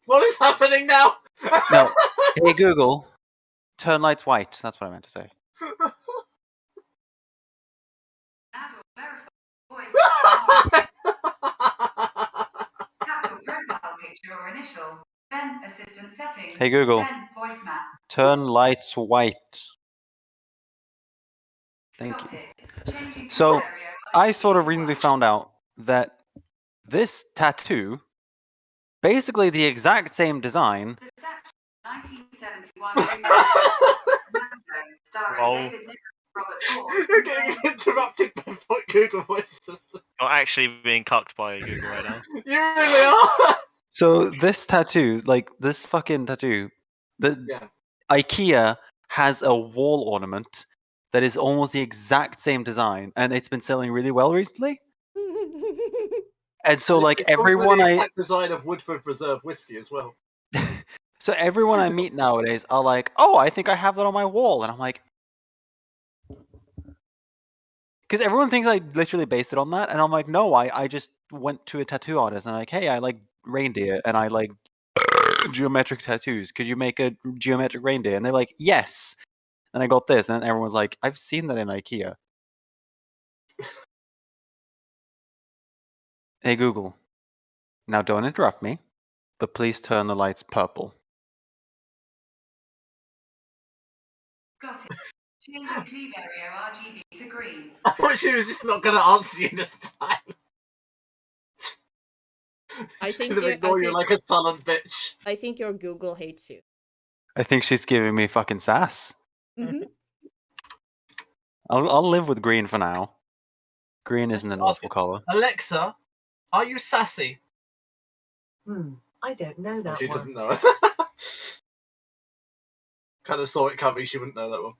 What is happening now? No. Hey Google, turn lights white. That's what I meant to say. Hey Google, turn lights white. Thank you. So, I sort of recently found out that this tattoo, basically the exact same design. 1971 You're getting interrupted by Google Voice Assistant. Not actually being cucked by Google right now. You really are. So this tattoo, like this fucking tattoo, IKEA has a wall ornament that is almost the exact same design, and it's been selling really well recently. And so, like it's everyone, also the exact design of Woodford Reserve whiskey as well. So everyone I meet nowadays are like, "Oh, I think I have that on my wall," and I'm like, because everyone thinks I literally based it on that, and I'm like, no, I just went to a tattoo artist and I'm like, hey, I like reindeer and I like geometric tattoos. Could you make a geometric reindeer? And they're like, yes. And I got this, and everyone's like, I've seen that in IKEA. Hey Google, now don't interrupt me, but please turn the lights purple. Got it. Changing cleave area RGB to green. I thought she was just not going to answer you this time. I think gonna ignore you like a sullen bitch. I think your Google hates you. I think she's giving me fucking sass. Mm-hmm. I'll live with green for now. Green isn't an awful color. Alexa, are you sassy? I don't know that She one. doesn't know it. Kind of saw it coming. She wouldn't know that one.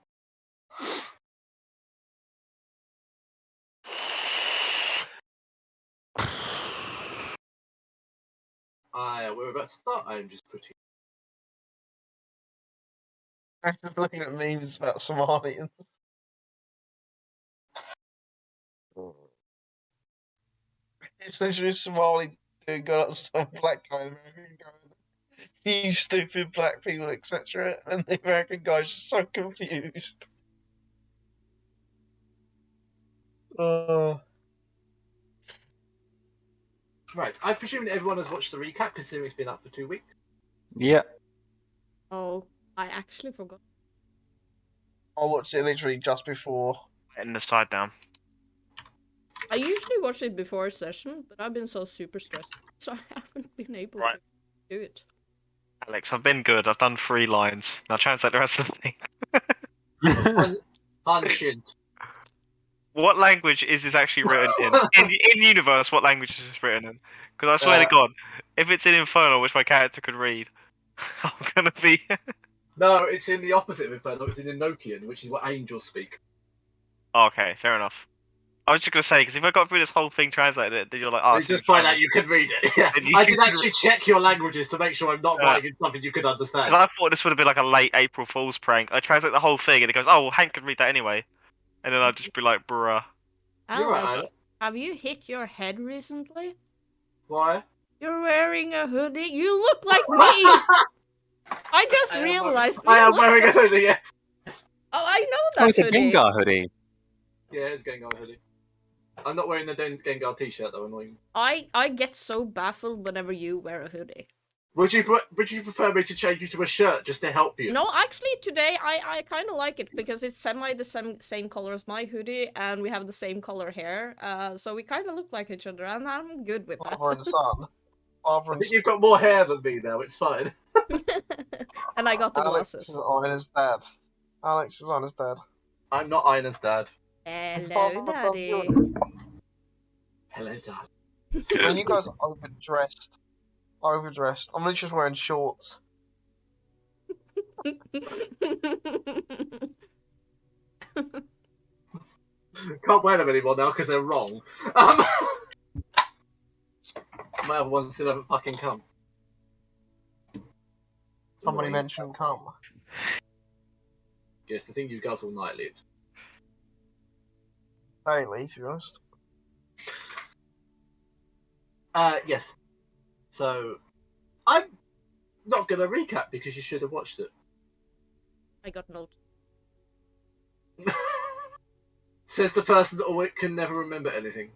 We're about to start. I'm just putting. I'm just looking at memes about Somalians. It's literally a Somali dude going up to some black guy in America going, you stupid black people, etc. And the American guy's just so confused. Right, I presume that everyone has watched the recap, considering it's been up for 2 weeks. Yeah. Oh, I actually forgot. I watched it literally just before. Getting the side down. I usually watch it before a session, but I've been so super stressed, so I haven't been able to do it. Alex, I've been good. I've done 3 lines. Now translate the rest of the thing. Ancient. What language is this actually written in? In universe, what language is this written in? Because I swear to God, if it's in Infernal, which my character could read, I'm gonna be. No, it's in the opposite of Infernal. It's in Enochian, which is what angels speak. Okay, fair enough. I was just gonna say, because if I got through this whole thing translated, then you're like, oh, You just find out you could read it. Yeah, I did actually check your languages to make sure I'm not writing in something you could understand. Because I thought this would have been like a late April Fool's prank. I translate the whole thing, and it goes, oh, well, Hank could read that anyway. And then I'd just be like, bruh. Alex, have you hit your head recently? Why? You're wearing a hoodie. You look like me! I just realized. I am wearing a hoodie, yes. Oh, I know that it's hoodie. a Gengar hoodie. Yeah, it's a Gengar hoodie. I'm not wearing the Gengar t-shirt, though, annoying. I get so baffled whenever you wear a hoodie. Would you prefer me to change you to a shirt just to help you? No, actually, today I kind of like it because it's the same color as my hoodie, and we have the same color hair. So we kind of look like each other, and I'm good with that. Father and son. I think you've got more hair than me now. It's fine. And I got the Alex glasses. is Ina's dad. Alex is Ina's dad. I'm not Ina's dad. Hello, Daddy. Hello, Dad. Man, you guys are overdressed. Overdressed. I'm literally just wearing shorts. Can't wear them anymore now because they're wrong. My other ones still haven't fucking come. Somebody mentioned come. Yes, the thing you guzzle nightly. It's Daily, to be honest. Yes. So, I'm not going to recap because you should have watched it. I got notes. Says the person that can never remember anything.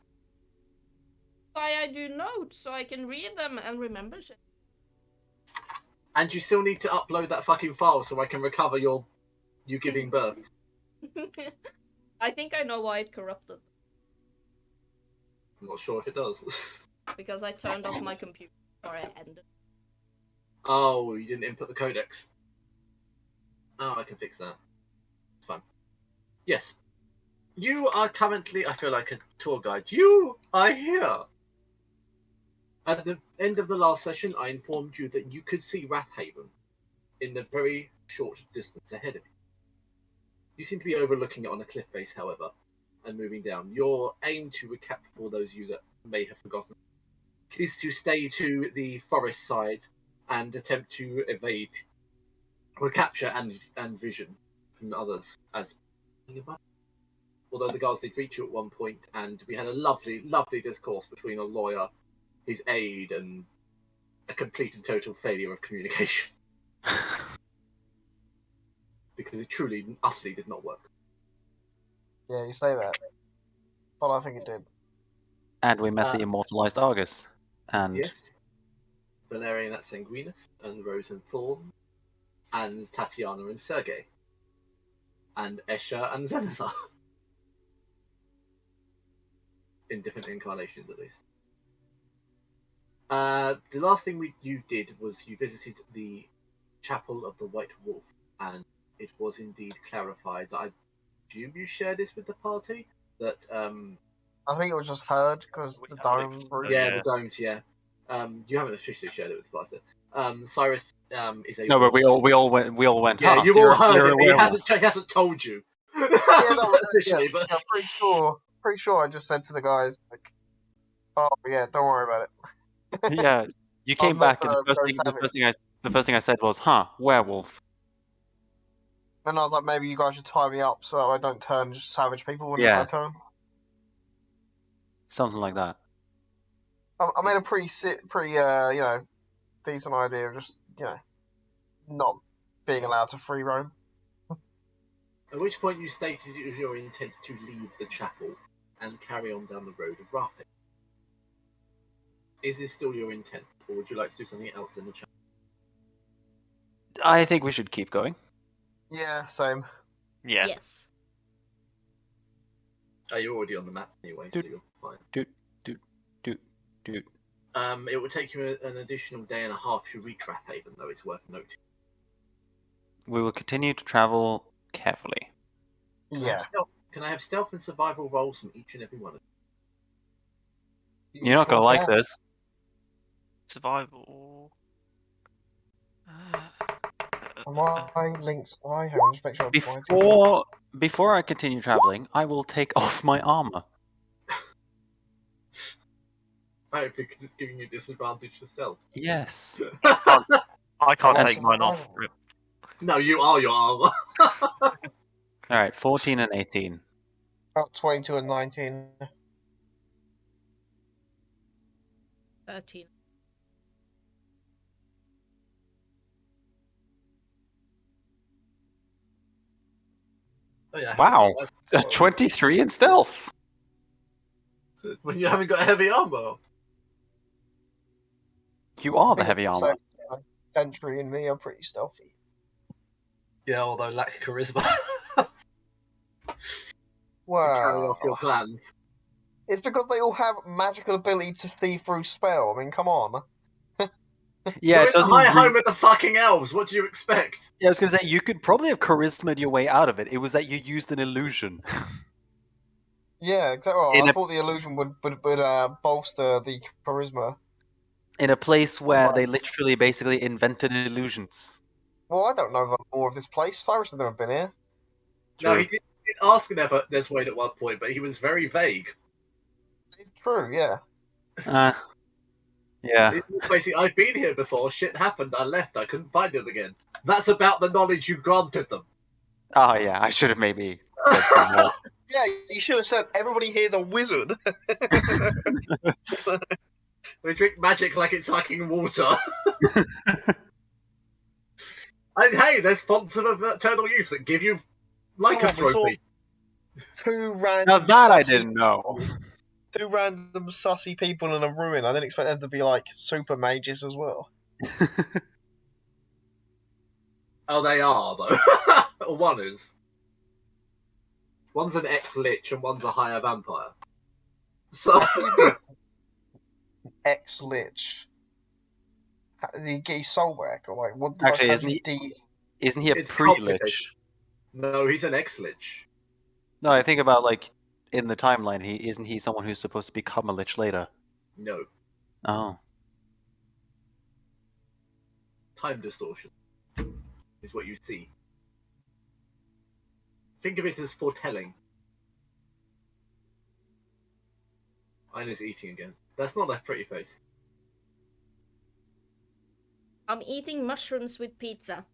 Why I do notes so I can read them and remember shit. And you still need to upload that fucking file so I can recover you giving birth. I think I know why it corrupted. I'm not sure if it does. Because I turned off my computer before I ended. Oh, you didn't input the codecs. Oh, I can fix that. It's fine. Yes. You are currently, I feel like a tour guide. You are here. At the end of the last session, I informed you that you could see Rathhaven in the very short distance ahead of you. You seem to be overlooking it on a cliff face, however, and moving down. Your aim, to recap for those of you that may have forgotten, is to stay to the forest side and attempt to evade recapture and vision from others. Although the guards did reach you at one point, and we had a lovely, lovely discourse between a lawyer, his aide, and a complete and total failure of communication. Because it truly, utterly did not work. Yeah, you say that. But I think it did. And we met the immortalized Argus. And Yes. Valerian at Sanguinus, and Rose and Thorn, and Tatiana and Sergei, and Escher and Zenithar. In different incarnations, at least. The last thing you did was you visited the Chapel of the White Wolf, and it was indeed clarified that I assume you share this with the party, that I think it was just heard because the dome. the domes, yeah. You haven't officially shared it with the party. Cyrus is a no, but we all went. Yeah, "Huh, you so all you're heard a it. He werewolf." hasn't told you. Yeah, no, Officially, but I'm pretty sure I just said to the guys, like, oh yeah, don't worry about it. Yeah, you came not back, and gonna the go first thing I said was, "Huh, werewolf." And I was like, maybe you guys should tie me up so I don't turn just savage people when Yeah. I turn. Something like that. I made a pretty decent idea of just, not being allowed to free roam. at which point you stated it was your intent to leave the chapel and carry on down the road of Rathhaven. Is this still your intent, or would you like to do something else in the chapel? I think we should keep going. Yeah, same. Yeah. Yes. Oh, you're already on the map anyway, so you're fine. Dude. It will take you an additional day and a half to reach Rathhaven, though it's worth noting. We will continue to travel carefully. Yeah. Can I have stealth and survival rolls from each and every one of You're not gonna like this. Survival. My links. I have. Just make sure. Before I continue traveling, I will take off my armor. Oh, because it's giving you disadvantage to stealth. Yes. I can't Well, take mine off. survival. Rip. No, you are your armor. All right, 14 and 18. About 22 and 19. 13. Oh, yeah. Wow. 23 in stealth. When you haven't got heavy armor. You are the heavy armor. Entry and me are pretty stealthy. Yeah, although lack charisma. To carry off your Wow. plans. It's because they all have magical ability to see through spell. I mean, come on. Yeah, You're it in the doesn't. high home of the fucking elves. What do you expect? Yeah, I was gonna say you could probably have charisma'd your way out of it. It was that you used an illusion. Yeah, exactly. Well, In I a- thought the illusion would bolster the charisma. In a place where they literally basically invented illusions. Well, I don't know more of this place. Cyrus has never been here. No, True. he did ask Neswade at one point, but he was very vague. It's true, yeah. Yeah. He was basically, I've been here before, shit happened, I left, I couldn't find it again. That's about the knowledge you granted them. Oh yeah, I should have maybe said some more. Yeah, you should have said everybody here's a wizard. We drink magic like it's fucking water. And hey, there's fonts of eternal youth that give you like Come a on, we saw- trophy. Two random. Now that I sussy didn't know. people- Two random sussy people in a ruin. I didn't expect them to be like super mages as well. Oh, they are though. Or one is. One's an ex-lich and one's a higher vampire. So What do you mean? Ex-lich. Did he get his soul back? Or like, what the Actually, fuck? isn't he- D- Isn't he a It's pre-lich? complicated. No, he's an ex-lich. No, I think about like in the timeline. Isn't he someone who's supposed to become a lich later? No. Oh, Time distortion is what you see. Think of it as foretelling. Ina's eating again. That's not that pretty face. I'm eating mushrooms with pizza.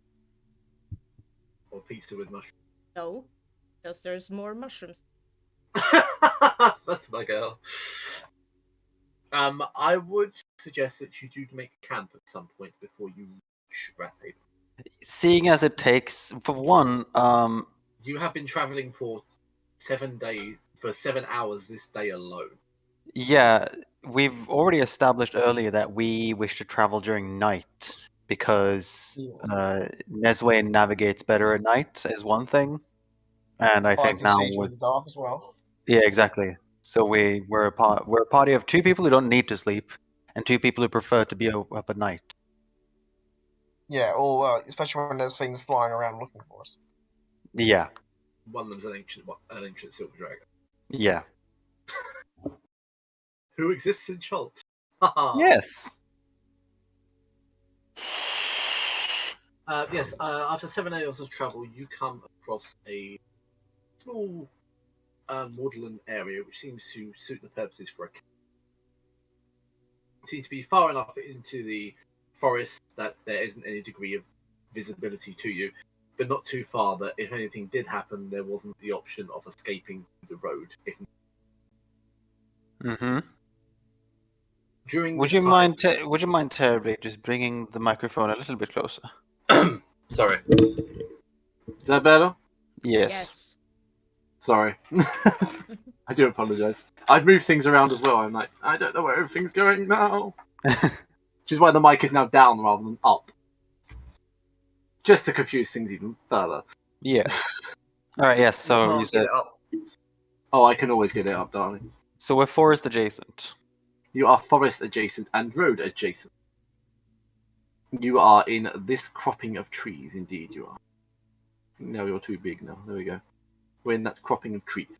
Or pizza with mushrooms. No, because there's more mushrooms. That's my girl. I would suggest that you do make camp at some point before you reach Rathhaven. seeing as it takes for one, You have been traveling for 7 hours this day alone. yeah, we've already established earlier that we wish to travel during night because Nesway navigates better at night is one thing, and I think can now see you in with the dark as well. yeah, exactly. So we're a party of 2 people who don't need to sleep, and 2 people who prefer to be up at night. Yeah, or especially when there's things flying around looking for us. Yeah, One of them's an ancient silver dragon. yeah, Who exists in Schultz? yes. Yes, after 7 hours of travel, you come across a small woodland area which seems to suit the purposes for a camp. It seems to be far enough into the forest that there isn't any degree of visibility to you, but not too far that if anything did happen, there wasn't the option of escaping the road. Mm-hmm. During Would this you time- Would you mind terribly just bringing the microphone a little bit closer? Sorry. Is that better? Yes. Sorry. I do apologise. I've moved things around as well. I'm like, I don't know where everything's going now. Which is why the mic is now down rather than up. Just to confuse things even further. Yeah. All right. Yes. So you Can't get said it up. Oh, I can always get it up, darling. so we're forest adjacent. You are forest adjacent and road adjacent. You are in this cropping of trees, indeed you are. No, you're too big now. There we go. We're in that cropping of trees.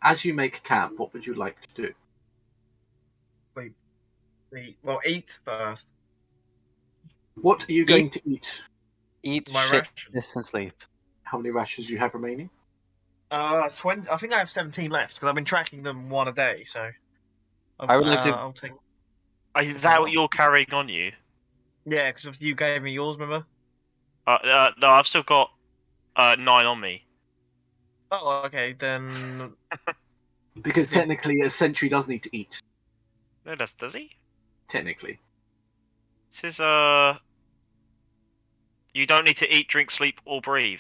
As you make camp, what would you like to do? Well, eat first. What are you going to eat? Eat My shit, ration. piss, and sleep. How many rations do you have remaining? 20. I think I have 17 left because I've been tracking them one a day. So I would like to- I'll take. Is that what you're carrying on you? Yeah, because you gave me yours, remember? No, I've still got 9 on me. Oh, okay. Then Because technically, a sentry does need to eat. No, does he? Technically. This is you don't need to eat, drink, sleep, or breathe.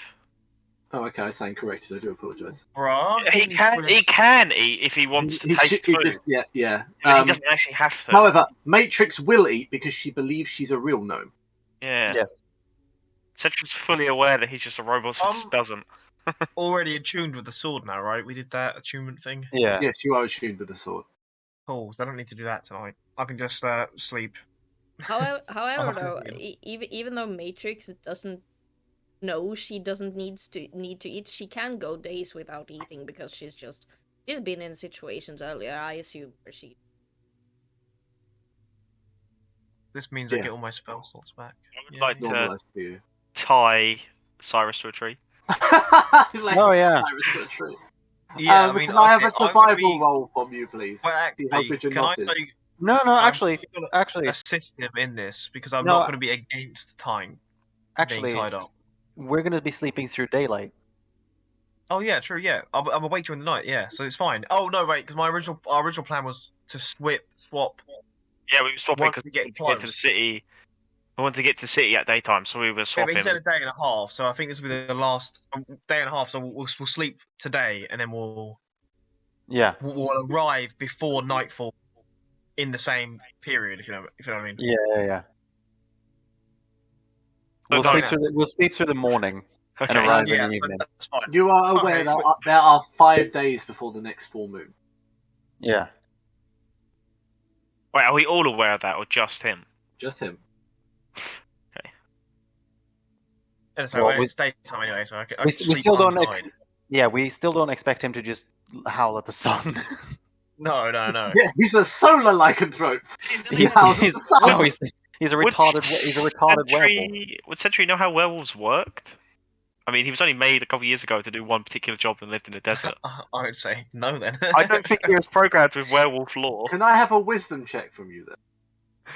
Oh, okay, I stand corrected. I do apologise. bruh, He can eat if he wants to taste food. Yeah. But he doesn't actually have to. However, Matrix will eat because she believes she's a real gnome. Yeah. Yes. Cedric's fully aware that he's just a robot who just doesn't. already attuned with the sword now, right? We did that attunement thing. Yeah. Yes, you are attuned with the sword. Cool. So I don't need to do that tonight. I can just sleep. However, have to though, agree. even though Matrix doesn't know she doesn't need to eat, she can go days without eating because she's been in situations earlier, I assume, where she. This means I Yeah. get all my spell slots back. I would Yeah. like to Normalised for you. tie Cyrus to a tree. Oh, yeah. Yeah, I mean, can I have okay, a I'm survival gonna be- roll from you, please? Well, See how actually, good your can I knot is. say No, I'm actually, gonna actually, assist him in this because I'm No, not going to be against time being actually, tied up. we're gonna be sleeping through daylight. Oh yeah, true. Yeah, I'm awake during the night. Yeah, so it's fine. Oh no, wait, because our original plan was to swap. Yeah, we were swapping Once because we we get wanted to get to the close. city. We wanted to get to the city at daytime, so we were Yeah, but swapping. he said a day and a half, so I think this will be the last day and a half. So we'll sleep today, and then Yeah. we'll arrive before nightfall in the same period. If you know what I mean. Yeah. We'll no, sleep no. through the morning and Okay. arrive Yeah, in the evening. that's fine. You are aware Okay, that there are 5 days before the next full moon. Yeah. Wait, are we all aware of that, or just him? Just him. So Well, it's daytime anyway, so I can We sleep still don't. untied. We still don't expect him to just howl at the sun. No. Yeah, he's a solar lycanthrope. he's, howls at he's, the sun. no, he's a Would retarded werewolf. Would Sentry know how werewolves worked? I mean, he was only made a couple of years ago to do one particular job and lived in the desert. I would say no then. I don't think he was programmed with werewolf lore. Can I have a wisdom check from you then?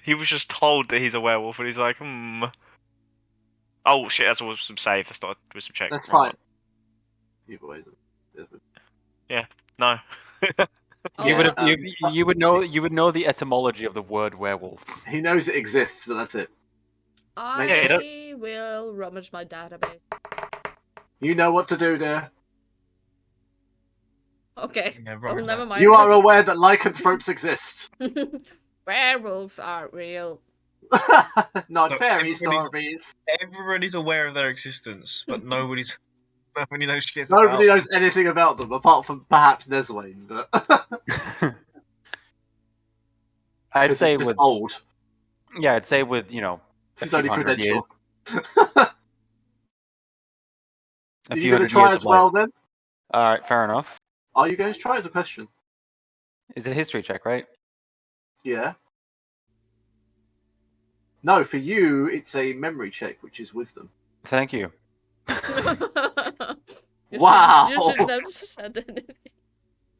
He was just told that he's a werewolf, and he's like, Oh shit, that's a wisdom save. That's not a wisdom check. That's Wrong fine. Either way, one. No. You would Oh, you would know the etymology of the word werewolf. he knows it exists, but that's it. I will rummage my database. You know what to do there. Okay. Yeah, Well, right. never mind. You are aware that lycanthropes exist. Werewolves aren't real. Not So fairies, everybody's- stories. Everybody's aware of their existence, but nobody knows shit Nobody about knows anything about them apart from perhaps Neswayne. But I'd it's say just with old. I'd say with a His few only hundred credential. years. A Are few you going to hundred try years as of life. well then? All right, fair enough. Are you going to try as a question? It's a history check, right? Yeah. No, for you, it's a memory check, which is wisdom. Thank you. You Wow. shouldn't have said anything.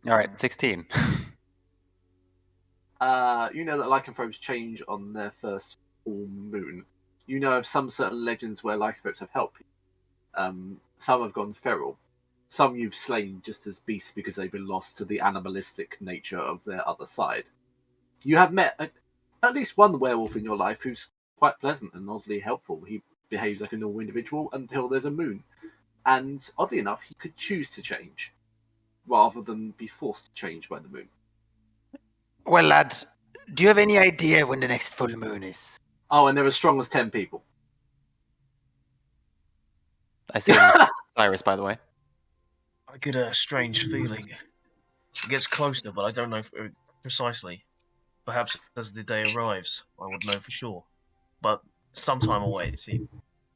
All right, 16. You know that lycanthropes change on their first full moon. You know of some certain legends where lycanthropes have helped you. Some have gone feral. Some you've slain just as beasts because they've been lost to the animalistic nature of their other side. You have met at least one werewolf in your life who's quite pleasant and oddly helpful. He behaves like a normal individual until there's a moon. And oddly enough, he could choose to change rather than be forced to change by the moon. Well, lad, do you have any idea when the next full moon is? Oh, and they're as strong as 10 people. I say this, Cyrus, by the way. I get a strange feeling. It gets closer, but I don't know precisely. Perhaps as the day arrives, I would know for sure. But sometime away, it seems.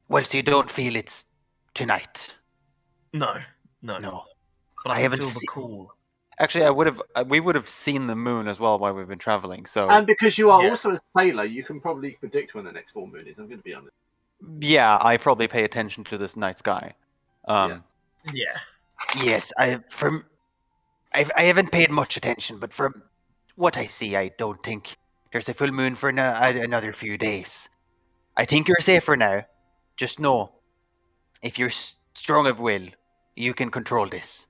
Well, so you don't feel it's tonight? No. No. But I I, haven't can feel seen- the cool. Actually, we would have seen the moon as well while we've been traveling. So And because you are Yeah. also a sailor, you can probably predict when the next full moon is. I'm going to be honest. yeah, I probably pay attention to this night sky. Yeah. Yeah. Yes, I haven't paid much attention, but from what I see, I don't think there's a full moon for another few days. I think you're safe for now. Just know, if you're strong of will, you can control this.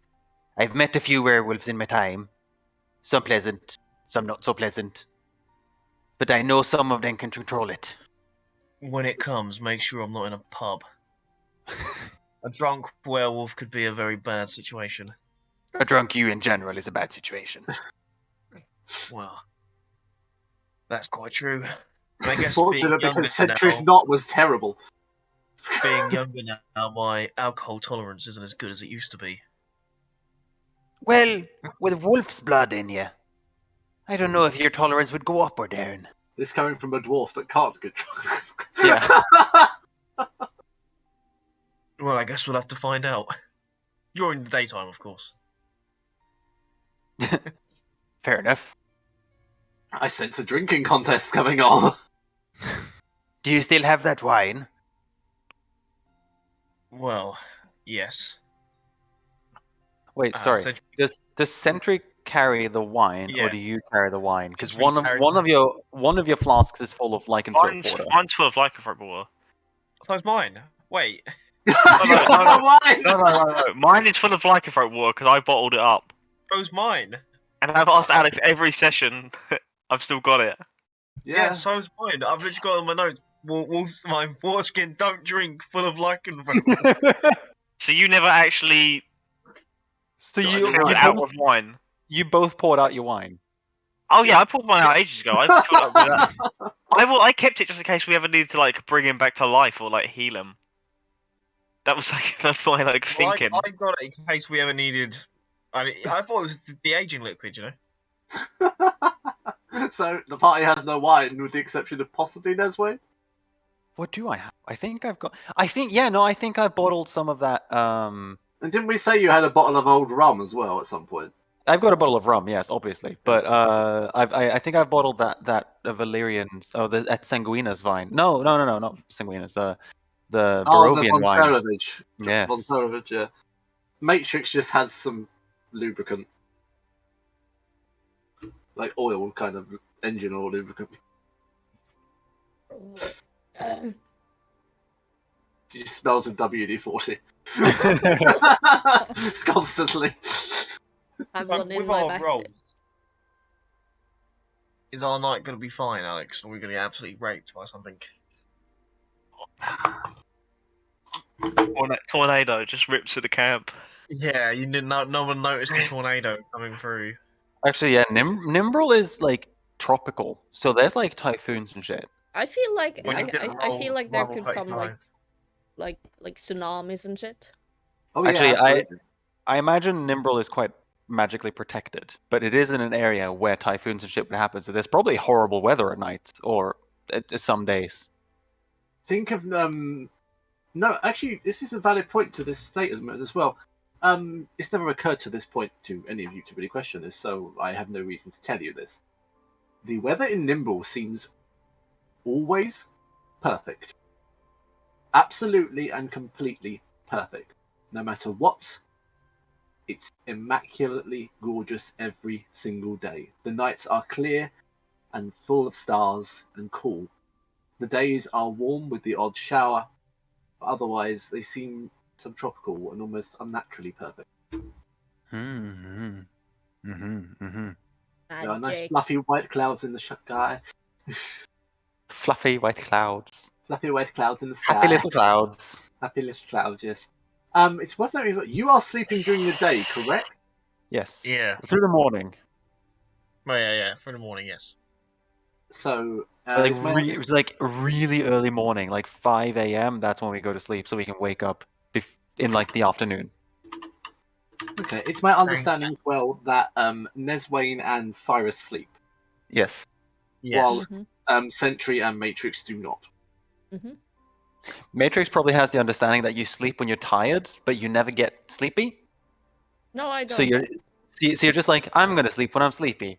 I've met a few werewolves in my time. Some pleasant, some not so pleasant. But I know some of them can control it. When it comes, make sure I'm not in a pub. A drunk werewolf could be a very bad situation. A drunk you in general is a bad situation. Well, that's quite true. I guess It's fortunate being because younger Sentry's now- knot was terrible. being younger now, my alcohol tolerance isn't as good as it used to be. Well, with wolf's blood in you, I don't know if your tolerance would go up or down. This coming from a dwarf that can't get drunk. Yeah. Well, I guess we'll have to find out. During the daytime, of course. Fair enough. I sense a drinking contest coming on. Do you still have that wine? Well, yes. Wait, sorry. So- Does Sentry carry the wine, Yeah. or do you carry the wine? Because Sentry carries one of your flasks is full of lycanthrope Mine's water. full of lycanthrope water. So it's mine. Wait. no. Why? No. Mine is full of lycanthrope water because I bottled it up. So's mine. And I've asked Alex every session. I've still got it. Yeah, so's mine. I've literally got on my notes. Wolf's mine, foreskin, don't drink, full of lycanthrope. So you never actually So you filled out with wine. you both poured out your wine. Oh yeah, I pulled mine out ages ago. I filled up with that. I kept it just in case we ever needed to like bring him back to life or like heal him. That was like that's my like Well, thinking. I got it in case we ever needed. I thought it was the aging liquid, you know. So the party has no wine, with the exception of possibly Nesway. What do I have? I think I've got. I think I bottled some of that. And didn't we say you had a bottle of old rum as well at some point? I've got a bottle of rum, yes, obviously, but I think I've bottled that Valyrian's. Oh, at Sanguina's vine. No, not Sanguina's. The Barovian wine. Vontarovich. Yes. Vontarovich, yeah. Matrix just has some lubricant, like oil, kind of engine oil lubricant. She just smells of WD-40 constantly. I've So one in with my our back. rolls, is our night going to be fine, Alex? Or are we going to be absolutely raped by something? Tornado just ripped to the camp. Yeah, you didn't. No one noticed the tornado coming through. Actually, yeah, Nimbrel is like tropical, so there's like typhoons and shit. I feel like When you did the I feel rolls, like there level could come 35. like tsunamis and shit. Oh, Actually, absolutely. I imagine Nimbrel is quite magically protected, but it is in an area where typhoons and shit would happen, so there's probably horrible weather at night or at some days. Think of No, actually, this is a valid point to this statement as well. It's never occurred to this point to any of you to really question this, so I have no reason to tell you this. The weather in Nimble seems always perfect. Absolutely and completely perfect. No matter what, it's immaculately gorgeous every single day. The nights are clear and full of stars and cool. The days are warm with the odd shower, but otherwise they seem subtropical and almost unnaturally perfect. There are nice Magic. fluffy white clouds in the sky. Fluffy white clouds. Fluffy white clouds in the sky. Happy little clouds. Happy little clouds, yes. It's worth noting you are sleeping during the day, correct? Yes. Yeah. Through the morning. Oh, yeah. For the morning, yes. So, So is my- it was like really early morning, like 5 a.m. That's when we go to sleep, so we can wake up in like the afternoon. okay, it's my understanding as well that Neswayne and Cyrus sleep, Yes. Yes. while Sentry and Matrix do not. Matrix probably has the understanding that you sleep when you're tired, but you never get sleepy. No, I don't. So you're just like, I'm gonna sleep when I'm sleepy.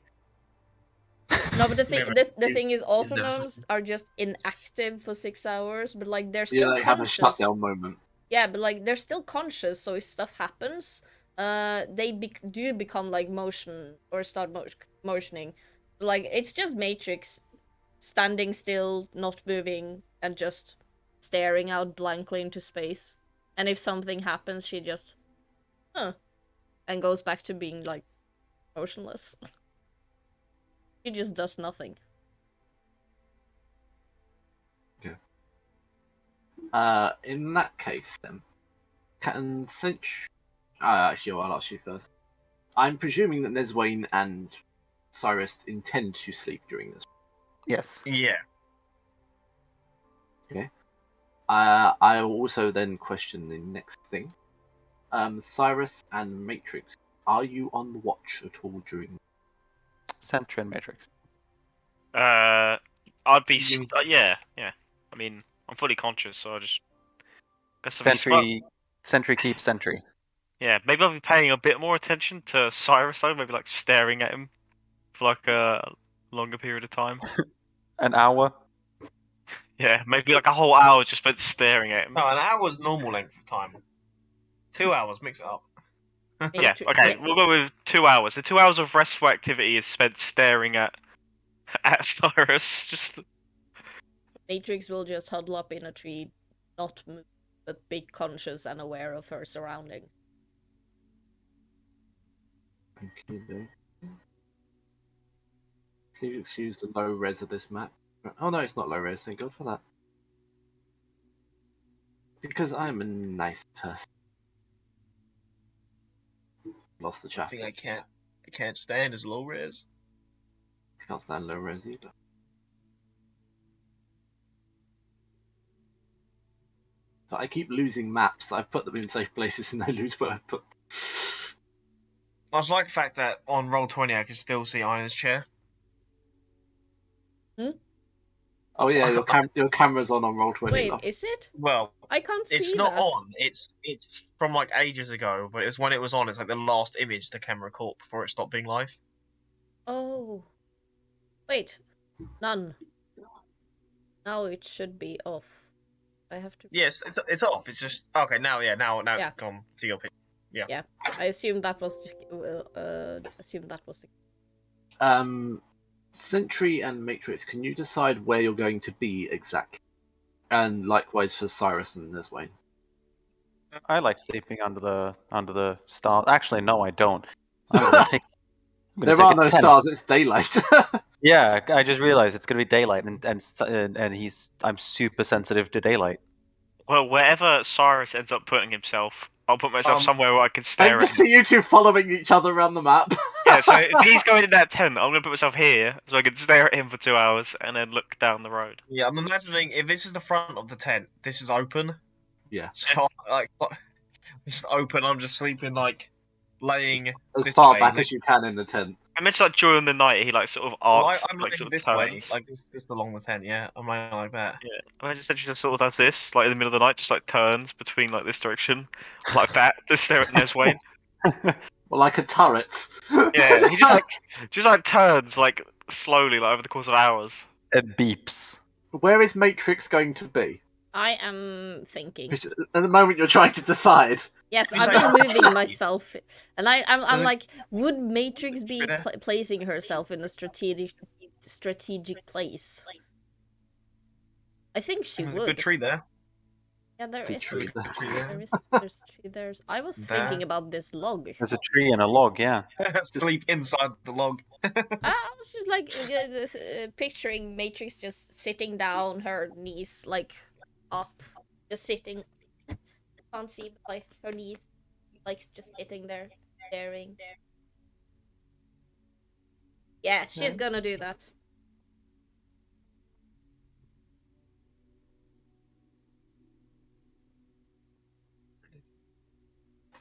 No, but the thing Never. the thing is, never autonoms are just inactive for 6 hours, but like they're Yeah, still they have a conscious. shutdown moment. Yeah, but like they're still conscious, so if stuff happens, they do become like motion or start motioning. Like it's just Matrix standing still, not moving, and just staring out blankly into space. And if something happens, she just, and goes back to being like motionless. She just does nothing. In that case, then, can Sentry... actually, I'll ask you first. I'm presuming that Neswayne and Cyrus intend to sleep during this. Yes. Yeah. I will also then question the next thing. Cyrus and Matrix, are you on the watch at all during? Sentry and Matrix. I'd be yeah. I mean, I'm fully conscious, so I just guess I'll be smart. Sentry keeps Sentry. Yeah, maybe I'll be paying a bit more attention to Cyrus though. Maybe like staring at him for like a longer period of time. An hour. Yeah, maybe like a whole hour just spent staring at him. No, an hour's normal length of time. 2 hours, mix it up. Yeah, okay, we'll go with 2 hours. The 2 hours of restful activity is spent staring at Cyrus. Just Matrix will just huddle up in a tree, not move. but be conscious and aware of her surroundings. Okay, then. Can you excuse the low res of this map? Oh no, it's not low res. Thank God for that. Because I'm a nice person. Lost the I chat. think I can't stand as low res. Can't stand low res either. So I keep losing maps. I put them in safe places and they lose where I put them. I just like the fact that on Roll20 I can still see Iron's chair. Oh yeah, your camera's on Roll20. Wait, love. is it? Well, I can't see it's not that. on. It's from like ages ago, but it's when it was on. It's like the last image the camera caught before it stopped being live. Oh. Wait. None. Now it should be off. I have to. Yes, it's off. It's just okay now. Yeah, now it's Yeah. gone. See your picture. Yeah. I assumed that was the Sentry and Matrix, can you decide where you're going to be exactly? And likewise for Cyrus and Neswayne. I like sleeping under the stars. Actually, no, I don't. I'm gonna take There are no stars. It's daylight. Yeah, I just realized it's gonna be daylight, and I'm super sensitive to daylight. Well, wherever Cyrus ends up putting himself, I'll put myself somewhere where I can I stare just at him. see you two following each other around the map. Yeah, so if he's going in that tent, I'm gonna put myself here so I can stare at him for 2 hours and then look down the road. Yeah, I'm imagining if this is the front of the tent, this is open. Yeah. So like, this is open. I'm just sleeping like laying As this far way, back like- as you can in the tent. I mentioned like during the night he like sort of Well, arcs, I'm like laying sort of this turns. way, like this along the tent. Yeah, I'm laying like that. Yeah, I mean, essentially just sort of does this, like in the middle of the night, just like turns between like this direction, like that, to stare at Neswayne. Well, like a turret. Yeah, he just like turns like slowly, like over the course of hours. It beeps. Where is Matrix going to be? I am thinking. Because at the moment you're trying to decide. Yes, Is I've that- been moving myself, and I'm Does it- like, would Matrix be There? placing herself in a strategic place? I think she There's a would. good tree there. Yeah, there Good is. tree there. There's a tree there. I was There. thinking about this log. There's a tree and a log. Yeah. Sleep inside the log. I was just like picturing Matrix just sitting down, her knees like up, just sitting. Can't see, but like her knees, like just sitting there, staring. Yeah, she's gonna do that.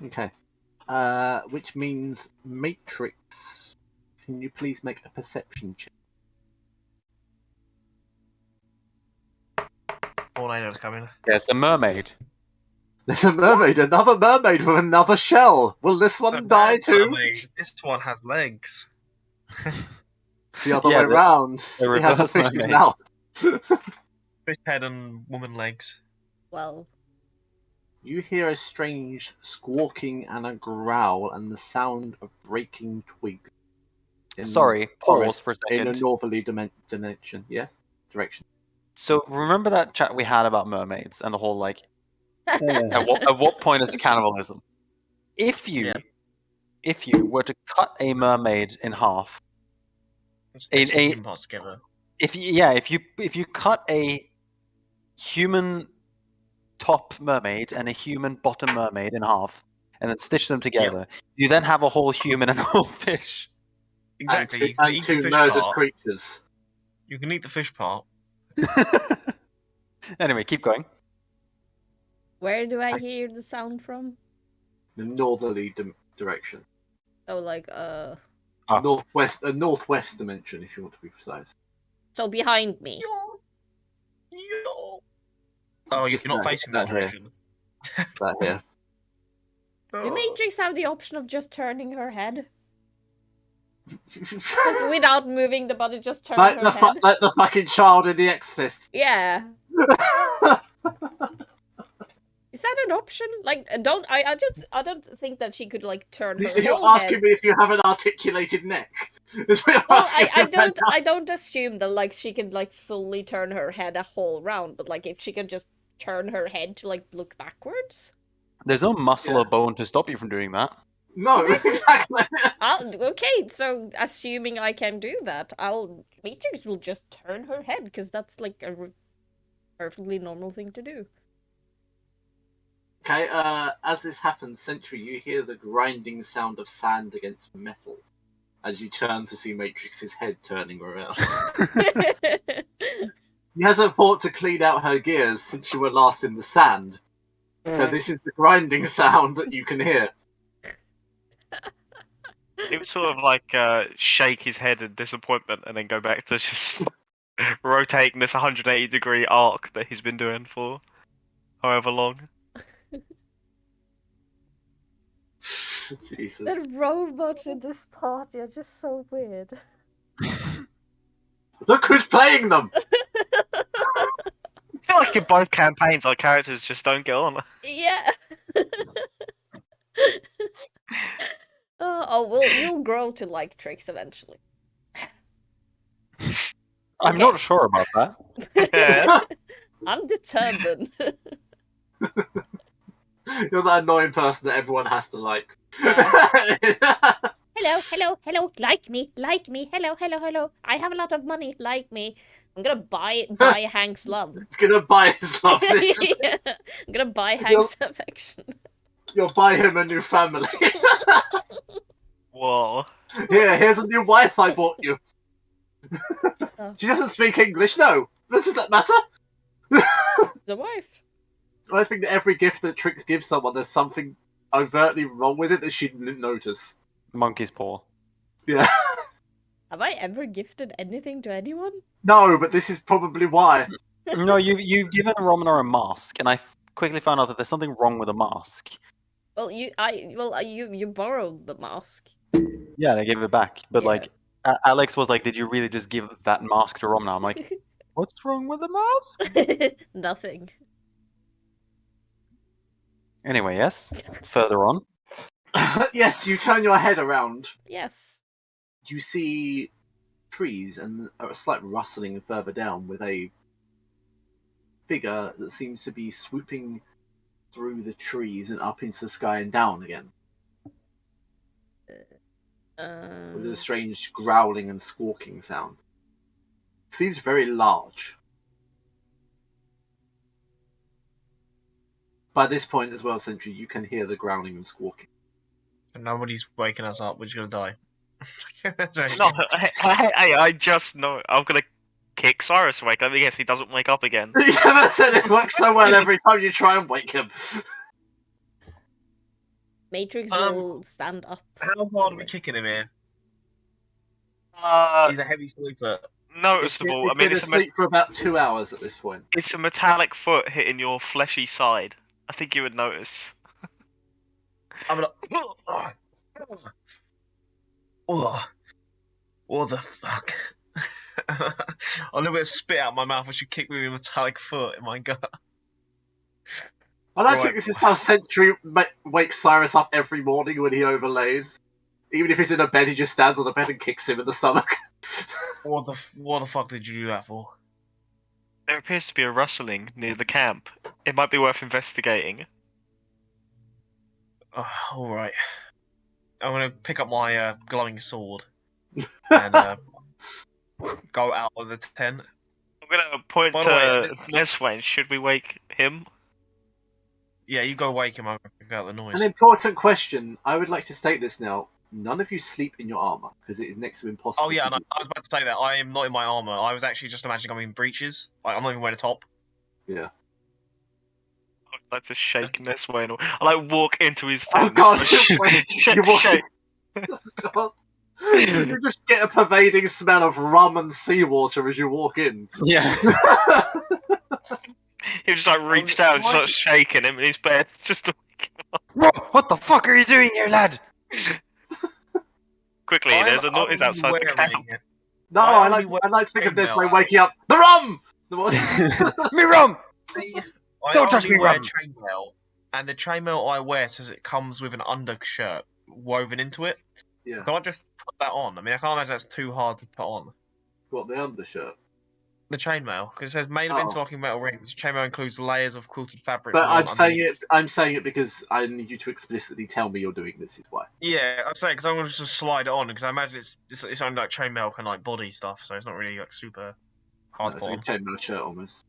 Okay. Which means Matrix. Can you please make a perception check? Tornado's coming. There's the mermaid. There's a mermaid, another mermaid with another shell. Will this one die too? This one has legs. It's the other Yeah, way the round. It has a reverse fish's mermaid. mouth. Fish head and woman legs. Well, You hear a strange squawking and a growl and the sound of breaking twigs. in Sorry, the forest pause for a In a second. northerly dimension. Yes? Direction. So remember that chat we had about mermaids and the whole like, at what point is it cannibalism? If you were to cut a mermaid in half, Stitch a- human parts together. if you cut a human top mermaid and a human bottom mermaid in half and then stitch them together, you then have a whole human and a whole fish. Exactly. And You can eat two the fish murdered part. creatures. You can eat the fish part. Anyway, keep going. where do I hear the sound from? The northerly direction. Oh, like Ah. Northwest dimension, if you want to be precise. so behind me. Oh, Just you're not that- facing that that here. direction. That here. Did Matrix have the option of just turning her head? Oh. Just without moving the body, just turn like her the head? like the fucking child in The Exorcist. Yeah. Is that an option? Like, I don't think that she could like turn her You're whole asking head. me if you have an articulated neck. Is what you're Well, asking I me right don't assume that like she can like fully turn her head a whole round, but like if she can just turn her head to like look backwards? There's no muscle Yeah. or bone to stop you from doing that. No, exactly. Okay, so assuming I can do that, Matrix will just turn her head because that's like a perfectly normal thing to do. Okay, as this happens, Sentry, you hear the grinding sound of sand against metal as you turn to see Matrix's head turning around. She hasn't thought to clean out her gears since you were last in the sand. So this is the grinding sound that you can hear. He would sort of like shake his head in disappointment and then go back to just rotating this 180-degree arc that he's been doing for however long. Jesus. The robots in this party are just so weird. Look who's playing them! I feel like in both campaigns our characters just don't get on. Yeah. Well, you'll grow to like Trix eventually. I'm Okay. not sure about that. Yeah. I'm determined. You're that annoying person that everyone has to like. Hello, like me, hello. I have a lot of money, like me. I'm gonna buy Hank's love. Gonna buy his love. Yeah, I'm gonna buy Hank's affection. You'll buy him a new family. Whoa. Here's a new wife I bought you. Oh. She doesn't speak English, no. But does that matter? The wife. I think that every gift that Trix gives someone, there's something overtly wrong with it that she didn't notice. Monkey's paw. Yeah. Have I ever gifted anything to anyone? No, but this is probably why. No, you've given Romana a mask, and I quickly found out that there's something wrong with the mask. Well, you borrowed the mask. Yeah, they gave it back. But Yeah. like, Alex was like, "Did you really just give that mask to Romana?" I'm like, "What's wrong with the mask?" Nothing. Anyway, yes. Further on. Yes, you turn your head around. Yes. You see trees and a slight rustling further down with a figure that seems to be swooping through the trees and up into the sky and down again. With a strange growling and squawking sound. Seems very large. By this point as well, Sentry, you can hear the growling and squawking. And nobody's waking us up. We're just gonna die. No, I just know. I'm gonna kick Cyrus awake. Let me guess, he doesn't wake up again. You never said it works so well every time you try and wake him. Matrix will stand up. How hard are we kicking him here? He's a heavy sleeper. Noticeable. He's I mean, been asleep for about 2 hours at this point. it's a metallic foot hitting your fleshy side. I think you would notice. I'm like, oh, what the fuck? A little bit of spit out my mouth as you kick me with a metallic foot in my gut. I don't Right. think this is how Sentry wakes Cyrus up every morning when he overlays. Even if he's in a bed, he just stands on the bed and kicks him in the stomach. What the fuck did you do that for? There appears to be a rustling near the camp. It might be worth investigating. Alright. I'm gonna pick up my glowing sword and go out of the tent. I'm gonna point By the to Neswain. Should we wake him? Yeah, you go wake him up and pick out the noise. An important question. I would like to state this now. None of you sleep in your armor, because it is next to impossible. Oh yeah, to no, do. I was about to say that. I am not in my armor. I was actually just imagining I'm in breeches. Like, I'm not even wearing a top. Yeah. I'd like to shake Neswain. I like walk into his Oh tent. god, Shake, you walk shake. Oh, god. You just get a pervading smell of rum and seawater as you walk in. Yeah. He just like reached out and starts shaking him in his bed just to wake him up. What the fuck are you doing here, lad? Quickly, there's a noise outside the camp. No, I I only wear like to think of this chainmail. way waking up. The rum! The what? Me rum! I Don't touch only me, wear Rum. chainmail, and the chainmail I wear says it comes with an undershirt woven into it. Yeah. Can I just put that on? I mean, I can't imagine that's too hard to put on. What, the undershirt? The chainmail, because it says made of Oh. interlocking metal rings. Chainmail includes layers of quilted fabric. But worn I'm saying underneath. it. I'm saying it because I need you to explicitly tell me you're doing this. Is why. Yeah, I'm saying because I'm gonna just slide it on because I imagine it's only like chainmail and like body stuff, so it's not really like super No, hard it's to like put a on. chainmail shirt almost.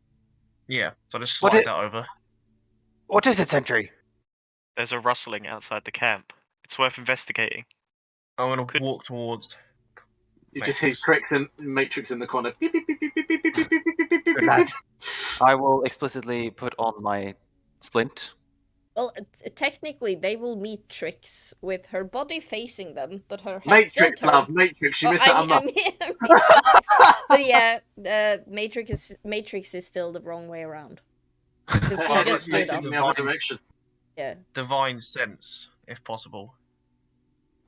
Yeah, so I just What slide it- that over. What is it, Sentry? There's a rustling outside the camp. It's worth investigating. I'm gonna Could- walk towards. You just hear Matrix. Trix and Matrix in the corner. Beep, beep, beep, beep, beep, beep, beep, beep, beep, beep, beep, beep, beep, lad. beep. I will explicitly put on my splint. Well, technically, they will meet Trix with her body facing them, but her head Matrix, still turned. love, Matrix. You Oh, missed that. I mean, but yeah, Matrix is still the wrong way around. Because she I'd just like to stood see up. in the other Divine- direction. Yeah. Divine sense, if possible.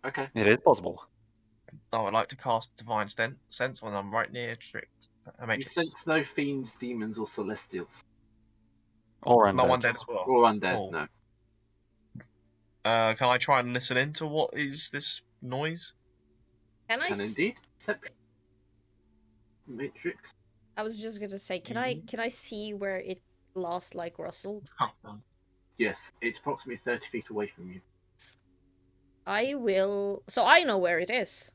Okay. It is possible. Oh, I'd like to cast divine sense when I'm right near Trix. You Matrix. sense no fiends, demons, or celestials. Or No one undead. dead as well. Or undead, Cool. no. Can I try and listen into what is this noise? Can I? Can indeed. Perception. Matrix. I was just gonna say, can I see where it last like rustled? Yes, it's approximately 30 feet away from you. I will. So I know where it is.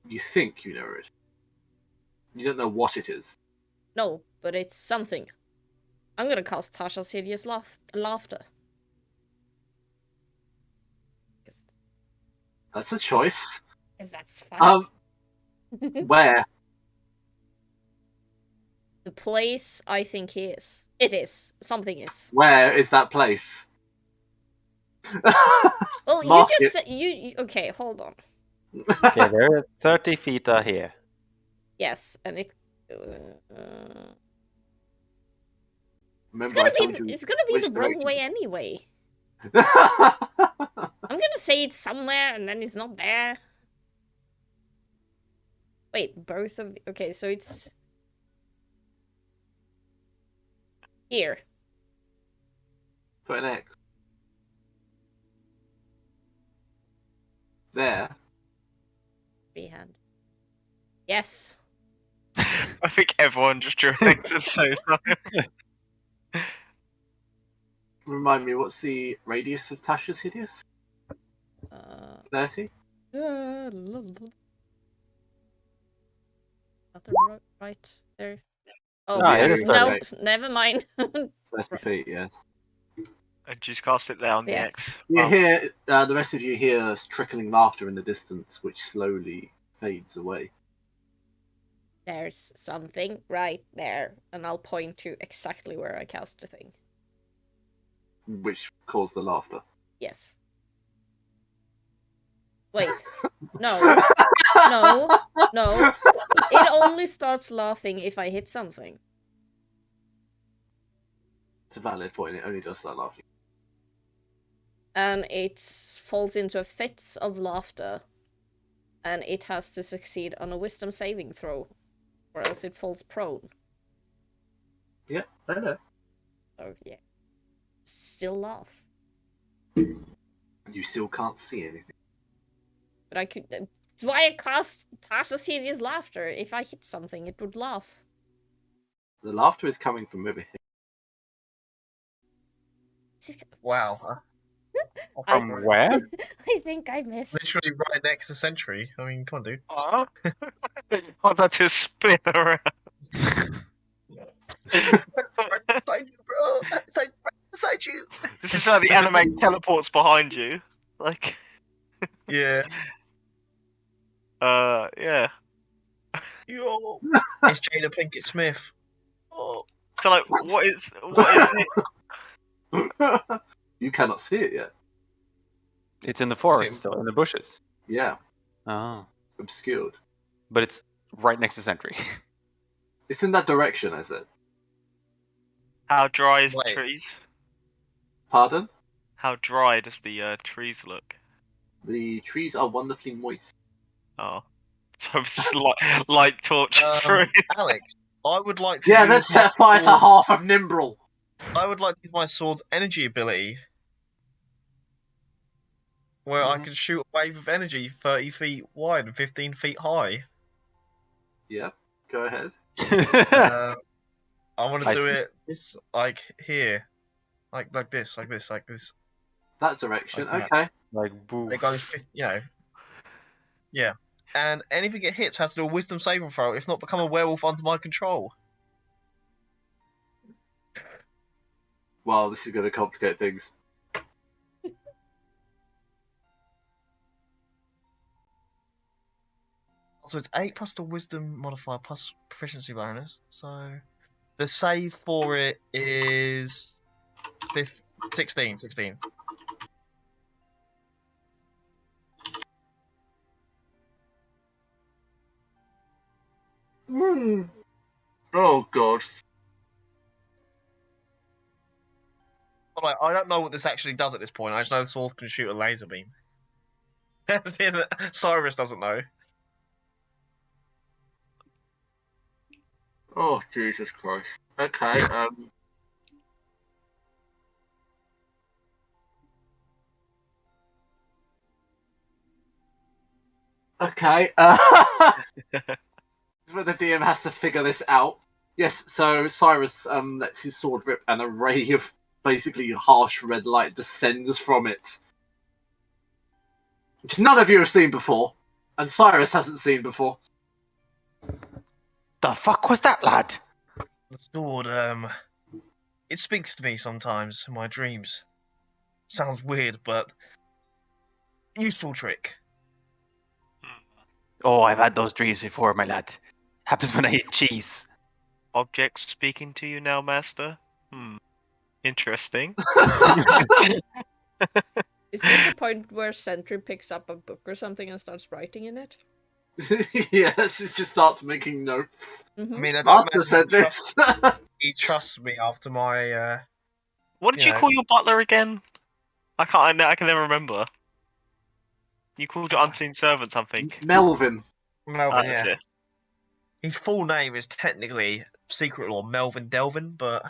You think you know it. You don't know what it is. No, but it's something. I'm gonna cast Tasha's hideous laughter. That's a choice. Cause that's fun. Where? The place I think he is. It is. Something is. Where is that place? Well, you Mark just said okay, hold on. Okay, they're 30 feet here. Yes, and it. Remember, It's gonna I told you be. It's gonna be which the wrong direction. way anyway. I'm gonna say it's somewhere, and then it's not there. Wait, both of. Okay, so it's here. Put an X. There. Freehand. Yes. I think everyone just drew an X at the same time. Remind me, what's the radius of Tasha's hideous? 30? Not the right there. Oh, No, it is nope. 30. Never mind. 30 feet, yes. And just cast it there on the Yeah. X. You Wow. hear, the rest of you hear trickling laughter in the distance, which slowly fades away. There's something right there, and I'll point to exactly where I cast the thing. Which caused the laughter. Yes. Wait. No. No. It only starts laughing if I hit something. It's a valid point, it only does start laughing. And it falls into a fit of laughter. And it has to succeed on a wisdom saving throw, or else it falls prone. Yeah, I know. So, yeah. Still laugh. You still can't see anything. But I could. That's why I cast Tasha's hideous laughter. If I hit something, it would laugh. The laughter is coming from over here. Wow. From where? I think I missed. Literally right next to Sentry. I mean, come on, dude. Huh? I'm about to spin around. Beside you, bro. Beside you. This is how the anime teleports behind you. Like, Yeah. yeah. Yo. It's Jada Pinkett Smith. Oh. So, like, what is it? You cannot see it yet. It's in the forest, still in the bushes. Yeah, Oh. obscured. But it's right next to Sentry. It's in that direction, I said. How dry is the Wait. trees? Pardon? How dry does the trees look? The trees are wonderfully moist. Oh. So it's just light torch through. Alex, I would like to. Yeah, use let's set my fire to sword- half of Nimbrel. I would like to use my sword's energy ability, where I Mhm. can shoot a wave of energy 30 feet wide and 15 feet high. Yeah, go ahead. I want to I do see. it this like here, like this, like this, like this. That direction. Like Okay. Like, boo. It goes 50, yeah. And anything it hits has to do a wisdom saving throw, if not become a werewolf under my control. Well, this is going to complicate things. So it's 8 plus the wisdom modifier plus proficiency bonus. So the save for it is 16. Oh god. But I don't know what this actually does at this point. I just know the sword can shoot a laser beam. Cyrus doesn't know. Oh Jesus Christ. Okay. Okay. This is where the DM has to figure this out. Yes. So Cyrus lets his sword rip, and a ray of basically harsh red light descends from it, which none of you have seen before, and Cyrus hasn't seen before. The fuck was that, lad? The sword, it speaks to me sometimes in my dreams. Sounds weird, but useful trick. Oh, I've had those dreams before, my lad. Happens when I eat cheese. Objects speaking to you now, Master? Interesting. Is this the point where Sentry picks up a book or something and starts writing in it? Yes, it just starts making notes. I Mm-hmm. mean, I don't Master imagine said he trusts, this. he trusts me after my, What did you Yeah. call your butler again? I can never remember. You called your unseen servant something. Melvin. Melvin, That's yeah. it. His full name is technically Secret Law Melvin Delvin, but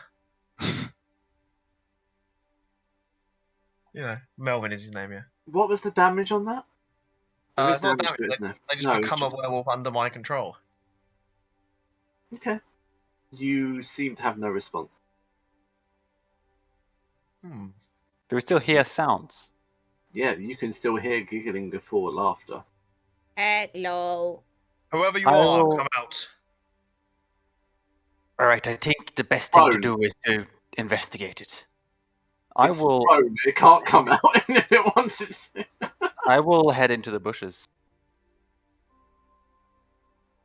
Melvin is his name, yeah. What was the damage on that? There is It's not damage damage, to it, isn't there? they just No, become just- a werewolf under my control. Okay. You seem to have no response. Do we still hear sounds? Yeah, you can still hear giggling before laughter. Hello. Whoever you I are, will- come out. Alright, I think the best thing to Prone. do is to investigate it. I It's will prone. It can't come out if it wanted to. I will head into the bushes.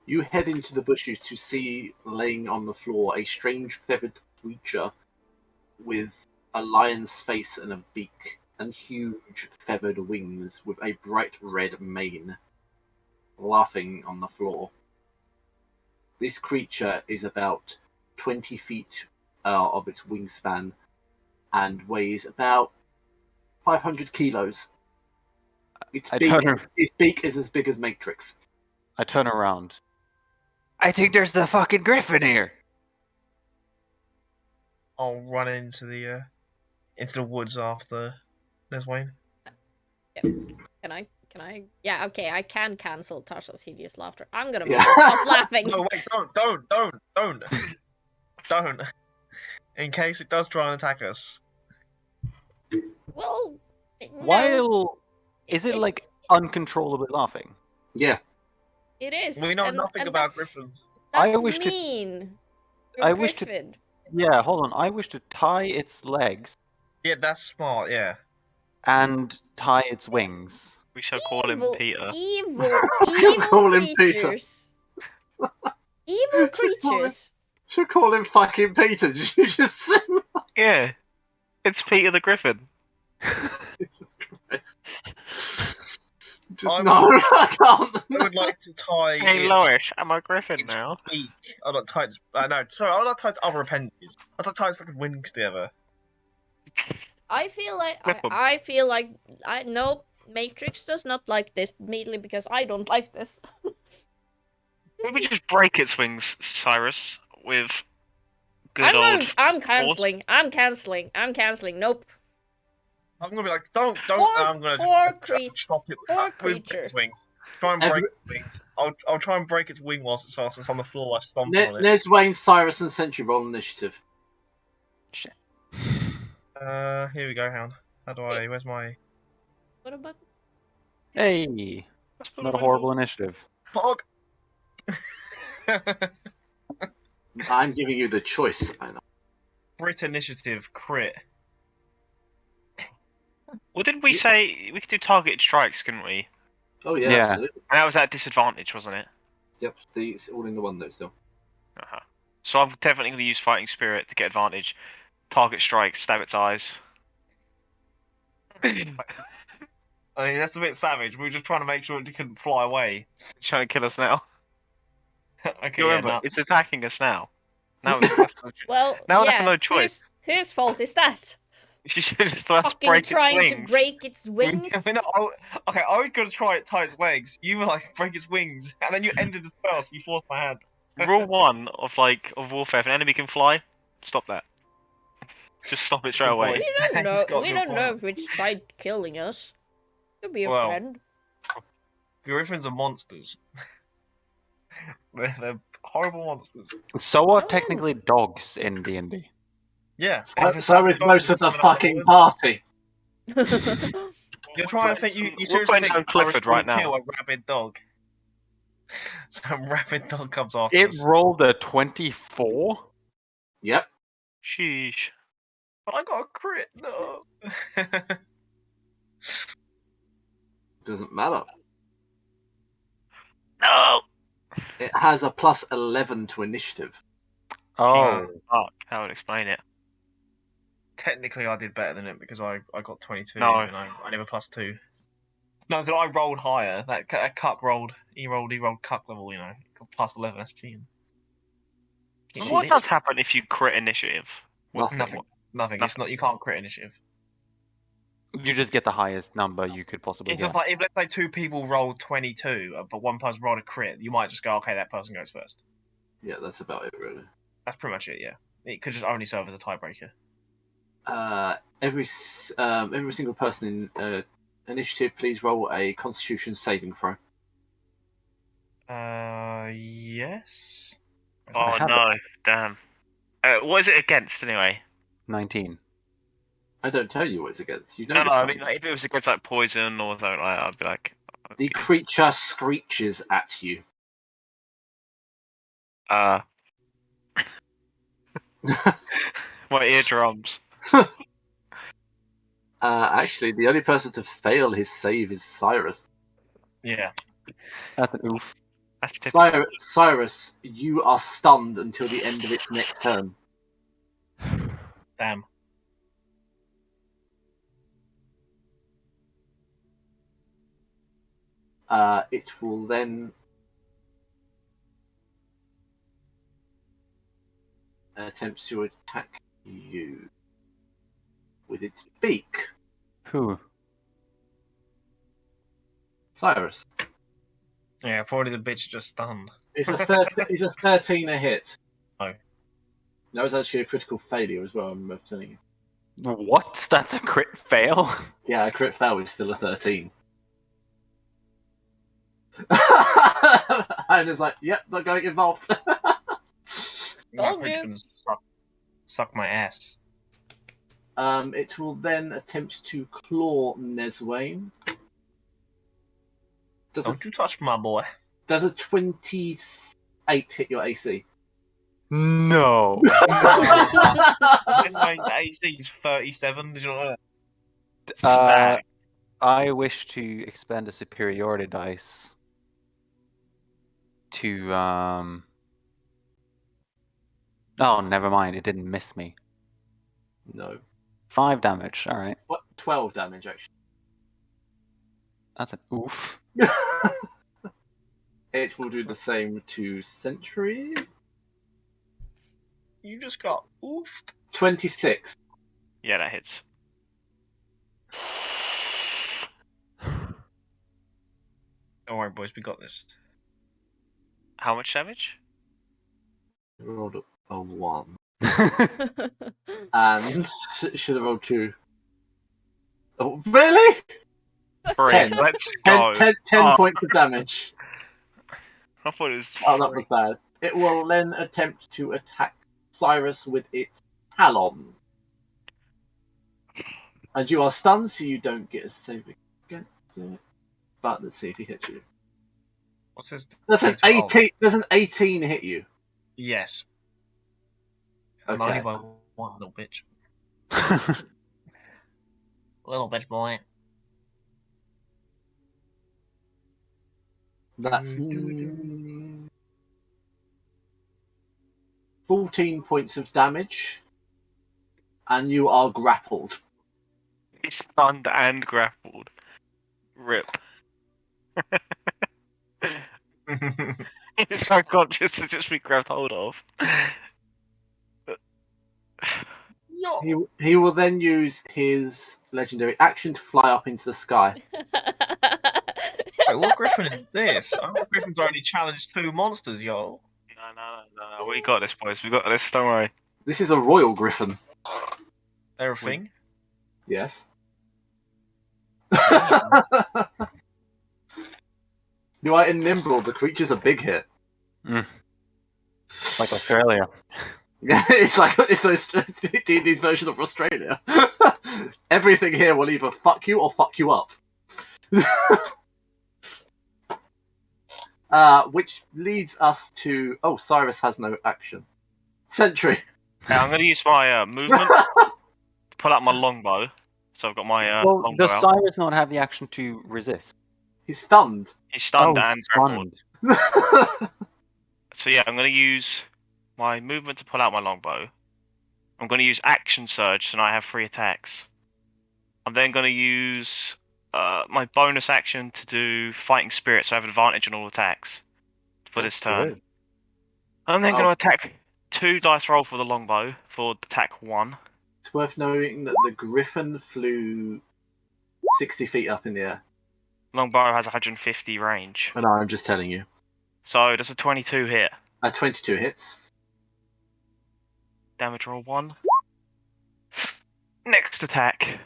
You head into the bushes to see laying on the floor a strange feathered creature with a lion's face and a beak and huge feathered wings with a bright red mane, laughing on the floor. This creature is about 20 feet of its wingspan and weighs about 500 kilos. Its I beak, turn her- its beak is as big as Matrix. I turn around. I think there's the fucking griffin here. I'll run into the woods after Neswayne. Can I? Yeah, okay, I can cancel Tasha's hideous laughter. I'm gonna Yeah. make her stop laughing. No, wait, don't. In case it does try and attack us. Well, no, While is it like uncontrollably laughing? Yeah. it is. We know and- nothing and about griffins. I That's wish to- mean. I You're wish to- Griffin. Yeah, hold on. I wish to tie its legs Yeah, that's smart, yeah. and tie its wings. We shall call him Evil, Peter. Evil Call him Peter. creatures. Evil creatures. Should call him fucking Peter. Did you just say? Yeah, it's Peter the Griffin. Jesus Christ. Just I'm- no, I can't. I would like to tie Hey its Lois, I'm a Griffin it's now. beak. I'd like to tie its, no, sorry, I'd like to tie its other appendages. I'd like to tie its fucking wings together. I feel like Whip 'em. I feel like no, Matrix does not like this immediately because I don't like this. Maybe just break its wings, Cyrus, with good old. I'm canceling. I'm canceling. Nope. I'm gonna be like, don't, Poor- I'm gonna poor just creature. chop it Poor with creature. its wings. Try and break its wings. I'll try and break its wing whilst it's on the floor. I stomp on it. Neswayne, Cyrus, and Sentry roll initiative. Here we go, Hound. How do I? Where's my What about? Hey, Let's put not a in horrible initiative. Pog? I'm giving you the choice. I know. Crit initiative, crit. Well, didn't we say we could do targeted strikes, couldn't we? Oh yeah, Yeah. absolutely. And that was at disadvantage, wasn't it? Yep, it's all in the one though still. Uh-huh. So I'm definitely going to use Fighting Spirit to get advantage. Target strike, stab its eyes. I mean, that's a bit savage. We were just trying to make sure it couldn't fly away. It's trying to kill us now. Okay, You yeah, remember, no. it's attacking us now. Now we have no, Well, now we yeah. have no choice. Whose fault is that? You should just let us Fucking break its trying to wings. break its wings. I mean, okay, I was going to try it tie its legs. You were like, break its wings. And then you ended the spell, so you forced my hand. Rule 1 of warfare: if an enemy can fly, stop that. Just stop it straight Good away. point. We don't know. He's got We good don't know point. if it's tried killing us. Could be a Well, friend. Griffins are monsters. They're horrible monsters. So are Oh. technically dogs in D&D. Yeah. So is most of the fucking party. You're trying to think. You We're seriously putting think down Clifford I right would now. kill a rabid dog? Some rabid dog comes after It us. rolled a 24. Yep. Sheesh. But I got a crit. No. Doesn't matter. No! It has a plus 11 to initiative. Oh, Fuck, that would explain it. Technically, I did better than it because I got 22 No. and I never +2. No, so I rolled higher. That cuck rolled. He rolled cuck level. You know, got +11. That's cheating. Shit. What does happen if you crit initiative? Nothing. Nothing. It's not. You can't crit initiative. you just get the highest number you could possibly If, get. if let's say two people rolled 22, but one person rolled a crit, you might just go, okay, that person goes first. Yeah, that's about it, really. That's pretty much it. Yeah, it could just only serve as a tiebreaker. Every single person in initiative, please roll a Constitution saving throw. Yes. Oh have no, damn. What is it against anyway? 19. I don't tell you what it's against. You know No, this I one. mean, like, if it was against like poison or something like that, I'd be like, The creature screeches at you. my eardrums. Actually, the only person to fail his save is Cyrus. Yeah. That's an oof. That's typical. Cyrus, you are stunned until the end of its next turn. Damn. It will then attempt to attack you with its beak. Who? Cyrus. Yeah, probably the bitch just stunned. It's a 13 a hit. Oh. That was actually a critical failure as well, I'm telling you. What? That's a crit fail? Yeah, a crit fail is still a 13. And it's like, yep, not going involved. My Told creature's you. gonna suck my ass. It will then attempt to claw Neswayne. Don't you touch my boy. Does a 28 hit your AC? No. My AC is 37. Did you not know that? I wish to expend a superiority dice to Oh, never mind. It didn't miss me. No. 5 damage. All right. What? 12 damage, actually. That's an oof. It will do the same to Sentry. You just got oofed. 26. Yeah, that hits. Don't worry, boys. We got this. How much damage? Rolled a 1. And should have rolled 2. Oh, really? Three. 10. Let's 10, go. 10 Oh. points of damage. I thought it was Oh, that three. was bad. It will then attempt to attack Cyrus with its talon. And you are stunned, so you don't get a saving against it. But let's see if he hits you. What's this? Does an total? 18? Does an 18 hit you? Yes. And Okay. only by one, little bitch. Little bitch boy. That's 14 points of damage, and you are grappled. He's stunned and grappled. Rip. He's unconscious to just be grabbed hold of. He will then use his legendary action to fly up into the sky. Wait, what griffin is this? I thought griffins only challenge 2 monsters, yo. No. We got this, boys. We got this. Don't worry. This is a royal griffin. They're a thing. Yes. You are in Nimble. The creature's a big hit. Like Australia. Yeah, it's those D&D's version of Australia. Everything here will either fuck you or fuck you up. Which leads us to... Oh, Cyrus has no action. Sentry. Okay, I'm going to use my movement to pull out my longbow. So I've got my Well, longbow does out. Cyrus not have the action to resist? He's stunned. He's stunned Oh, and grappled. stunned. So yeah, I'm going to use my movement to pull out my longbow. I'm going to use action surge, so now I have 3 attacks. I'm then going to use my bonus action to do fighting spirit, so I have advantage on all attacks for this turn. Good. I'm then going to attack 2 dice roll for the longbow for attack 1. It's worth noting that the griffin flew 60 feet up in the air. Longbow has 150 range. And I'm just telling you. So does a 22 hit. 22 hits. Damage roll 1. Next attack.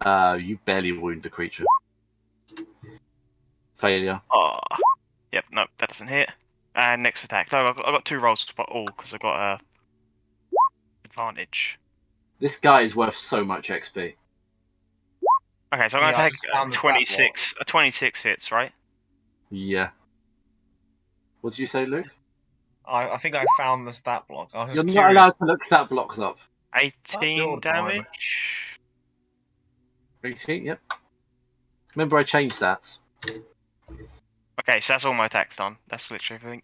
You barely wound the creature. Failure. Oh, yep, no, that doesn't hit. And next attack. No, I've got 2 rolls to all because I got advantage. This guy is worth so much XP. Okay, so I'm Yeah, I gonna just take found the stat 26. 26 hits, right? Yeah. What did you say, Luke? I think I found the stat block. I was You're not curious. allowed to look stat blocks up. do 18 all the time. damage. 18, yep. Remember I changed stats. Okay, so that's all my attacks done. That's literally everything.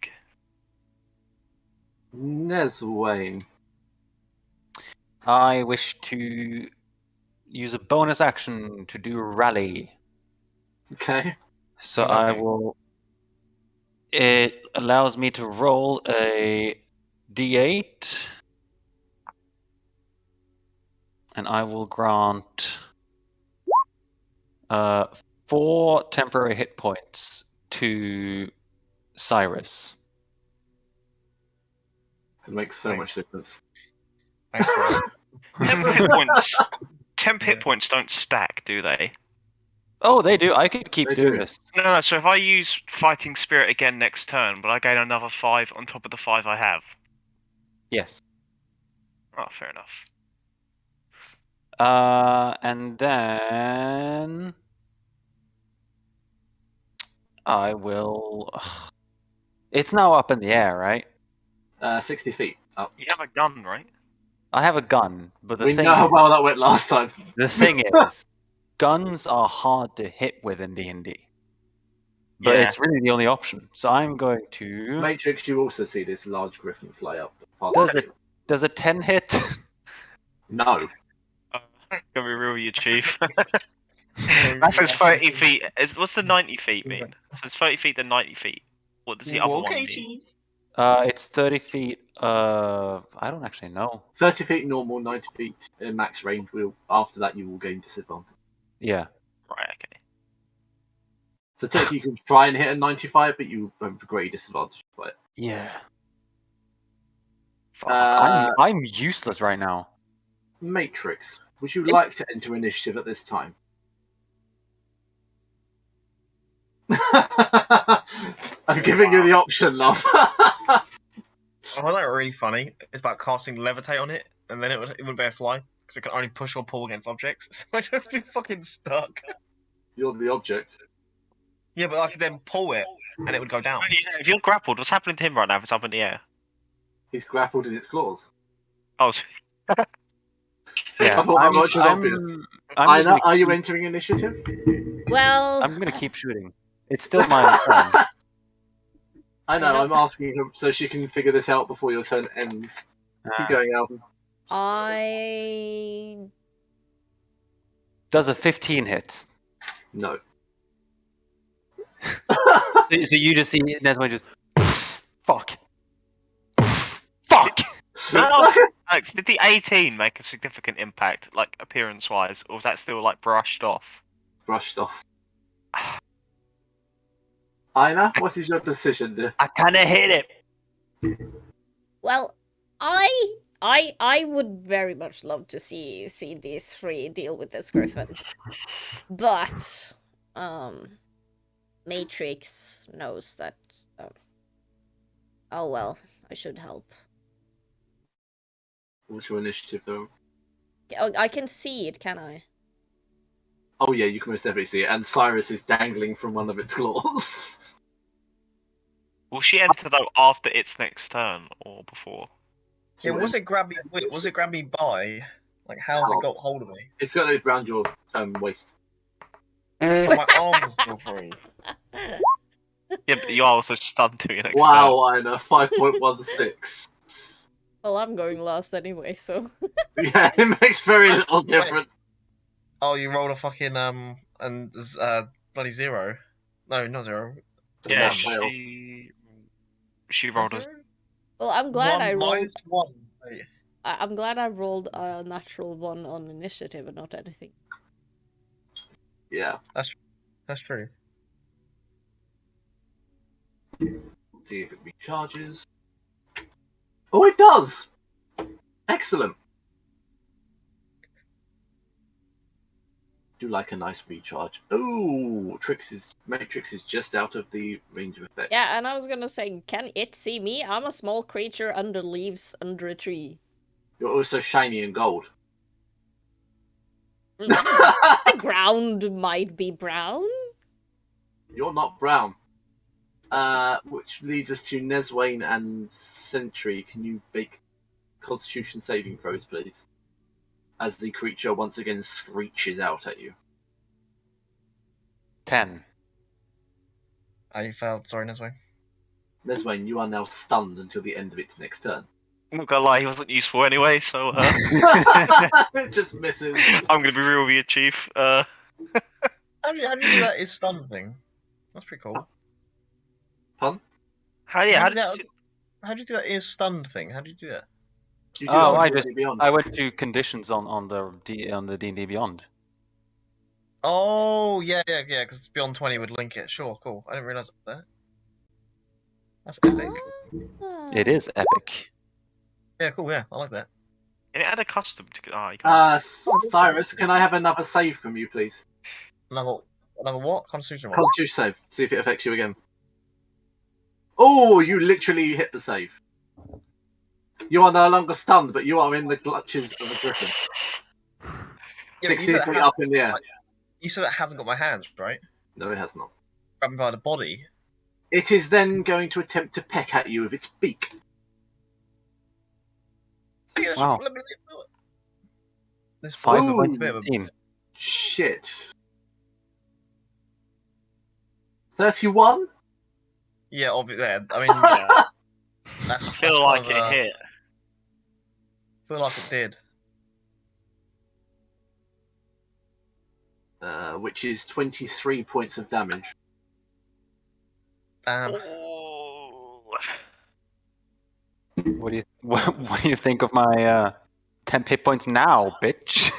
Neswayne. I wish to use a bonus action to do rally. Okay. So What does that I do? will. It allows me to roll a d8, and I will grant 4 temporary hit points to Cyrus. It makes so much difference. Thanks, bro. 10 hit points. 10 hit Yeah. points don't stack, do they? Oh, they do. I could keep They doing do. this. No, so if I use fighting spirit again next turn, will I gain another 5 on top of the 5 I have? Yes. Oh, fair enough. And then I will. It's now up in the air, right? 60 feet up. You have a gun, right? I have a gun, but We know how well that went last time. the thing is, guns are hard to hit with in D&D. But Yeah. it's really the only option. So I'm going to. Matrix, you also see this large griffin fly up. Does a 10 hit? No. Gonna be real with you, Chief. That says 30 feet. What's the 90 feet mean? So it's 30 feet to 90 feet. What does the other one Okay, mean? Chief. It's 30 feet. I don't actually know. 30 feet normal, 90 feet max range. After that, you will gain disadvantage. Yeah. Right, okay. So technically, you can try and hit a 95, but you have a great disadvantage by it. Yeah. Fuck, Uh, I'm useless right now. Matrix, would you like to enter initiative at this time? I'm giving you the option, love. I find that really funny. It's about casting levitate on it, and then it wouldn't be able to fly because it can only push or pull against objects. So I just be fucking stuck. You're the object. Yeah, but I could then pull it, and it would go down. Yeah, if you're grappled, what's happening to him right now if it's up in the air? He's grappled in its claws. Oh, so- Yeah, I thought that much was obvious. I'm just Ina, gonna are you keep- entering initiative? Well, I'm gonna keep shooting. It's still my turn. I know, I'm asking her so she can figure this out before your turn ends. Keep going, Alvin. I Does a 15 hit? No. So you just see Nesmo just fuck. Fuck. No, Alex, did the 18 make a significant impact, like appearance-wise, or was that still like brushed off? Brushed off. Ina, what is your decision, dear? I kind of hit it. well, I would very much love to see these three deal with this griffin, but Matrix knows that. Oh well, I should help. What's your initiative, though? Oh, I can see it, can I? Oh yeah, you can most definitely see it. And Cyrus is dangling from one of its claws. Will she enter though after its next turn or before? Yeah, was it grab me? Was it grab me by? Like, how's it got hold of me? It's got it around your waist. Oh, my arms are still free. Yeah, but you are also stunned to your next turn. Wow, Ina, 5.16. Well, I'm going last anyway, so. Yeah, it makes very little difference. Oh, you rolled a fucking and bloody 0. No, not 0. Yeah, One fail. she rolled a. Well, I'm glad I rolled. -1. Wait. I'm glad I rolled a natural one on initiative and not anything. Yeah. That's true. See if it recharges. Oh, it does! Excellent. Do like a nice recharge. Oh, Matrix is just out of the range of effect. Yeah, and I was gonna say, can it see me? I'm a small creature under leaves under a tree. You're also shiny and gold. The ground might be brown. You're not brown. Which leads us to Neswain and Sentry. Can you make Constitution saving throws, please? As the creature once again screeches out at you. 10. You failed. Sorry, Nesway. Neswain, you are now stunned until the end of its next turn. I'm not gonna lie, he wasn't useful anyway, so It just misses. I'm gonna be real with you, Chief. How do you do that? Is stun thing? That's pretty cool. Pun? How do you do that? Is stunned thing? How do you do that? You do Oh, that I with just D&D Beyond. I went to conditions on the D&D Beyond. Oh yeah, because Beyond 20 would link it. Sure, cool. I didn't realize that. That's epic. It is epic. Yeah, cool. Yeah, I like that. Can it add a custom to? Oh, you can't. Cyrus, can I have another save from you, please? Another what? Constitution one. Constitution save. See if it affects you again. Oh, you literally hit the save. You are no longer stunned, but you are in the clutches of a griffin. Yeah, 16 feet up in the air. You said it hasn't got my hands, right? No, it has not. Grab me by the body. It is then going to attempt to peck at you with its beak. Yeah, Wow. let me do it. This 5 Ooh. points bit of a 15. Shit. 31? Yeah, obviously. Yeah, I mean, yeah. I That's feel kind like of, it hit. feel like it did. Which is 23 points of damage. Damn. Oh. What do you think of my 10 hit points now, bitch?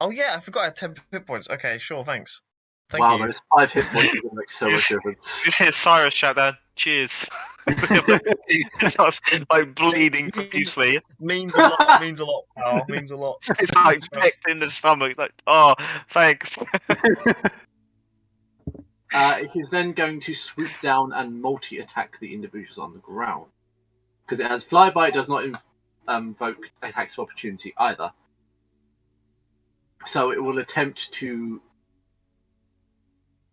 Oh yeah, I forgot I had 10 hit points. Okay, sure, thanks. Thank Wow, you. those 5 hit points are going to make so much difference. You hear Cyrus shout down, cheers. He starts like bleeding profusely. Means a lot. Means a lot, pal. Means a lot. It's like pecked in the stomach, like, oh, thanks. It is then going to swoop down and multi-attack the individuals on the ground. Because it has flyby, it does not invoke attacks of opportunity either. So it will attempt to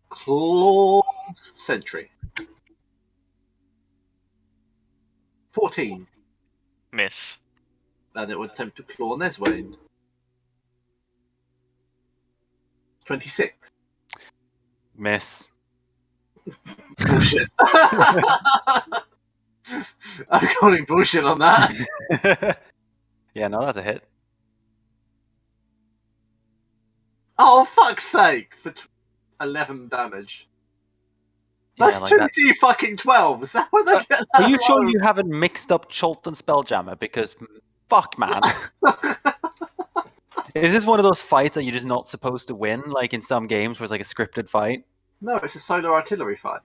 claw sentry. 14. Miss. And it will attempt to claw Neswain. 26. Miss. Bullshit. I'm calling bullshit on that. Yeah, no, that's a hit. Oh, fuck's sake! For 11 damage. That's Yeah, like 2d fucking 12. Is that what they get? Are you sure you haven't mixed up Cholt and Spelljammer? Because, fuck, man. Is this one of those fights that you're just not supposed to win, like in some games where it's like a scripted fight? No, it's a solar artillery fight.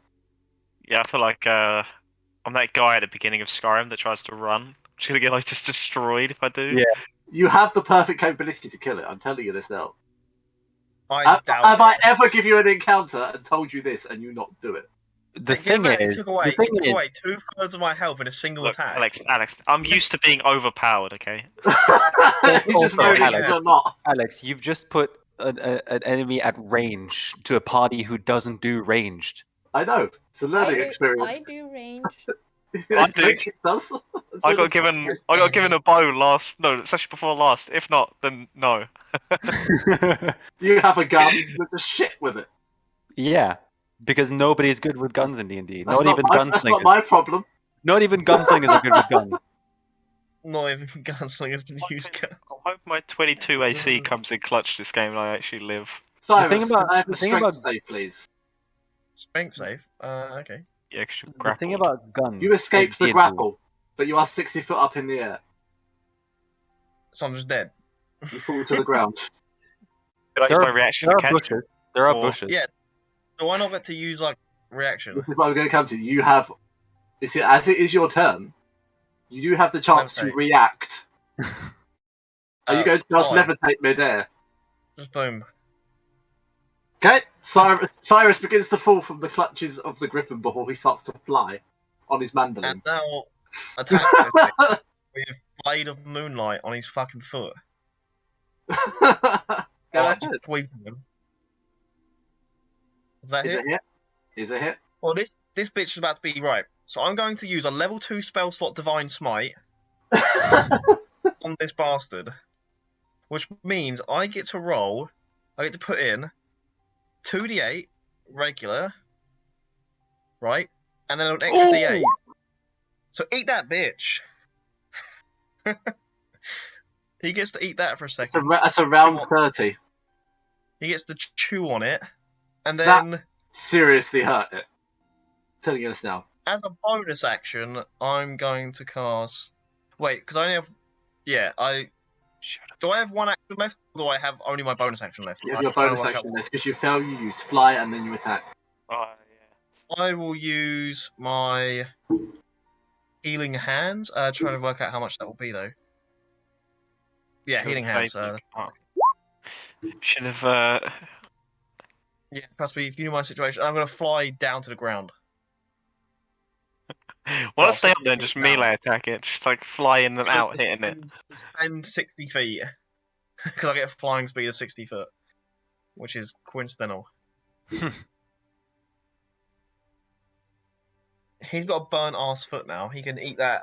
Yeah, I feel like I'm that guy at the beginning of Skyrim that tries to run. I'm just gonna get like just destroyed if I do. Yeah. You have the perfect capability to kill it. I'm telling you this now. I doubt Have I it. ever give you an encounter and told you this and you not do it? The Get thing back, is, he took away, the thing he took is- away 2/3 of my health in a single Look, attack. Alex, I'm used to being overpowered. Okay. You just also, voted Alex. or not. Alex, you've just put an enemy at range to a party who doesn't do ranged. I know. It's a learning I experience. do range. I do. It does. I So got given a bow last. No, session before last. If not, then no. You have a gun with the shit with it. Yeah, because nobody's good with guns in D&D. That's Not even That's not gunslingers. my problem. Not even gunslingers are good with guns. Not even gunslingers can use guns. I hope my 22 AC comes in clutch this game and I actually live. Cyrus, thing about- can I have the a thing strength about- save, please? Strength save? Okay. Yeah, because you're The thing grappled. about guns. You escaped in the D&D grapple, but you are 60 foot up in the air. So I'm just dead. You fall to the ground. Did I use There my are- reaction There to are catch? bushes. There are Or- bushes. Yeah. Do I not get to use, like, reaction? This is what I'm going to come to. You have, you see, as it is your turn, you do have the chance to Levitate. react. Are you going to just fine. levitate mid-air? Just boom. Okay, Cyrus begins to fall from the clutches of the griffin before he starts to fly on his mandolin. And now, attack Levitate with Blade of Moonlight on his fucking foot. Go Like, ahead. just sweeping him. Is that Is it? it hit? Is it hit? Well, this bitch is about to be right. So I'm going to use a level 2 spell slot Divine Smite on this bastard. Which means I get to put in 2d8 regular, right? And then an extra d8. So eat that, bitch. He gets to eat that for a second. That's around 30. He gets to chew on it. And That- then, Seriously hurt it. Telling you this now. as a bonus action, I'm going to cast... Wait, because I only have... Yeah, Do I have one action left, or do I have only my bonus action left? You have I'm your trying to bonus work out action list because you fail, you use fly, and then you attack. Oh, I will use my healing hands. Trying to work out how much that will be though. Yeah, healing hands. Should have. Yeah, trust me. If you know my situation, I'm gonna fly down to the ground. Well, Well, stay up there and 60 just feet melee down. attack it, just like fly in and out, hitting it. Spend 60 feet because I get a flying speed of 60 foot, which is coincidental. He's got a burnt ass foot now. He can eat that.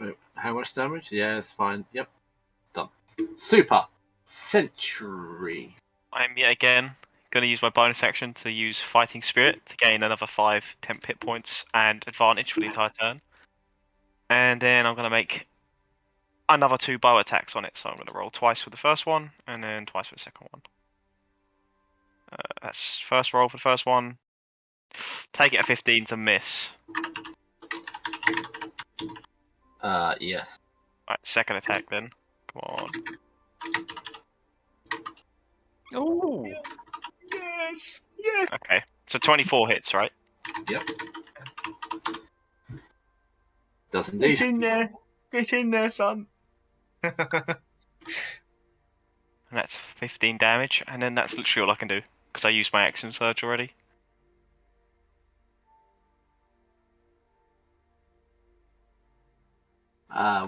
Wait, how much damage? Yeah, it's fine. Yep. Done. Super. Sentry. I'm yet again going to use my bonus action to use Fighting Spirit to gain another 5 temp hit points and advantage for the entire turn. And then I'm going to make another 2 bow attacks on it. So I'm going to roll twice for the first one and then twice for the second one. That's first roll for the first one. Take it a 15 to miss. Yes. Right, second attack then. Come on. Oh, Yes. Yes. Okay, so 24 hits, right? Does indeed. in there. Get in there, son. and that's 15 damage, and then that's literally all I can do because I used my action surge already.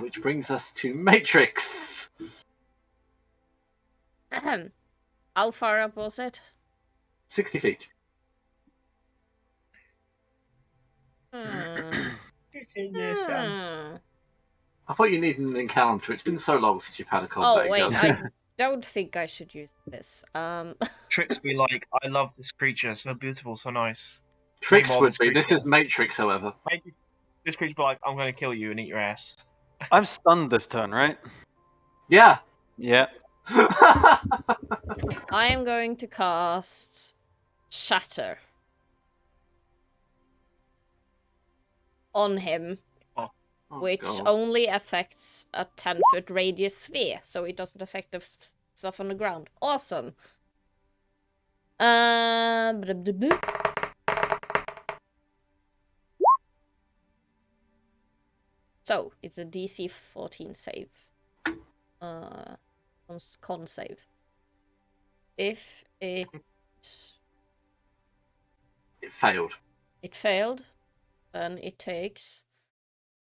Which brings us to Matrix. Ahem. How far up was it? 60 feet. Hmm. Continue, Sam. Hmm. I thought you needed an encounter. It's been so long since you've had a combat Oh wait, encounter. I don't think I should use this. Tricks be like, I love this creature, so beautiful, so nice. Tricks Meanwhile, would this be. This creature- is Matrix, however. Maybe this creature be like, I'm gonna kill you and eat your ass. I'm stunned this turn, right? Yeah. Yeah. I am going to cast Shatter on him, Oh, which God. only affects a 10-foot radius sphere, so it doesn't affect the stuff on the ground. Awesome. So it's a DC 14 save. Con save. If it It failed. then it takes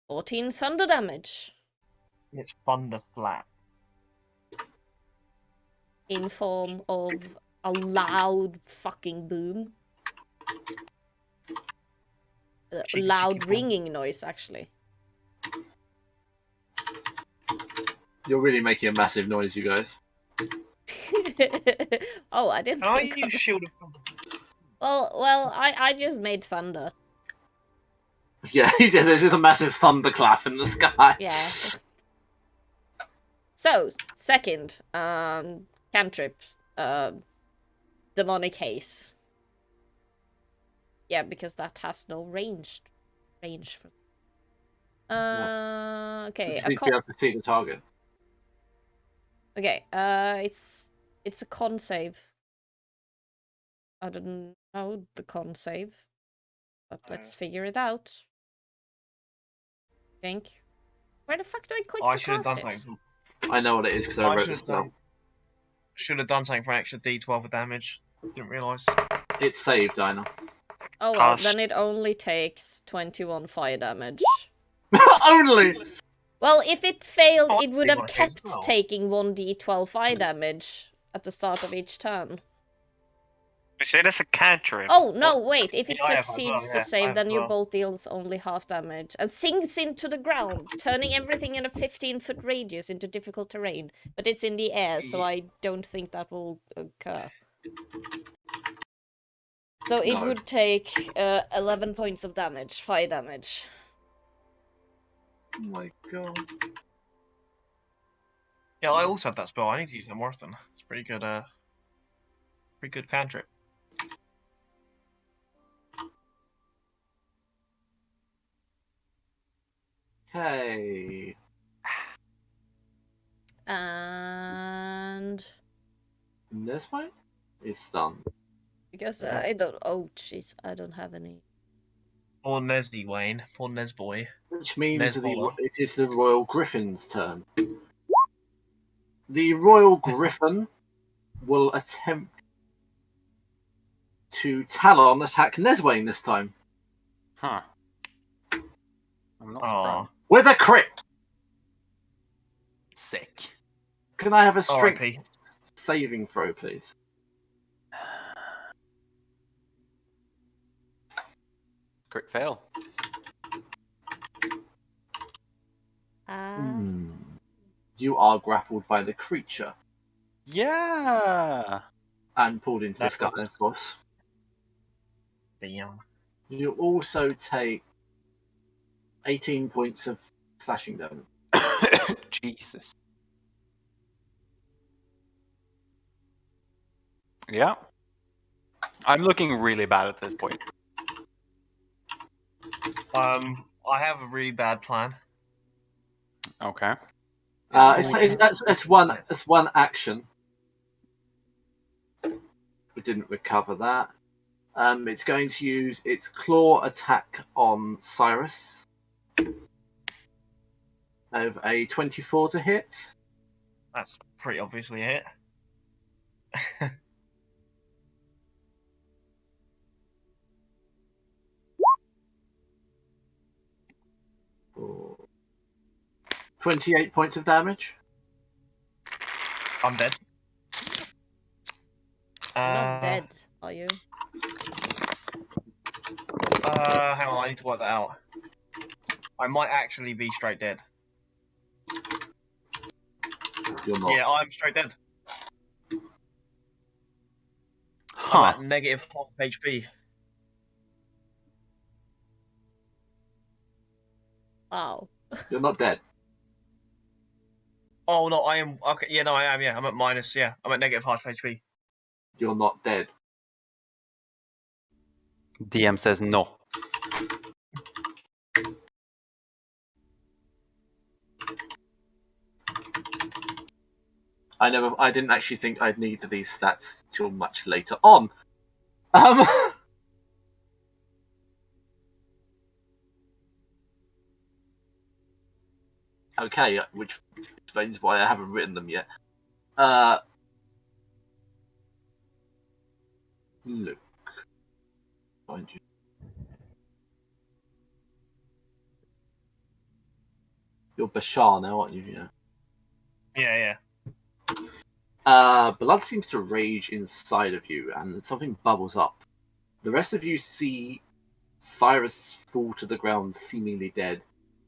14 thunder damage It's thunder flat. in form of a loud fucking boom. A Cheeky, loud cheeky ringing noise, actually. You're really making a massive noise, you guys. Oh, I didn't Can I think. use Shield of Thunder? Well, I just made thunder. Yeah, there's just a massive thunderclap in the sky. Yeah. So, second, cantrip, demonic haze. Yeah, because that has no range for. Okay. You just need to be able to see the target. Okay. It's a con save. I don't know the con save, but let's figure it out. Think. Where the fuck do I click I to should have done cast it? something. I know what it is because I I wrote should this have down. done. Should have done something for an extra D12 of damage. Didn't realise. It's saved, Dinah. Oh well, Cast. then it only takes 21 fire damage. Only! Well, if it failed, Oh, it would I have think I kept as well. taking 1d12 fire damage at the start of each turn. You say that's a cantrip. Oh, no, wait. If it Yeah, I have as well, succeeds yeah, to I save, have then as your well. bolt deals only half damage and sinks into the ground, turning everything in a 15-foot radius into difficult terrain. But it's in the air, so I don't think that will occur. So it No. would take 11 points of damage, fire damage. Oh my god. Yeah, I also have that spell. I need to use that more often. It's pretty good. Pretty good cantrip. Okay. And This way is stunned. because I don't. Oh, jeez, I don't have any. Poor Nesdy Wayne. Poor Nesboy. Which means Nesbola. it is the Royal Griffin's turn. The Royal Griffin will attempt to Talon attack Neswain this time. Huh. I'm not Aw. surprised. With a crit! Sick. Can I have a strength R.I.P. saving throw, please? Crit fail. You are grappled by the creature Yeah. and pulled into the That sky, looks- of course. Damn. You also take 18 points of slashing damage. Jesus. Yeah. I'm looking really bad at this point. I have a really bad plan. Okay. It's one action. We didn't recover that. It's going to use its claw attack on Cyrus. Of a 24 to hit. That's pretty obviously a hit. For 28 points of damage. I'm dead. You're not dead, are you? Hang on, I need to work that out. I might actually be straight dead. You're not. Yeah, I'm straight dead. Huh. I'm at negative half HP. Wow. You're not dead. Oh no, I am. Okay, yeah, no, I am. Yeah, I'm at minus. Yeah, I'm at negative half HP. You're not dead. DM says no. I didn't actually think I'd need these stats till much later on. Okay, which explains why I haven't written them yet. Luke. Find you. You're Bashar now, aren't you? Yeah. Yeah. Blood seems to rage inside of you, and something bubbles up. The rest of you see Cyrus fall to the ground, seemingly dead,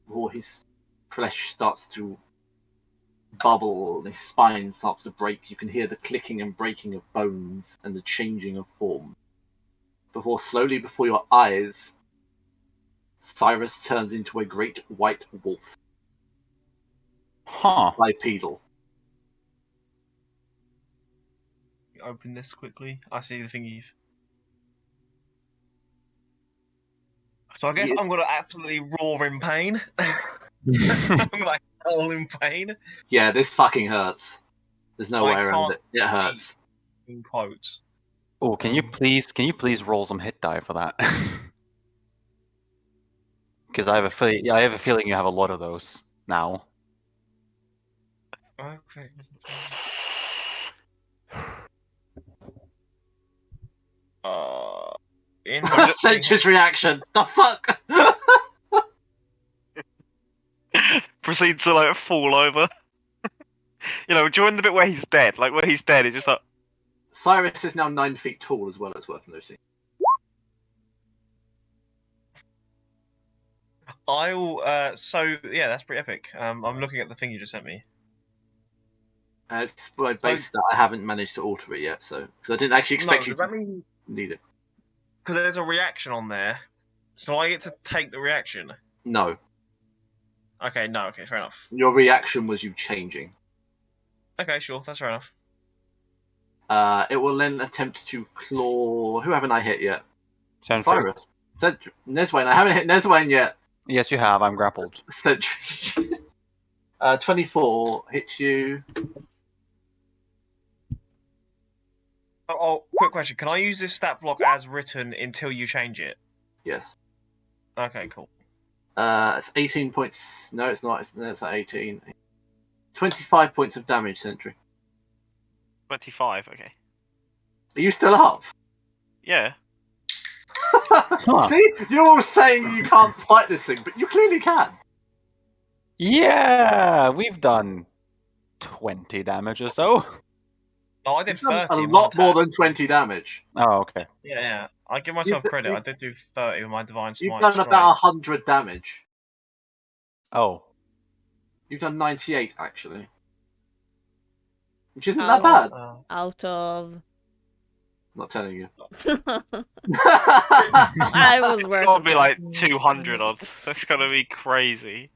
before his flesh starts to bubble and his spine starts to break. You can hear the clicking and breaking of bones and the changing of form. Before slowly before your eyes, Cyrus turns into a great white wolf. Huh. Bipedal. Open this quickly. I see the thing you've. So I guess I'm gonna absolutely roar in pain. I'm like all in pain. Yeah, this fucking hurts. There's no I way around can't it. It hurts. In quotes. Oh, can you please roll some hit die for that? Because I have a feeling you have a lot of those now. Okay. Sentry's reaction. The fuck? Proceed to like fall over. You know, during the bit where he's dead, like where he's dead, it's just like Cyrus is now 9 feet tall as well, it's worth noting. So yeah, that's pretty epic. I'm looking at the thing you just sent me. It's my base that I haven't managed to alter it yet, so because I didn't actually expect you does to that mean need it. because there's a reaction on there, so I get to take the reaction? No, Okay, no, okay, fair enough. your reaction was you changing. Okay, sure, that's fair enough. It will then attempt to claw. Who haven't I hit yet? Sentry. Cyrus. Neswayne. I haven't hit Neswayne yet. Yes, you have. I'm grappled. Sentry. 24 hits you. Oh, quick question: can I use this stat block as written until you change it? Yes. Okay, cool. It's 18 points. No, it's not. It's not 18. 25 points of damage, Sentry. 25. Okay. Are you still up? Yeah. See? You're all saying you can't fight this thing, but you clearly can. Yeah, we've done 20 damage or so. Oh, I did You've done 30. a in one lot more attack. than 20 damage. Oh, okay. Yeah. I give myself You've- credit. I did do 30 with my divine smite. You've done strike. about 100 damage. Oh. You've done 98, actually. Which isn't Oh. that bad. Out of. Not telling you. I was It's worth gotta it. be like 200 odd. That's gotta be crazy.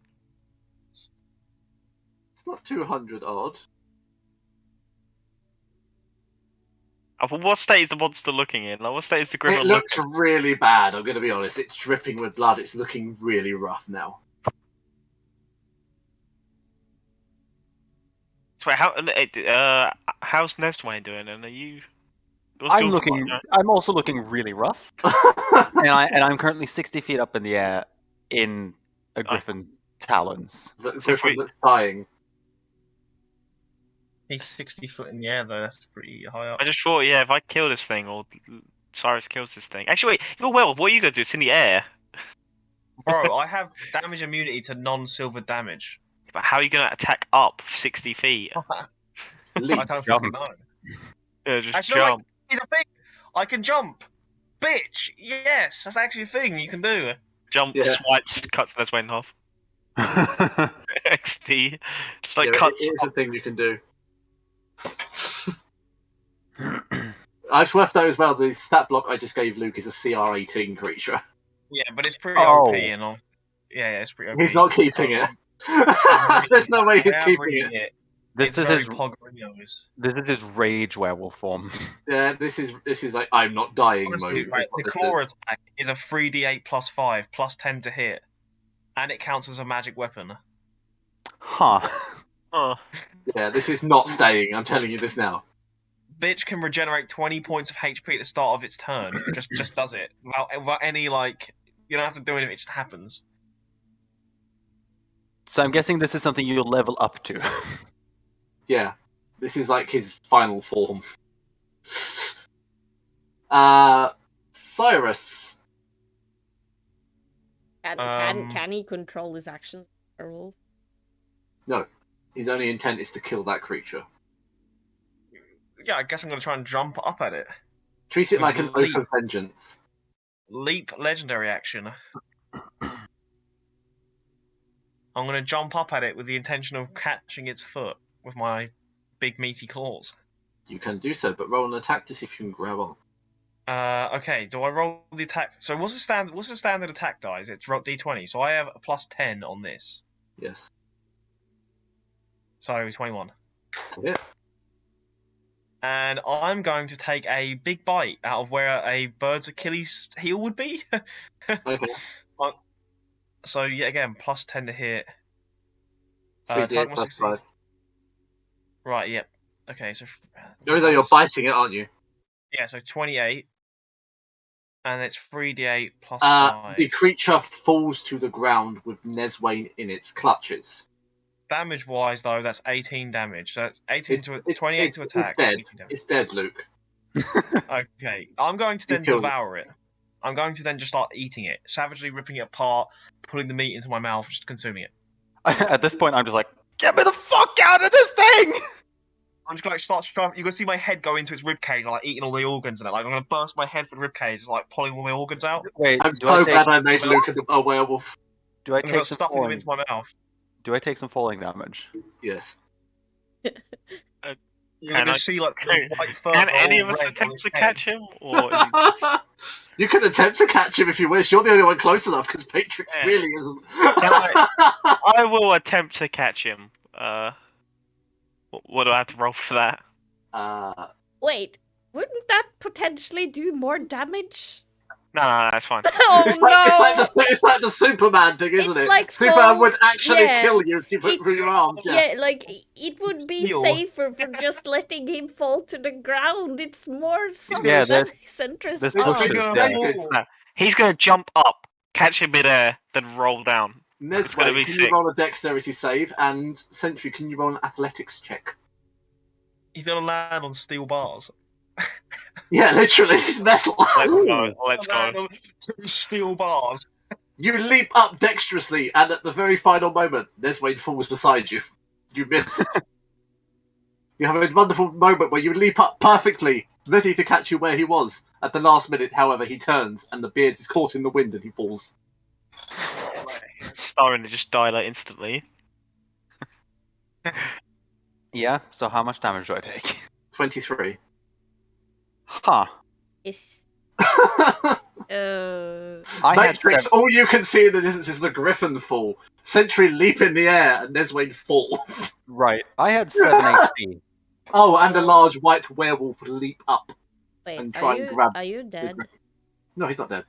Not 200 odd. Well, what state is the monster looking in? Like, what state is the gremlin It looks looking? really bad, I'm going to be honest. It's dripping with blood. It's looking really rough now. So wait, how's Neswayne doing? And are you? what's I'm your looking. combine, right? I'm also looking really rough, and I'm currently 60 feet up in the air in a griffin's talons. The So griffin wait. that's dying. He's 60 foot in the air though. That's pretty high up. I just thought, yeah, if I kill this thing or Cyrus kills this thing. Actually, wait, you're werewolf. What are you gonna do? It's in the air. Bro, I have damage immunity to non-silver damage. But how are you gonna attack up 60 feet? I Leap. don't fucking know. Yeah, just Actually, jump. it's a thing. I can jump. Bitch. Yes, that's actually a thing you can do. Jump, Yeah. swipes, cuts this way in half. XD. Just like Yeah, cuts. it is a thing you can do. I just left out as well. The stat block I just gave Luke is a CR18 creature. Yeah, but it's pretty Oh. OP and all. Yeah, it's pretty OP. He's not keeping it. There's no way he's keeping it. This It's is very his Pogorinos. this is his rage werewolf form. Yeah, this is like I'm not dying Honestly, mode. right, is what the this claw is. attack is a 3d8 plus 5 plus 10 to hit, and it counts as a magic weapon. Huh. Oh. Yeah, this is not staying. I'm telling you this now. Bitch can regenerate 20 points of HP at the start of its turn. It just does it without any like. You don't have to do anything. It just happens. So I'm guessing this is something you'll level up to. Yeah, this is like his final form. Cyrus. Can he control his actions? Werewolf? No, his only intent is to kill that creature. Yeah, I guess I'm gonna try and jump up at it. Treat it like an oath Leap. of vengeance. Leap legendary action. I'm gonna jump up at it with the intention of catching its foot with my big meaty claws. You can do so, but roll an attack to see if you can grab on. Okay, do I roll the attack? So what's the standard attack dice? It's D20, so I have a plus 10 on this. Yes. So 21. Yeah. And I'm going to take a big bite out of where a bird's Achilles heel would be. Okay. So yeah, again, plus 10 to hit. 3d8 target must plus succeed. 5. Right, yep. Okay, so No, though you're biting it, aren't you? yeah, so 28. And it's 3d8 plus 5. The creature falls to the ground with Neswain in its clutches. Damage wise though, that's 18 damage. So that's 18 It's- 28 to attack. It's dead. 18 damage. It's dead, Luke. Okay, I'm going to You then killed it. devour it. I'm going to then just start eating it, savagely ripping it apart, putting the meat into my mouth, just consuming it. At this point, I'm just like, get me the fuck out of this thing! I'm just gonna start shoving. You're gonna see my head go into its rib cage, like eating all the organs in it. Like I'm gonna burst my head for the rib cage, like pulling all the organs out. Wait, I'm do I so take, glad I made Luke a werewolf. do I I'm gonna take some stuffing them falling? into my mouth. Do I take some falling damage? Yes. You're Can gonna I- see like the white fur. Can all any of us red on attempt his to head. catch him? Or is he... You can attempt to catch him if you wish. You're the only one close enough because Matrix Yeah. really isn't. I will attempt to catch him. What do I have to roll for that? Wait, wouldn't that potentially do more damage? No, that's fine. Oh it's, no! it's like the Superman thing, isn't It's it? like Superman full- would actually yeah. kill you if you put It- through your arms. Yeah. Yeah, like it would be Heal. safer for just letting him fall to the ground. It's more so Yeah, than there's- Centra's there's arm. pushes, Complicated. yeah. He's gonna jump up, catch him midair, then roll down. It's gonna Nesway, be can sick. you roll a dexterity save? And Sentry, can you roll an athletics check? He's gonna land on steel bars. Yeah, literally, it's metal. Let's go. Let's Land go. on 2 steel bars. You leap up dexterously, and at the very final moment, Nesway falls beside you. You miss. You have a wonderful moment where you leap up perfectly, ready to catch you where he was. At the last minute, however, he turns, and the beard is caught in the wind, and he falls. Starring to just die like instantly. Yeah, so how much damage do I take? 23. Huh. Is I had Matrix, 7. all you can see in the distance is the griffin fall. Sentry leap in the air, and Nesway fall. Right, I had 7 HP. Oh, and a large white werewolf leap up. wait, And try are and you grab are you dead? No, he's not dead.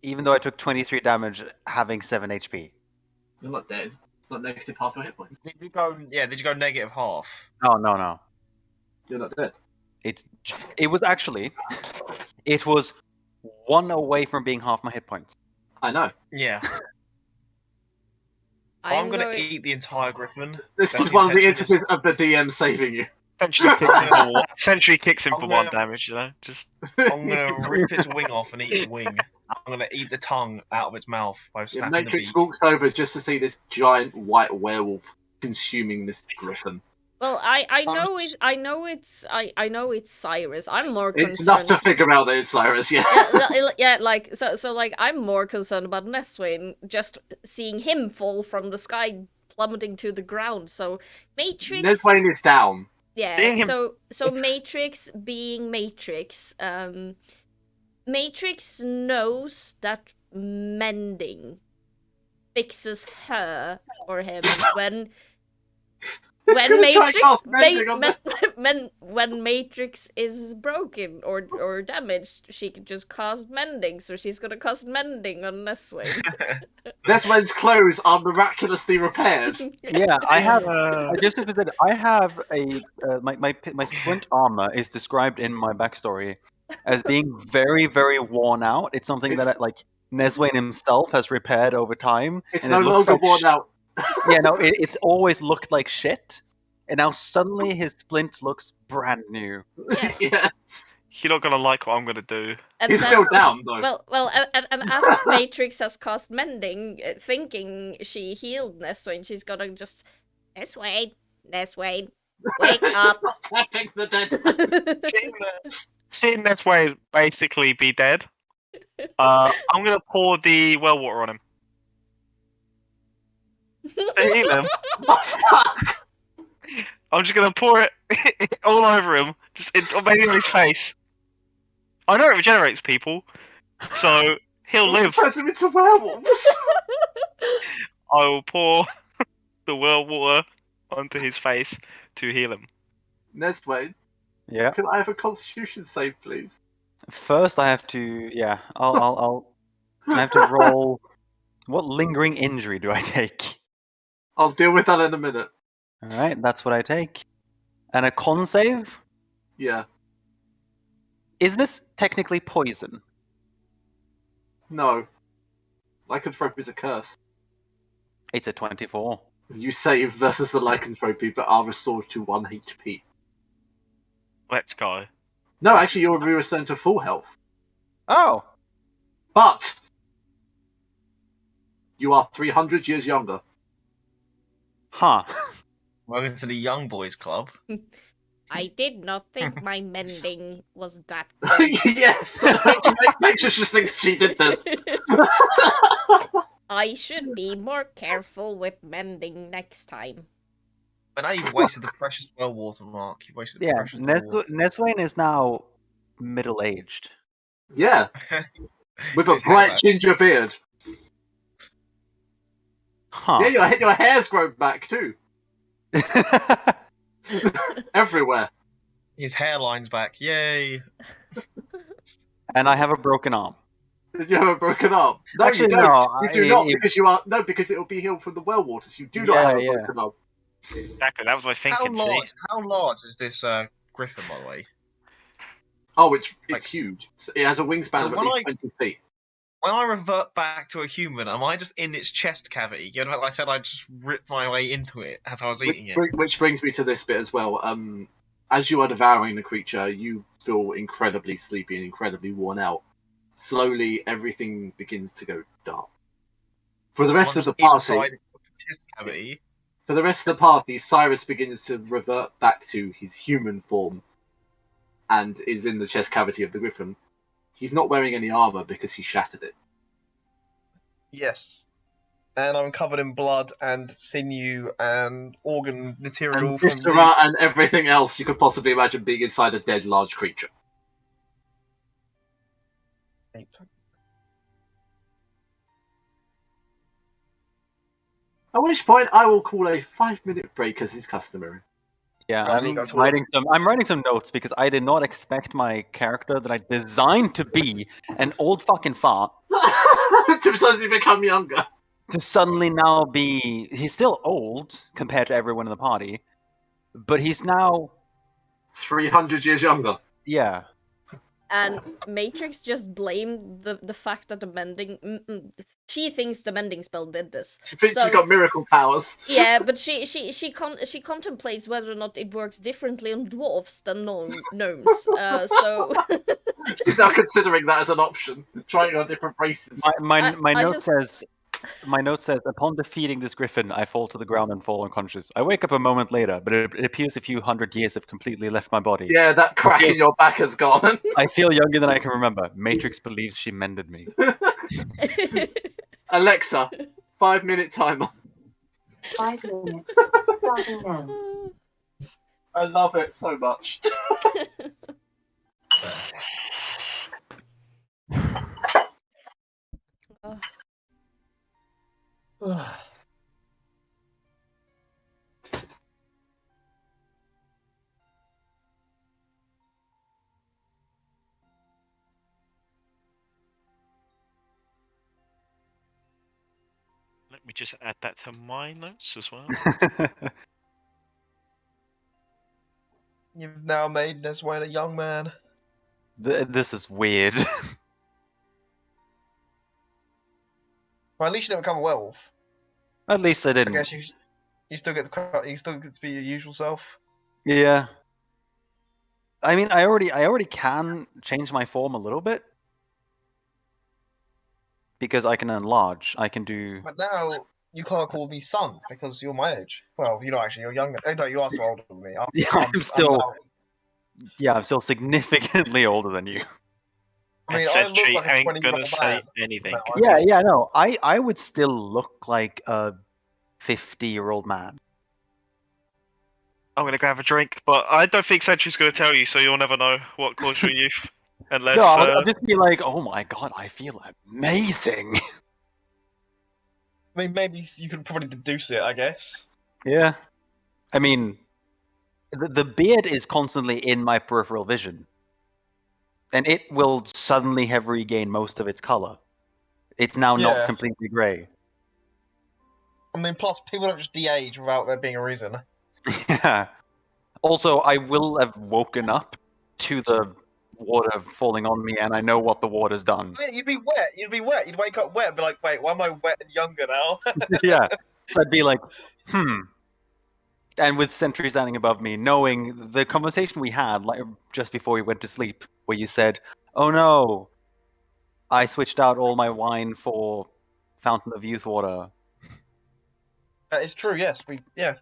Even though I took 23 damage having 7 HP. You're not dead. It's not negative half your hit points. Did you go? Yeah, did you go negative half? No. You're not dead. It was actually... It was 1 away from being half my hit points. I know. Yeah. I'm gonna going- eat the entire griffin. This That's is the one of the intention, instances of the DM saving you. Sentry kicks him I'm for gonna- 1 damage, you know? Just I'm gonna rip its wing off and eat the wing. I'm gonna eat the tongue out of its mouth by Yeah, snapping the Matrix beak. walks over just to see this giant white werewolf consuming this griffin. Well, I know s- I know it's Cyrus. I'm more It's concerned. enough to figure out that it's Cyrus, yeah. Yeah, like so like I'm more concerned about Neswin, just seeing him fall from the sky plummeting to the ground. So Matrix Neswayne is down. Yeah, Seeing him- so Matrix being Matrix, Matrix knows that mending fixes her or him when Gonna try and Matrix cast mending on when Matrix is broken or damaged, she can just cast mending. So she's gonna cast mending on Neswin. Neswayne's clothes are miraculously repaired. Yeah, I have. Uh, Just as I said, I have a my splint armor is described in my backstory as being very, very worn out. It's something It's- that like Neswayne himself has repaired over time. It's and no it looks longer like worn out. Yeah, no, it's always looked like shit, and now suddenly his splint looks brand new. Yes. Yes. You're not gonna like what I'm gonna do. And He's then- still down, though. Well, and as Matrix has cast mending, thinking she healed Neswayne, she's gonna just Neswayne, wake up. Stop tapping the dead. Seeing this way basically be dead, I'm gonna pour the well water on him. To heal him. Oh, fuck. I'm just gonna pour it all over him, mainly on his face. I know it regenerates people, so he'll live. Turns him into werewolves. I will pour the well water onto his face to heal him. Neswayne, Yeah. can I have a Constitution save, please? First, I have to. Yeah, I'll I have to roll. What lingering injury do I take? I'll deal with that in a minute. All right, that's what I take. And a con save. Yeah. Is this technically poison? No. Lycanthropy is a curse. It's a 24. You save versus the lycanthropy, but are restored to 1 HP. Let's go. No, actually, you'll be restored to full health. Oh, But you are 300 years younger. huh. Welcome to the Young Boys Club. I did not think my mending was that good. Yes. Matrix just thinks she did this. I should be more careful with mending next time. But now you've wasted the precious well water, Mark. You've wasted the Yeah, precious well water. Neswayne is now middle-aged. Yeah, with a His hair bright back. ginger beard. Huh. Yeah, your hair's grown back too. Everywhere. His hairline's back. Yay! And I have a broken arm. Did you have a broken arm? No, Actually, you don't. no, You do not because you are because it will be healed from the well waters. You do not Yeah, have a yeah. broken arm. Exactly, that was my How thinking. See? large is this griffin, by the way? Oh, it's Like- huge. It has a wingspan So of at when least I- 20 feet. When I revert back to a human, am I just in its chest cavity? You know, like I said, I just ripped my way into it as I was eating it. Which brings me to this bit as well. As you are devouring the creature, you feel incredibly sleepy and incredibly worn out. Slowly, everything begins to go dark. For the rest I'm of the just party, inside the chest cavity. for the rest of the party, Cyrus begins to revert back to his human form, and is in the chest cavity of the griffin. He's not wearing any armor because he shattered it. Yes. And I'm covered in blood and sinew and organ material And from viscera and everything else you could possibly imagine being inside a dead large creature. the... At which point, I will call a 5-minute break as is customary. Yeah, Right, you go to I'm writing some notes because I did not expect my character that I designed to be an old fucking fart To suddenly become younger. to suddenly now be. He's still old compared to everyone in the party, but he's now 300 years younger. yeah. and Matrix just blamed the fact that the mending. She thinks the mending spell did this. She thinks So- she's got miracle powers. Yeah, but she contemplates whether or not it works differently on dwarfs than gnomes. So She's now considering that as an option, trying on different races. My I note just- says. My note says, upon defeating this griffin, I fall to the ground and fall unconscious. I wake up a moment later, but it appears a few hundred years have completely left my body. Yeah, that crack in your back has gone. I feel younger than I can remember. Matrix believes she mended me. Alexa, 5-minute timer. 5 minutes. Starting now. I love it so much. Let me just add that to my notes as well. You've now made Neswayne a young man. This is weird. Well, at least you didn't become a werewolf. At least I I didn't. guess you still get to be your usual self. Yeah. I mean, I already can change my form a little bit because I can enlarge. I can do. But now you can't call me son because you're my age. Well, you're not actually. You're younger. Oh, no, you are so older than me. Yeah, I'm still. Yeah, I'm still significantly older than you. I mean, I look Essentially, like a ain't 20-year-old gonna say man. anything. No, Yeah, no. I would still look like a 50-year-old man. I'm gonna grab a drink, but I don't think Sentry's gonna tell you, so you'll never know what caused your youth. Unless No, I'll just be like, oh my god, I feel amazing. I mean, maybe you could probably deduce it. I guess. Yeah. I mean, the beard is constantly in my peripheral vision. And it will suddenly have regained most of its color. It's now Yeah. not completely grey. I mean, plus people don't just de-age without there being a reason. Yeah. Also, I will have woken up to the water falling on me, and I know what the water's done. I mean, you'd be wet. You'd be wet. You'd wake up wet, and be like, "Wait, why am I wet and younger now?" Yeah. So I'd be like, And with Sentry standing above me, knowing the conversation we had like just before we went to sleep, where you said, "Oh no, I switched out all my wine for Fountain of Youth water." That is true. Yes, yeah.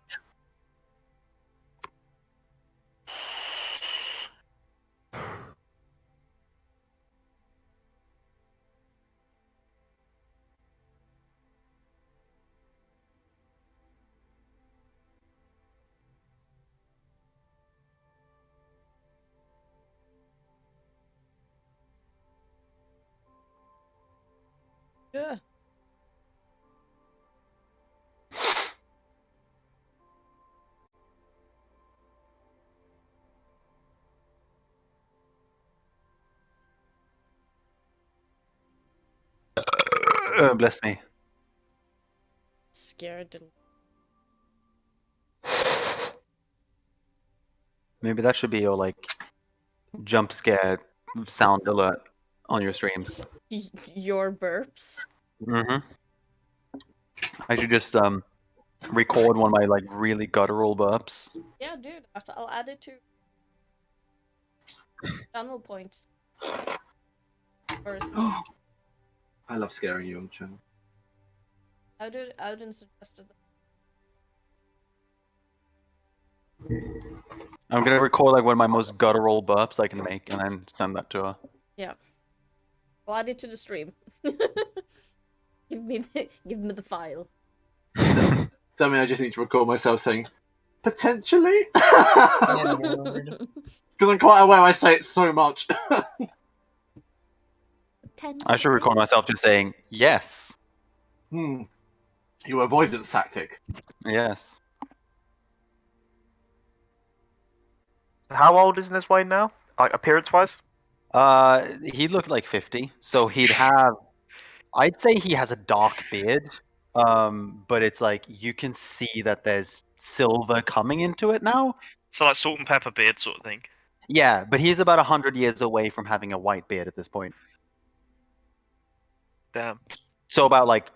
Yeah. Bless me. Scared. Maybe that should be your like jump scare sound alert on your streams. Your burps. Mm-hmm. I should just record one of my like really guttural burps. Yeah, dude. I'll add it to channel points. Or I love scaring you on the channel. Auden suggested that. I'm gonna record like one of my most guttural burps I can make, and then send that to her. I'll add it to the stream. give me the file. Tell me I just need to record myself saying, potentially? Yeah, Because I'm quite aware I say it so much. I should record myself just saying yes, Your avoidance tactic. yes. How old is Neswayne now? Like appearance-wise? He looked like 50, so he'd have. I'd say he has a dark beard, but it's like you can see that there's silver coming into it now. So like salt and pepper beard sort of thing. Yeah, but he's about 100 years away from having a white beard at this point. Damn. So about like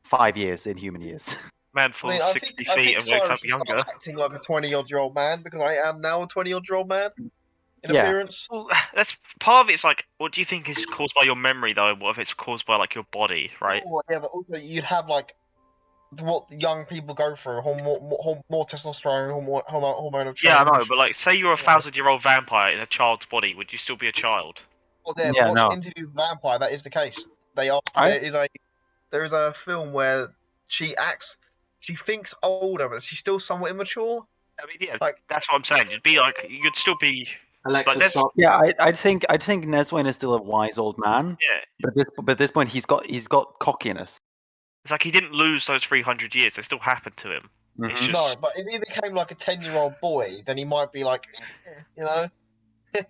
5 years in human years. Man I falls mean, I 60 think feet and wakes up Cyrus should start younger. acting like a 20-odd-year-old man because I am now a 20-odd-year-old man in Yeah. appearance. Well, that's part of it's like, what do you think is caused by your memory though? What if it's caused by like your body, right? Oh, yeah, but also you'd have like what young people go through, more testosterone, hormonal change. Yeah, I know, but like, say you're a 1,000-year-old vampire in a child's body, would you still be a child? Well, there, Yeah, watch no. Interview with a Vampire. That is the case. They are. I- There is a film where she thinks older, but she's still somewhat immature. I mean, yeah, Like- that's what I'm saying. You'd still be. Alexa, But there's- stop. Yeah, I'd think Neswyn is still a wise old man, Yeah, but at this point he's got cockiness. it's like he didn't lose those 300 years. They still happened to him. It's Mhm. just No, but if he became like a 10-year-old boy, then he might be like, you know. But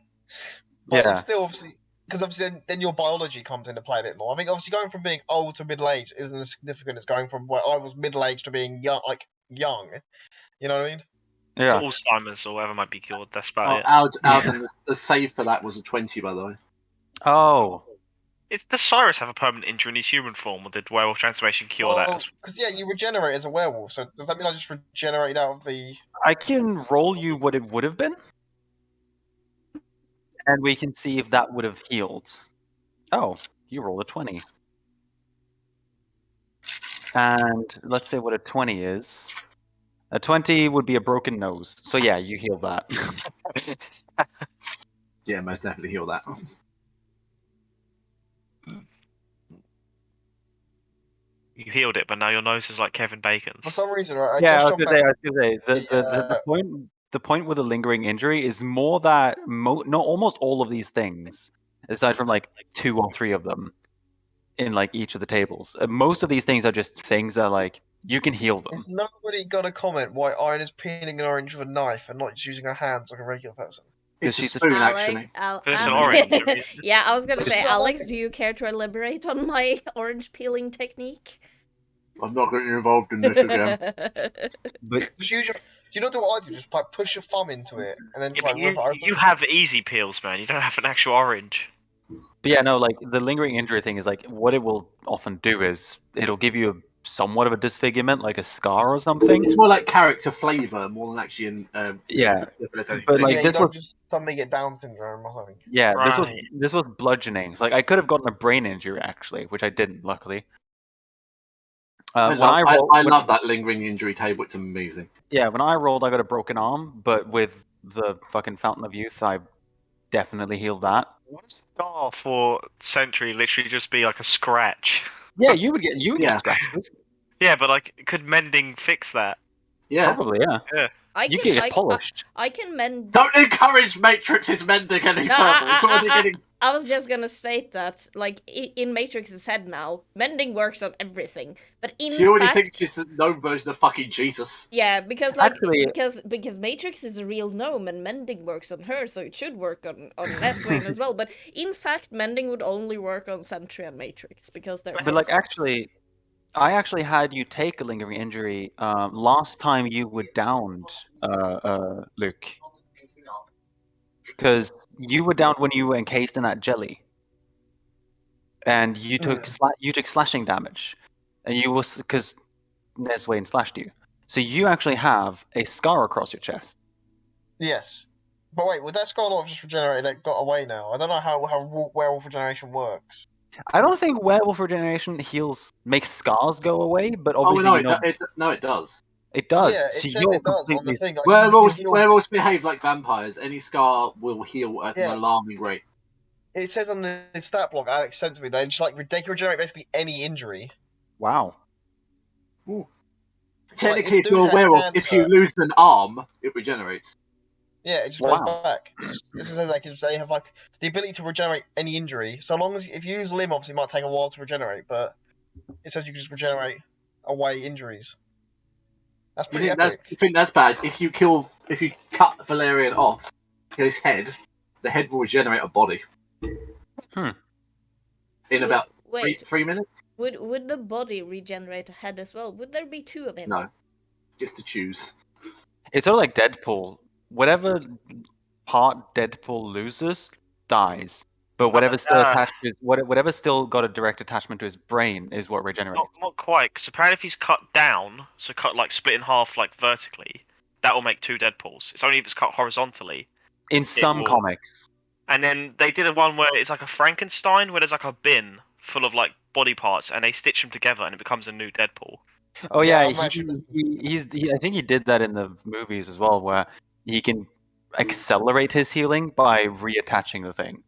Yeah. it's still obviously because obviously then your biology comes into play a bit more. I think obviously going from being old to middle age isn't as significant as going from where I was middle aged to being young, young. You know what I mean? Yeah. Alzheimer's or whatever might be cured. That's about Oh, it. Alden, the save for that was a 20, by the way. Oh. Does Cyrus have a permanent injury in his human form, or did werewolf transformation cure that? Because yeah, you regenerate as a werewolf. So does that mean I just regenerated out of the? I can roll you what it would have been, and we can see if that would have healed. Oh, you rolled a 20. And let's say what a 20 is. A 20 would be a broken nose. So yeah, you heal that. Yeah, most definitely heal that. You healed it, but now your nose is like Kevin Bacon's. For some reason, right? Yeah, I just was jumped gonna say the point with a lingering injury is more that almost all of these things, aside from like 2 or 3 of them, in like each of the tables, most of these things are just things that like you can heal them. Has nobody got a comment why Iron is peeling an orange with a knife and not just using her hands like a regular person? It's she's a a- spoon, actually. It's an orange. I mean, Yeah, I was gonna say, not Alex, like- do you care to elaborate on my orange peeling technique? I'm not getting involved in this again. But Just use your. Do you not do what I do? Just like push your thumb into it and then yeah, just like but rip it open. you have easy peels, man. You don't have an actual orange. yeah, no, like the lingering injury thing is like what it will often do is it'll give you somewhat of a disfigurement, like a scar or something. It's more like character flavour more than actually in. Yeah, debilitating. but, like, yeah, this you don't was- just suddenly get Down syndrome or something. Yeah, Right. this was bludgeoning. So, like I could have gotten a brain injury actually, which I didn't, luckily. I When I when- love that lingering injury table. It's amazing. Yeah, when I rolled, I got a broken arm, but with the fucking Fountain of Youth, I definitely healed that. What a scar for Sentry literally just be like a scratch. Yeah, you would Yeah. get scratches. Yeah, but like, could mending fix that? Yeah. Probably, yeah. You can get polished. I can mend. Don't encourage Matrix's mending any No, further. It's already getting. I was just gonna state that, like, in Matrix's head now, mending works on everything. But in She already fact, thinks she's the gnome version of fucking Jesus. yeah, because like Actually- because Matrix is a real gnome and mending works on her, so it should work on Neswayne as well. But in fact, mending would only work on Sentry and Matrix because they're. But like hosts. actually, I actually had you take a lingering injury last time you were downed, Luke, because you were downed when you were encased in that jelly, and you took you took slashing damage, and you was because Neswayne slashed you, so you actually have a scar across your chest. Yes. But wait, would that scar not have just regenerated? It got away now. I don't know how werewolf regeneration works. I don't think werewolf regeneration makes scars go away, but Oh obviously no, you know, it does. it does. Yeah, it so said you're it does on the completely thing. Like, Werewolves, you heal- werewolves behave like vampires. Any scar will heal at Yeah. an alarming rate. It says on the stat block Alex sent to me, they just like they can regenerate basically any injury. wow. Technically, if if you're a dude has werewolf, if you cancer- lose an arm, it regenerates. Yeah, it just Wow. goes back. This is like they have like the ability to regenerate any injury. So long as if you use a limb, obviously it might take a while to regenerate, but it says you can just regenerate away injuries. That's You pretty think epic. you think that's bad? If you cut Valerian off, his head, the head will regenerate a body. Hmm. In about Wait, 3 minutes? would the body regenerate a head as well? Would there be 2 of him? No. Just to choose. It's sort of like Deadpool. Whatever part Deadpool loses dies, but No, whatever's still uh, attached to his, whatever's still got a direct attachment to his brain is what not, regenerates. not quite, because apparently if he's cut down, so cut like split in half like vertically, that will make 2 Deadpools. It's only if it's cut horizontally. In some will- comics. And then they did a one where it's like a Frankenstein, where there's like a bin full of like body parts, and they stitch them together, and it becomes a new Deadpool. Oh Yeah, yeah, I'm actually- I think he did that in the movies as well, where he can accelerate his healing by reattaching the thing.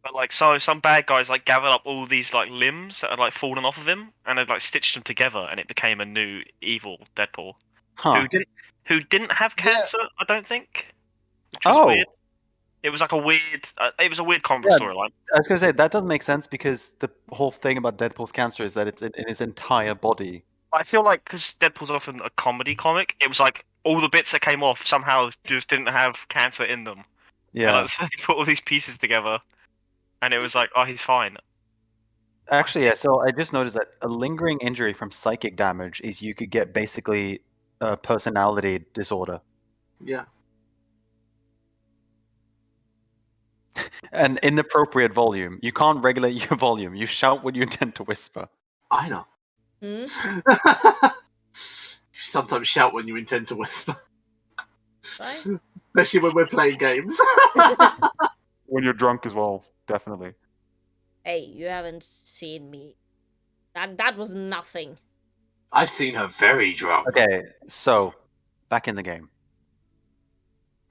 But like, so some bad guys like gathered up all these like limbs that had like fallen off of him, and they'd like stitched them together, and it became a new evil Deadpool Huh. who didn't have Yeah. cancer. I don't think. Which was Oh, weird. It was like a weird. It was a weird comic Yeah. storyline. I was gonna say that doesn't make sense because the whole thing about Deadpool's cancer is that it's in his entire body. I feel like because Deadpool's often a comedy comic, it was like all the bits that came off somehow just didn't have cancer in them. Yeah. And like, so they put all these pieces together, and it was like, oh, he's fine. Actually, yeah. So I just noticed that a lingering injury from psychic damage is you could get basically a personality disorder. Yeah. An inappropriate volume. You can't regulate your volume. You shout when you intend to whisper. I know. Hmm? You sometimes shout when you intend to whisper, Fine. especially when we're playing games. When you're drunk as well, definitely. Hey, you haven't seen me. That was nothing. I've seen her very drunk. Okay, so back in the game.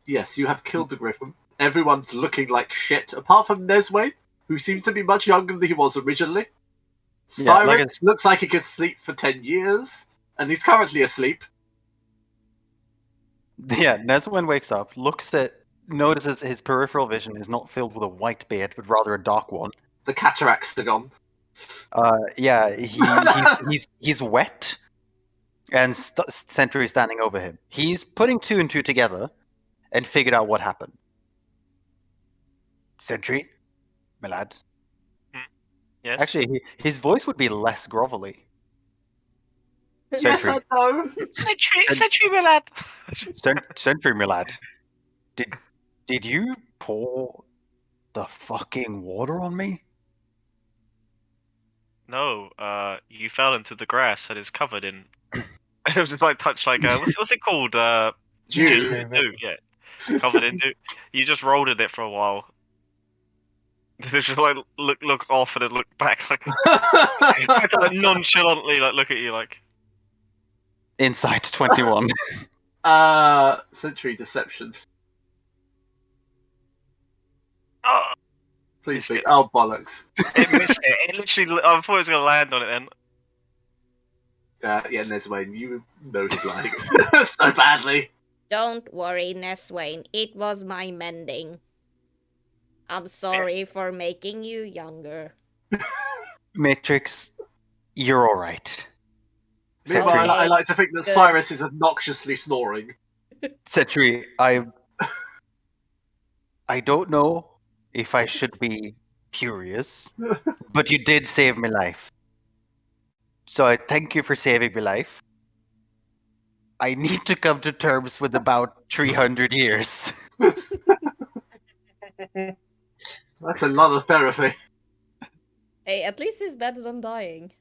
Yes, you have killed the Griffin. Everyone's looking like shit, apart from Nesway, who seems to be much younger than he was originally. Yeah, Cyrus like looks like he could sleep for 10 years, and he's currently asleep. Yeah, Neswin wakes up, notices his peripheral vision is not filled with a white beard, but rather a dark one. The cataracts are gone. Yeah, he's wet, and Sentry is standing over him. He's putting 2 and 2 together, and figured out what happened. Sentry, my lad. Yes. Actually, his voice would be less grovelly. Yes, I know. Sentry, my lad. Sentry, my lad. Did you pour the fucking water on me? No, you fell into the grass that is covered in. It was just like touched like what's it called? Dew. Dew, yeah, covered in dew. You just rolled in it for a while. Just like look off and then look back like, like nonchalantly like look at you like. Insight 21. Century deception. Oh, Please Missed be. it. Oh, bollocks. it missed it. It literally. I thought it was gonna land on it then. Yeah, Neswayne, you know he's lying so badly. Don't worry, Neswayne. It was my mending. I'm sorry for making you younger. Matrix, you're alright. Meanwhile, Okay. I like to think that Good. Cyrus is obnoxiously snoring. Sentry, I don't know if I should be furious, but you did save my life. So I thank you for saving my life. I need to come to terms with about 300 years. That's a lot of therapy. Hey, at least it's better than dying.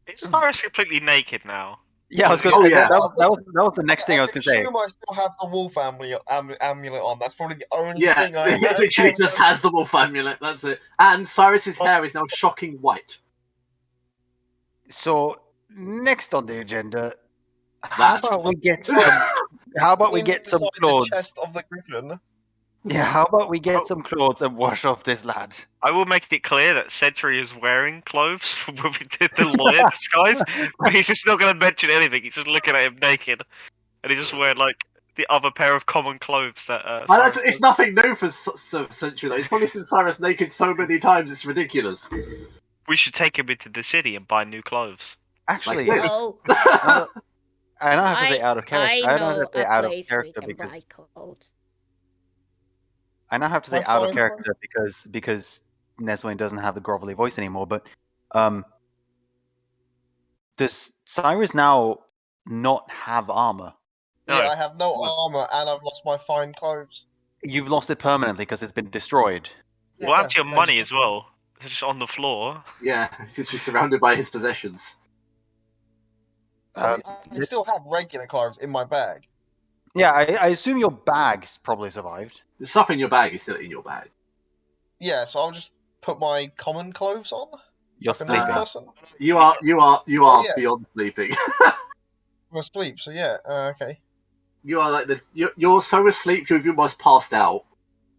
Is Cyrus completely naked now? Yeah, I was going Oh, to yeah. that was the next thing I was going to say. assume I still have the wolf amulet on. That's probably the only Yeah, thing I he literally just has the wolf amulet, that's it. And Cyrus's hair is now shocking white. So, next on the agenda, how That's about we get some Inside clothes? The chest of the griffin. Yeah, how about we get some clothes and wash off this lad? I will make it clear that Sentry is wearing clothes when we did the lawyer disguise, but he's just not going to mention anything. He's just looking at him naked, and he's just wearing like the other pair of common clothes that. It's nothing new for Century, though. He's probably seen Cyrus naked so many times, it's ridiculous. We should take him into the city and buy new clothes. Actually, Like this. Oh, I don't have to say out of I character. I don't know have to say a out of place we character can because buy clothes. I now have to say That's out of fine. character because Neswayne doesn't have the grovelly voice anymore. But does Cyrus now not have armor? No. Yeah, I have no armor and I've lost my fine clothes. You've lost it permanently because it's been destroyed. What happened to your money as well? It's just on the floor. Yeah, he's just surrounded by his possessions. I still have regular clothes in my bag. Yeah, I assume your bag's probably survived. The stuff in your bag is still in your bag. Yeah, so I'll just put my common clothes on. You're Like a normal sleeping. person. You are yeah. beyond sleeping. I'm asleep, so yeah, okay. You are like you're so asleep you've almost passed out.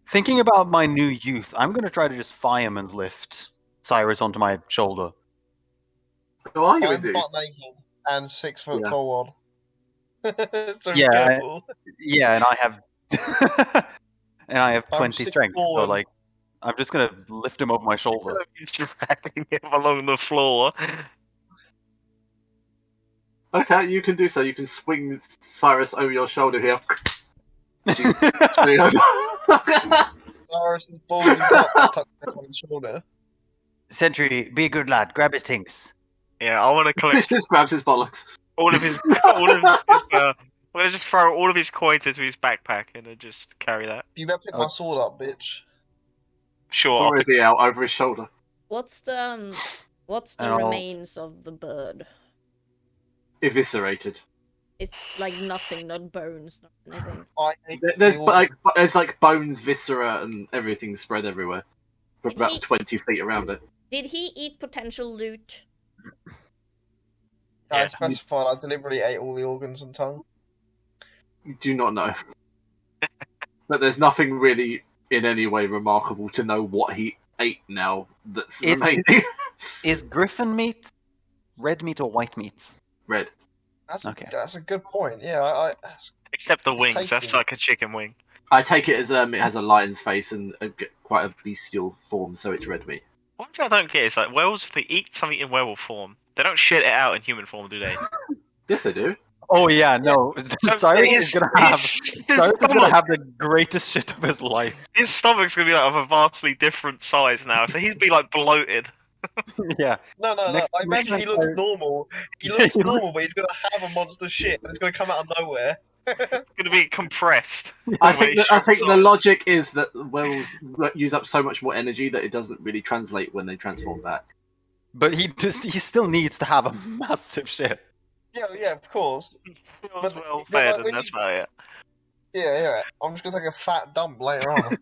Thinking about my new youth, I'm going to try to just fireman's lift Cyrus onto my shoulder. Who are you, I'm dude? butt naked and 6 foot Yeah. tall. So Yeah, careful. Yeah, and I have and I have I'm 20 strength. 6'4" So and- like, I'm just going to lift him over my shoulder. He's dragging him along the floor. Okay, you can do so. You can swing Cyrus over your shoulder here. Swing over. Cyrus's balding top is touching on his shoulder. Sentry, be a good lad. Grab his tinks. Yeah, I want to collect Just grabs his bollocks. all of his. I'm gonna just throw all of his coins into his backpack and then just carry that. You better pick my sword up, bitch. Sure. It's I'll pick- already out over his shoulder. What's the I'll- remains of the bird? Eviscerated. It's like nothing, not bones, not anything. There's like bones, viscera, and everything spread everywhere. For Did about he- 20 feet around it. Did he eat potential loot? I Yeah. specified I deliberately ate all the organs and tongue. Do not know. But there's nothing really in any way remarkable to know what he ate now that's It's- remaining. Is griffin meat red meat or white meat? Red. Okay. That's a good point. Yeah, Except the It's wings. That's tasty. like a chicken wing. I take it as it has a lion's face and quite a bestial form, so it's red meat. One thing I don't get is like werewolves. If they eat something in werewolf form, they don't shit it out in human form, do they? Yes, they do. Oh yeah, no. Cyrus is gonna have the greatest shit of his life. His stomach's gonna be like of a vastly different size now, so he'd be like bloated. Yeah. no. Next- I imagine next he looks time- normal. He Yeah, looks he normal, but he's gonna have a monster shit, and it's gonna come out of nowhere. It's gonna be compressed. I When he think shoots the off. logic is that werewolves use up so much more energy that it doesn't really translate when they transform back. But he still needs to have a massive shit. Yeah, of course. Feels But- well but, fed, like, and when that's you- about it. Yeah. I'm just gonna take a fat dump later on.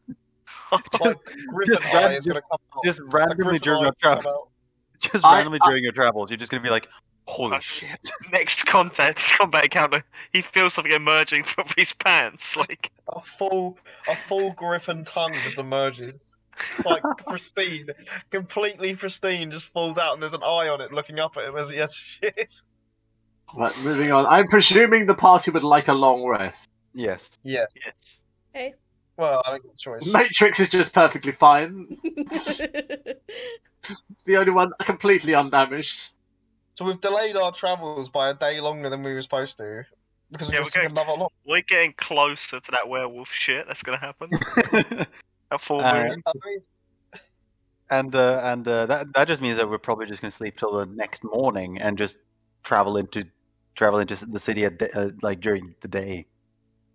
Just, Like Griffin just eye is gonna come out. just A randomly Griffin during eye your is gonna travels. come out. Just I- randomly during your travels, you're just gonna be like, holy Okay. shit. Next combat encounter, he feels something emerging from his pants. Like A full Griffin tongue just emerges. Like pristine, completely pristine, just falls out, and there's an eye on it looking up at him as he has shit. Right, moving on. I'm presuming the party would like a long rest. Yes. Yeah. yes. Hey. Well, I don't get a choice. Matrix is just perfectly fine. The only one completely undamaged. So we've delayed our travels by a day longer than we were supposed to because we Yeah, were we're stuck going- another lot. We're getting closer to that werewolf shit. That's gonna happen. At full Uh, moon. I mean, and that just means that we're probably just gonna sleep till the next morning and just travel into the city like during the day,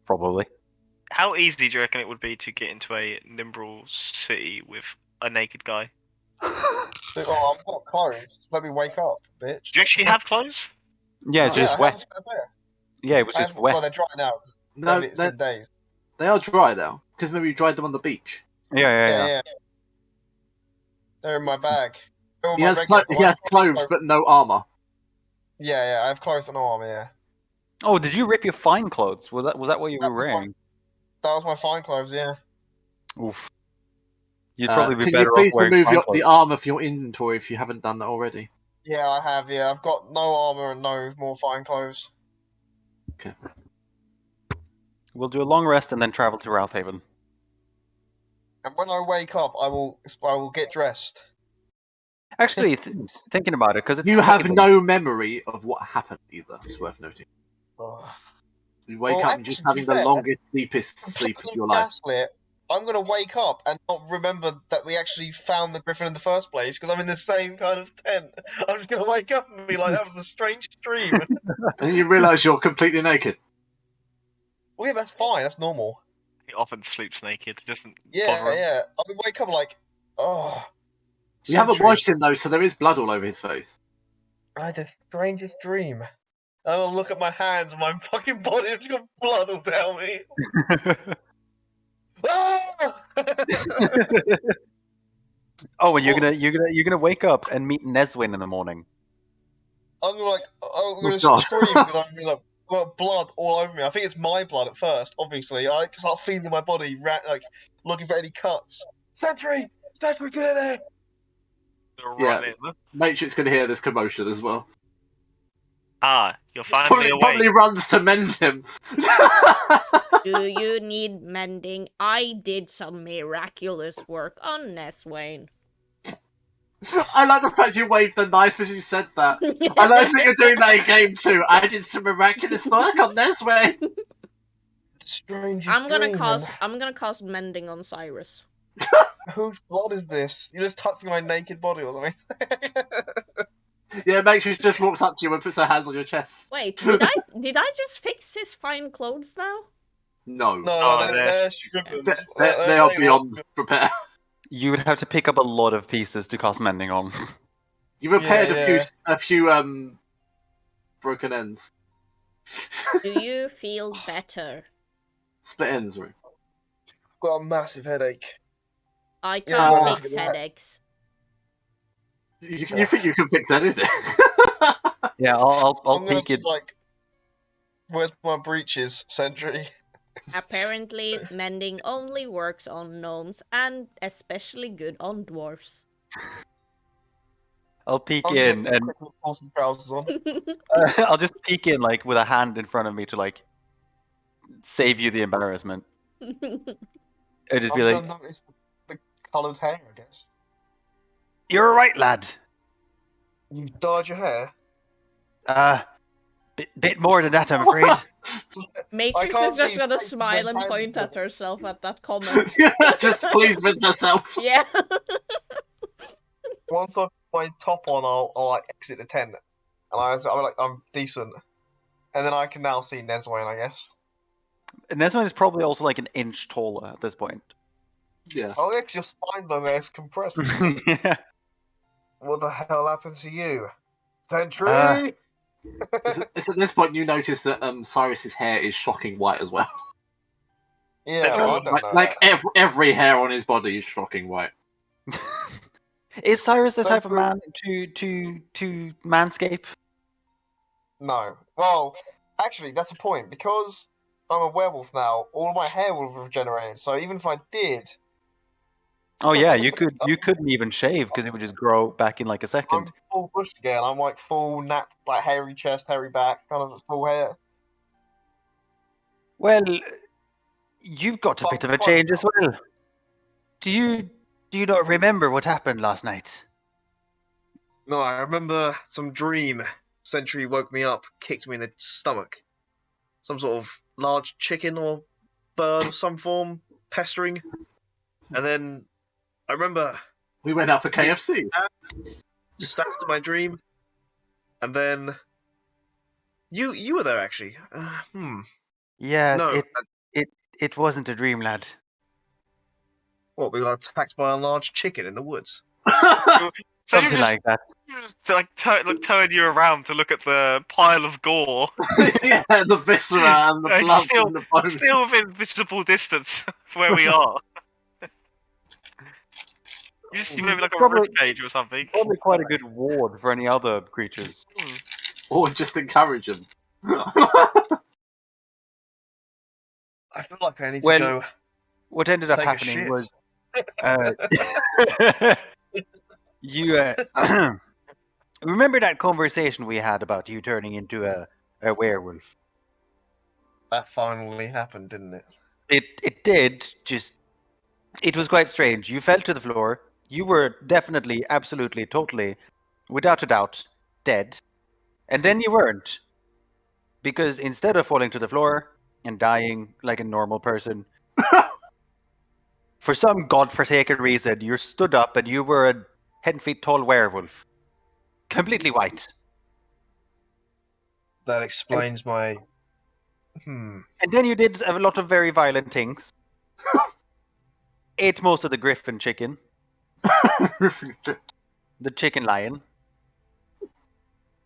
probably. How easy do you reckon it would be to get into a Nimbrel city with a naked guy? oh, I've got clothes. Just let me wake up, bitch. Do you actually have clothes? Yeah, it's Yeah, just I have a wet. spare pair. Yeah, it was I just haven't- Well, wet. they're dry now. No, It's been days. they are dry though, because maybe you dried them on the beach. Yeah. Yeah. They're in my bag. They're all He my has, regular he has clothes, but no armor. Yeah, I have clothes and no armor. Yeah, Oh, did you rip your fine clothes? Was that what you That were was my- wearing? that was my fine clothes. Yeah. Oof. You'd probably be Can better you off please wearing remove fine the clothes. armor from your inventory if you haven't done that already? Yeah, I have. Yeah, I've got no armor and no more fine clothes. We'll do a long rest and then travel to Routhaven. And when I wake up, I will get dressed. Actually, thinking about it, because it's You have Haven. no memory of what happened either. It's worth noting. Ugh. You wake Well, up and just actually, to having be the fair, longest, deepest sleep of Completely your life. gaslit. I'm gonna wake up and not remember that we actually found the griffin in the first place because I'm in the same kind of tent. I'm just gonna wake up and be like, "That was a strange dream." And you realise you're completely naked. Well, yeah, that's fine. That's normal. often sleeps naked. It doesn't Yeah, bother him. yeah. I mean, wake up like, oh. You haven't Sentry, washed him though, so there is blood all over his face. I had the strangest dream. I will look at my hands and my fucking body has got blood all down me. Ah! Oh, and you're gonna wake up and meet Neswin in the morning. I'm like, I'm gonna God. scream because I'm like, got blood all over me. I think it's my blood at first, obviously. I start feeling my body, like looking for any cuts. Sentry, get in there! Run in. Matrix can hear this commotion as well. Ah, you're finally awake. Probably runs to mend him. Do you need mending? I did some miraculous work on Neswayne. I like the fact you waved the knife as you said that. I like that you're doing that in game 2. I did some miraculous work on this way. Strangest I'm gonna dream. cast mending on Cyrus. Whose blood is this? You're just touching my naked body or something. Yeah, Matrix just walks up to you and puts her hands on your chest. Wait, did I just fix his fine clothes now? No. No, Oh, they're strippers. They are beyond repair. You would have to pick up a lot of pieces to cast mending on. You repaired Yeah, a few broken ends. Do you feel better? Split ends, right? Got a massive headache. I Yeah, can't well, fix yeah. headaches. You think you can fix anything? Yeah, I'll I'm gonna peek it. just, like, where's my breeches, Sentry? Apparently, mending only works on gnomes and especially good on dwarfs. I'll peek I'm in gonna and quickly pull some trousers on. I'll just peek in like with a hand in front of me to like save you the embarrassment. I'd just I'm be like, gonna notice the coloured hair, I guess. "You're right, lad. You've dyed your hair? Bit more than that, I'm afraid." Matrix can't is just see gonna straight smile and behind point you. at herself at that comment. Just pleased with herself. Yeah. Once I put my top on, I'll like exit the tent, and I'm decent, and then I can now see Neswayne, I guess. And this one is probably also like an inch taller at this point. Yeah. Oh, yeah, 'cause your spine bone there is compressed. Yeah. What the hell happened to you, Sentry? It's at this point you notice that Cyrus's hair is shocking white as well. Yeah, I don't know. Like every hair on his body is shocking white. Is Cyrus the So type of for- man to manscape? No. Well, actually, that's a point. Because I'm a werewolf now, all my hair will have regenerated. So even if I did, Oh yeah, you couldn't even shave because it would just grow back in like a I'm second. full bush again. I'm like full nap, like hairy chest, hairy back, kind of full hair. Well, you've got a bit of a change as well. Do you not remember what happened last night? No, I remember some dream. Sentry woke me up, kicked me in the stomach. Some sort of large chicken or bird of some form pestering. And then I remember We went out for KFC. just after my dream. And then you were there actually. Yeah, No. it wasn't a dream, lad. What, we got attacked by a large chicken in the woods? So you Something just, like that. you just like turn you around to look at the pile of gore, Yeah, the viscera and the Like, blood still- and the bones. still within visible distance of where we are. You just see maybe like a Probably- rib cage or something. Probably quite a good ward for any other creatures. Or just encourage him. I feel like I need Well, to go What ended up take a happening shit. was you remember that conversation we had about you turning into a werewolf? That finally happened, didn't it? It did, just it was quite strange. You fell to the floor. You were definitely, absolutely, totally, without a doubt, dead. And then you weren't. Because instead of falling to the floor and dying like a normal person, for some godforsaken reason, you stood up and you were a 10 feet tall werewolf. Completely white. That explains my. And then you did a lot of very violent things. Ate most of the griffin chicken, the chicken lion,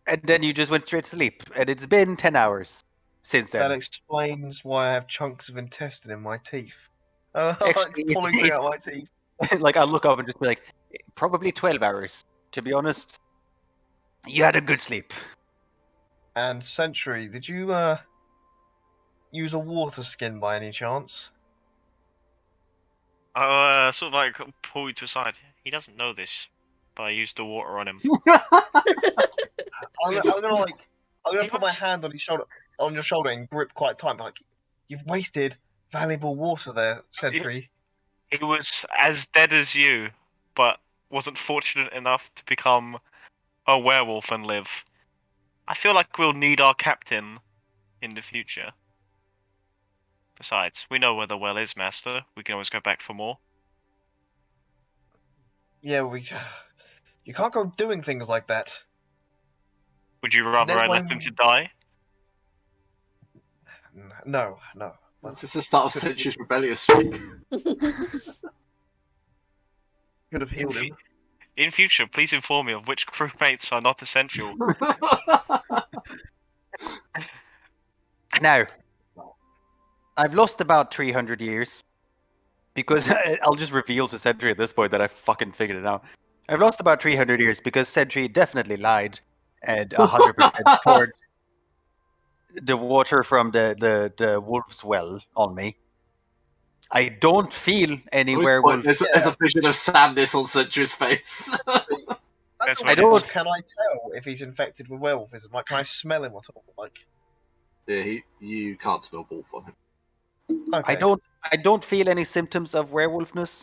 and then you just went straight to sleep. And it's been 10 hours since That then. explains why I have chunks of intestine in my teeth. Like Actually, pulling things out of my teeth. Like, I'll look up and just be like, probably 12 hours. To be honest, you had a good sleep. And Sentry, did you use a water skin by any chance? I'll sort of like pull you to the side. He doesn't know this, but I used the water on him. I'm gonna He put my was- hand on your shoulder and grip quite tight. Like, you've wasted valuable water there, Sentry. He was as dead as you, but wasn't fortunate enough to become a werewolf and live. I feel like we'll need our captain in the future. Besides, we know where the well is, Master. We can always go back for more. Yeah, you can't go doing things like that. Would you rather I left him to die? No. This is the start of Century's rebellious streak. Could have healed him. In future, please inform me of which crewmates are not essential. Now, I've lost about 300 years because I'll just reveal to Sentry at this point that I fucking figured it out. I've lost about 300 years because Sentry definitely lied and 100% poured the water from the wolf's well on me. I don't feel any werewolf. There's a vision of sadness on Century's face. That's I don't- Can I tell if he's infected with werewolfism? Like, can I smell him at all? Like, Yeah, you can't smell wolf on him. okay. I don't feel any symptoms of werewolfness.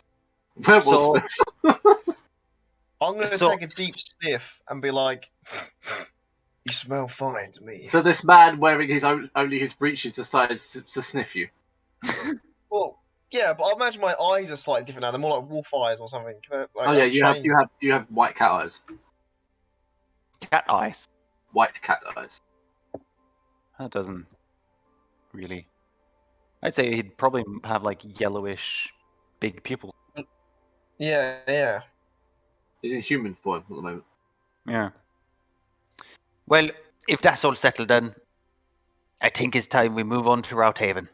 Werewolf. I'm gonna So- take a deep sniff and be like, "You smell fine to me." So this man wearing only his breeches decides to sniff you. Well, yeah, but I imagine my eyes are slightly different now. They're more like wolf eyes or something. Like, Oh yeah, I'm you have white cat eyes. Cat eyes. White cat eyes. That doesn't really. I'd say he'd probably have like yellowish, big pupils. Yeah. He's in human form at the moment. Yeah. Well, if that's all settled, then I think it's time we move on to Routhaven.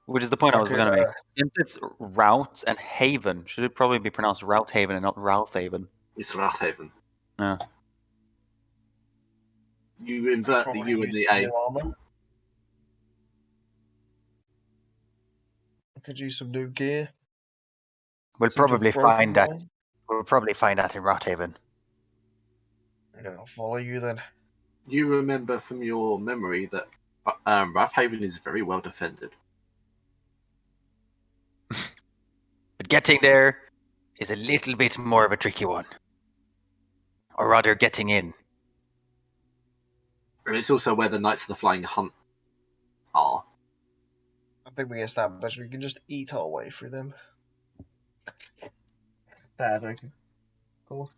Which is the point I was Okay, going to make. Since it's Rout and Haven, should it probably be pronounced Routhaven and not Routhaven? It's Rathaven. Yeah. You invert the Probably U and use the A. new armor. I could use some new gear. We'll Some probably broken find that. one. We'll probably find that in Routhaven. Yeah, I'll follow you then. You remember from your memory that Rathaven is very well defended. But getting there is a little bit more of a tricky one. Or rather, getting in. And it's also where the Knights of the Flying Hunt are. I think we established we can just eat our way through them. Bad, okay. Of course.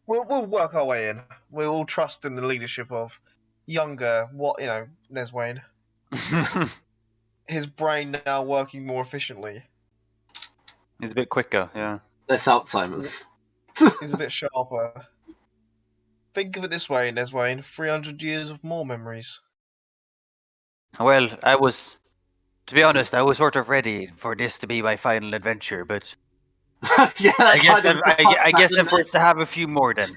We'll work our way in. We'll all trust in the leadership of younger, Neswayne. His brain now working more efficiently. He's a bit quicker, yeah. That's Alzheimer's. He's a bit sharper. Think of it this way, Neswayne. 300 years of more memories. Well, to be honest, I was sort of ready for this to be my final adventure, but Yeah, I guess I'm forced to have a few more then.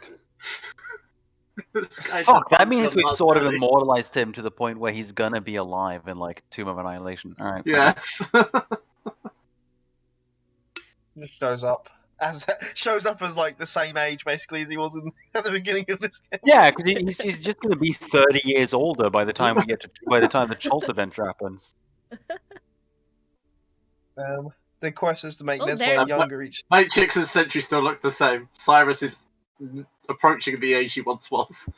Fuck, that means we've sort of immortalized him to the point where he's gonna be alive in like Tomb of Annihilation. Alright. Yes. Just shows up as like the same age basically as he was at the beginning of this game. Yeah, because he's just gonna be 30 years older by the time the Chult adventure happens. The quest is to make Oh, Neswayne there- younger each. Matrix and Sentry still look the same. Cyrus is approaching the age he once was.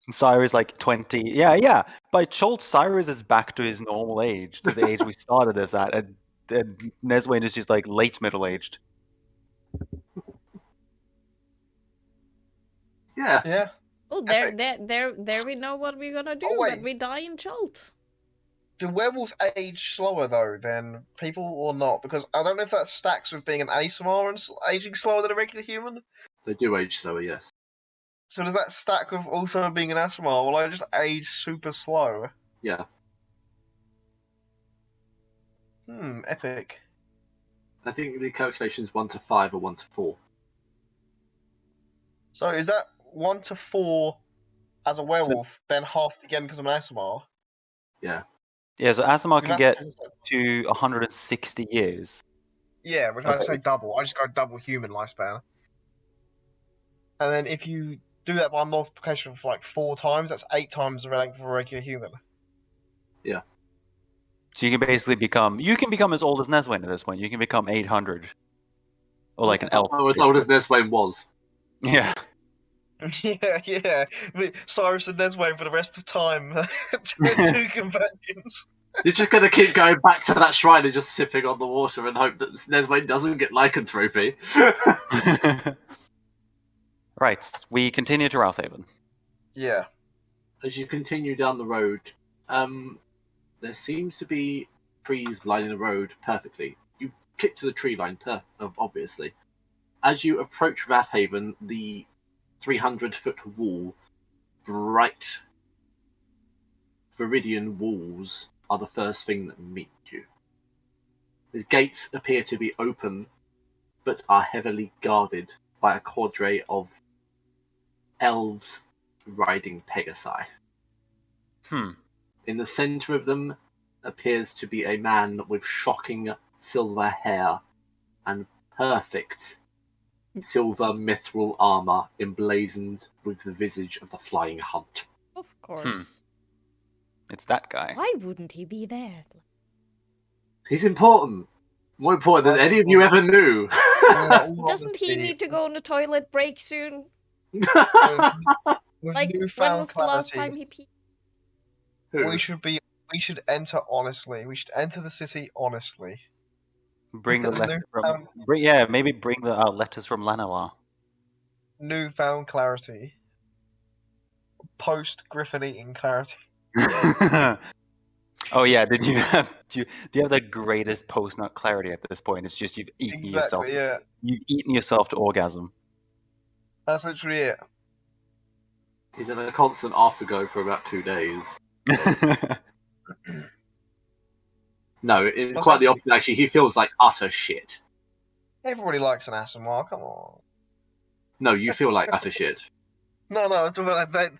Cyrus like 20. Yeah. By Chult, Cyrus is back to his normal age, to the age we started this at, and Neswayne is just like late middle aged. Yeah. Yeah. Oh, there we know what we're gonna do Oh, wait. when we die in Chult. do werewolves age slower though than people or not? Because I don't know if that stacks with being an ASMR and aging slower than a regular human. They do age slower, yes. So does that stack with also being an ASMR? Will I just age super slow? Yeah. Epic. I think the calculation's 1 to 5 or 1 to 4. So is that 1 to 4 as a werewolf, then halved again because of an ASMR? Yeah. Yeah, so Asimar can get That's- to 160 years. Yeah, which I Okay. say double. I just go double human lifespan. And then if you do that by multiplication for like 4 times, that's 8 times the length of a regular human. So you can basically become as old as Neswyn at this point. You can become 800. Or like an elf. Oh, as old as Neswayne was. Yeah. yeah. Cyrus and Neswayne for the rest of time. Two companions. You're just going to keep going back to that shrine and just sipping on the water and hope that Neswayne doesn't get lycanthropy. Right. We continue to Routhaven. Yeah. As you continue down the road, there seems to be trees lining the road perfectly. You keep to the tree line, obviously. As you approach Rathhaven, the 300-foot wall, bright viridian walls, are the first thing that meet you. The gates appear to be open, but are heavily guarded by a cadre of elves riding Pegasi. In the centre of them appears to be a man with shocking silver hair and perfect silver mithril armour emblazoned with the visage of the Flying Hunt. Of course. It's that guy. Why wouldn't he be there? He's important. More important than any of you ever knew. Doesn't he need to go on a toilet break soon? With Like, when newfound was the last time clarities, he peed? Who? we should enter honestly. We should enter the city honestly. Bring the letter Um, from. Maybe bring the letters from Lanalar. Newfound clarity. Post Griffin eating clarity. Oh yeah, do you have the greatest post-nut clarity at this point? It's just you've eaten yourself. Exactly, yeah. You've eaten yourself to orgasm. That's literally it. He's in a constant afterglow for about 2 days. No, quite the opposite, actually. He feels like utter shit. Everybody likes an ASMR, come on. No, you feel like utter shit. No, it's about that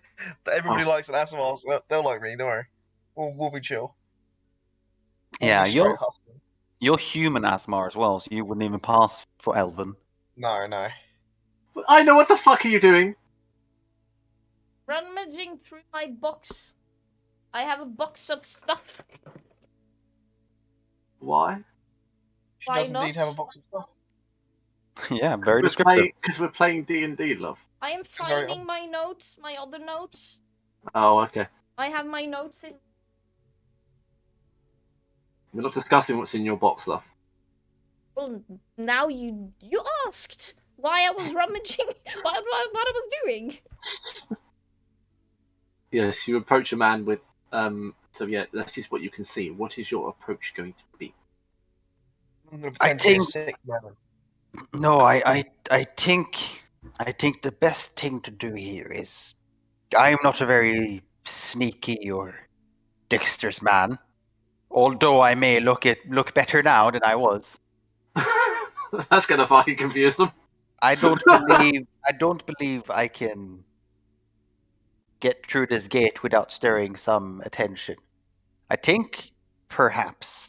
everybody likes an ASMR, so they'll like me, don't worry. We'll be chill. Yeah, We'll be straight hustling. you're human Asmar as well, so you wouldn't even pass for Elven. No. I know what the fuck are you doing? Rummaging through my box. I have a box of stuff. Why? She Why does indeed have a not? box of stuff. Yeah, very descriptive. Because we're playing D&D, love. I am Sorry, finding my notes, my other notes. Oh, okay. I have my notes in. We're not discussing what's in your box, love. Well, now you asked why I was rummaging, what I was doing. Yes, you approach a man with... So yeah, that's just what you can see. What is your approach going to be? I'm gonna I pretend to be a think- sick man. No, I think the best thing to do here is I'm not a very sneaky or dexterous man, although I may look better now than I was. That's gonna fucking confuse them. I don't believe I can get through this gate without stirring some attention. I think perhaps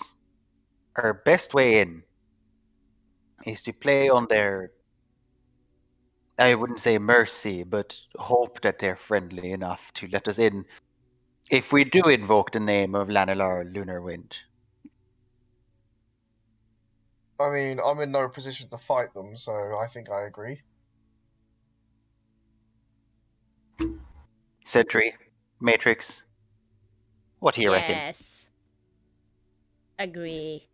our best way in is to play on their, I wouldn't say mercy, but hope that they're friendly enough to let us in if we do invoke the name of Lanalar Lunarwind. I mean, I'm in no position to fight them, so I think I agree. Sentry, Matrix, what do you reckon? Yes. Agree.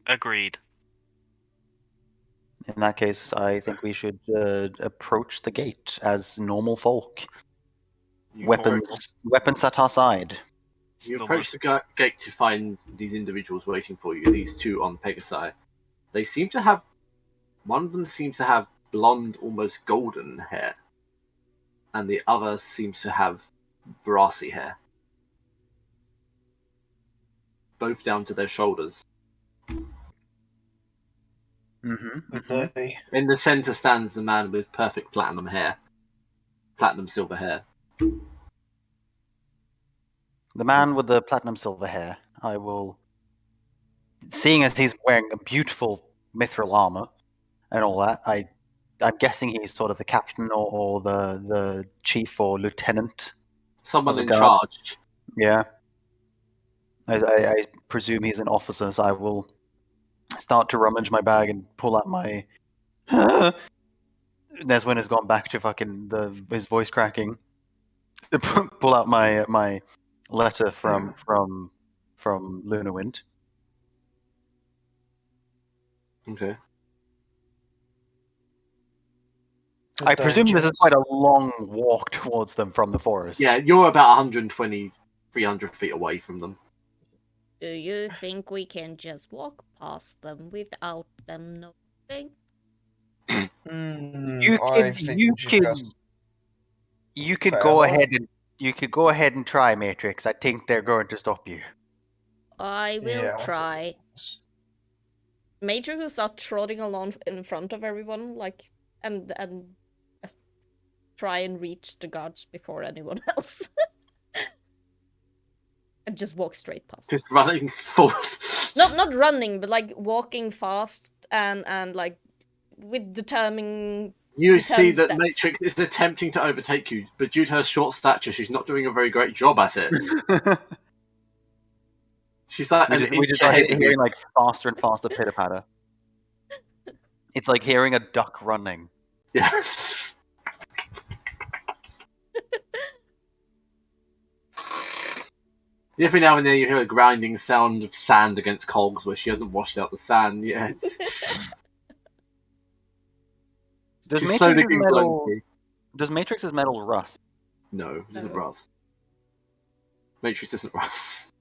Agreed. In that case, I think we should approach the gate as normal folk. You Weapons at our side. It's You normal. approach the gate to find these individuals waiting for you. These two on Pegasi. They seem to have. One of them seems to have blonde, almost golden hair, and the other seems to have brassy hair, both down to their shoulders. Good day. In the center stands the man with perfect platinum silver hair. The man with the platinum silver hair. I will, seeing as he's wearing a beautiful mithril armor and all that, I'm guessing he's sort of the captain or the chief or lieutenant. Someone Of the in guard. charge. Yeah. I presume he's an officer, so I will start to rummage my bag and pull out my. Neswin has gone back to fucking his voice cracking. Pull out my letter from Lunawind. Okay. I presume this is quite a long walk towards them from the forest. Yeah, you're about 120, 300 feet away from them. Do you think we can just walk past them without them noticing? You could Fair go enough. ahead and try, Matrix. I think they're going to stop you. I will Yeah. try. Matrix will start trotting along in front of everyone, like, and try and reach the guards before anyone else. And just walk straight past. Just running forward. Not running, but like walking fast and like with determined. You see that steps. Matrix is attempting to overtake you, but due to her short stature, she's not doing a very great job at it. She's like an we inch just start ahead of you. hearing like faster and faster pitter patter. It's like hearing a duck running. Yes. Every now and then you hear a grinding sound of sand against cogs where she hasn't washed out the sand yet. Does She's slowly Matrix's being metal? blown. Does Matrix's metal rust? No, it isn't No. rust. Matrix isn't rust.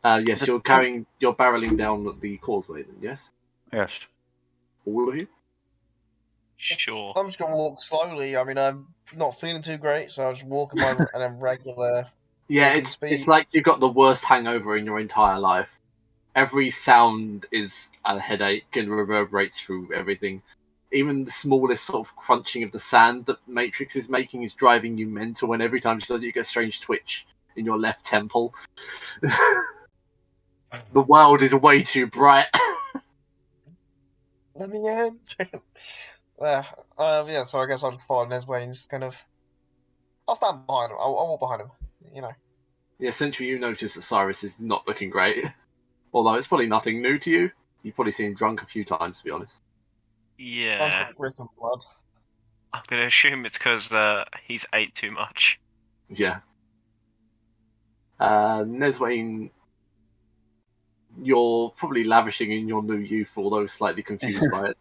Yes, Just- you're barreling down the causeway then, yes? Yes. All of you? Sure. I'm just gonna walk slowly. I mean, I'm not feeling too great, so I'll just walk at my at a regular. Yeah, Walking it's speed. like you've got the worst hangover in your entire life. Every sound is a headache and reverberates through everything. Even the smallest sort of crunching of the sand that Matrix is making is driving you mental, and every time she does it, you get a strange twitch in your left temple. The world is way too bright. Let me in. Yeah, so I guess I'll just follow Neswain's kind of. I'll stand behind him. I'll walk behind him. You know. Yeah, essentially you notice that Cyrus is not looking great. Although it's probably nothing new to you. You've probably seen him drunk a few times, to be honest. Yeah. Uncle Grip and blood. I'm gonna assume it's because he's ate too much. Yeah. Neswain, you're probably lavishing in your new youth, although slightly confused by it.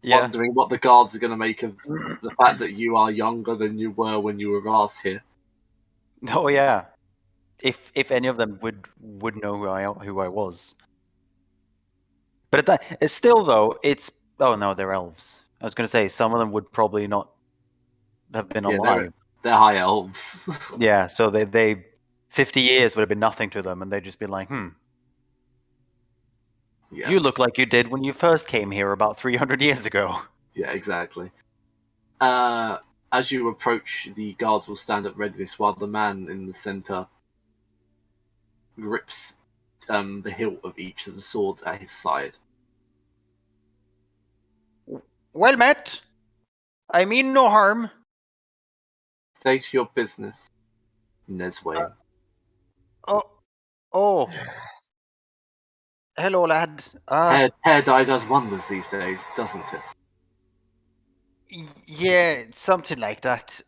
Yeah. Wondering what the guards are going to make of the fact that you are younger than you were when you were asked here. Oh yeah. If any of them would know who I was. But it's still though, it's oh no, they're elves. I was gonna say some of them would probably not have been Yeah, alive. They're high elves. Yeah, so they 50 years would have been nothing to them, and they'd just be like, Yeah, you look like you did when you first came here about 300 years ago. yeah, exactly. As you approach, the guards will stand at readiness while the man in the center grips the hilt of each of the swords at his side. Well met. I mean no harm. State your business, Neswain. Oh. Hello, lad. Hair dye does wonders these days, doesn't it? Yeah, something like that.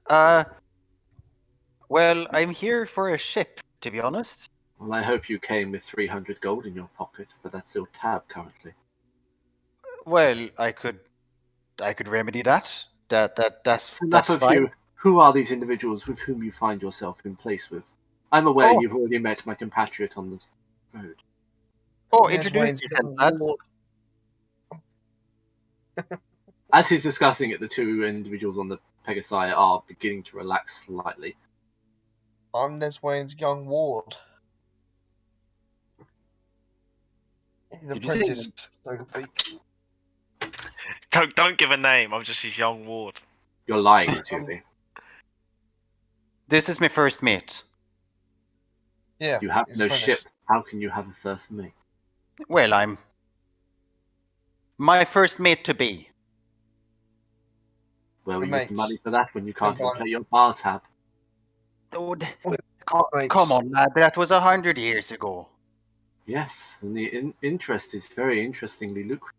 Well, I'm here for a ship, to be honest. Well, I hope you came with 300 gold in your pocket, for that's still tab currently. Well, I could remedy that. That's Enough of fine. you. Who are these individuals with whom you find yourself in place with? I'm aware Oh. you've already met my compatriot on this road. Oh, There's introduce Wayne's yourself, young lad. ward. As he's discussing it, the two individuals on the Pegasi are beginning to relax slightly. I'm Des Wayne's young ward. His Did you say- apprentice, so to speak. Don't give a name. I'm just his young ward. You're lying to me. This is my first mate. Yeah. You have his no apprentice. ship. How can you have a first mate? Well, I'm my first mate to be. Where will you Your get the mates. money for that when you can't even Sometimes. pay your bar tab? Oh, Well, mates. come on, lad. That was 100 years ago. Yes, and the interest is very interestingly lucrative.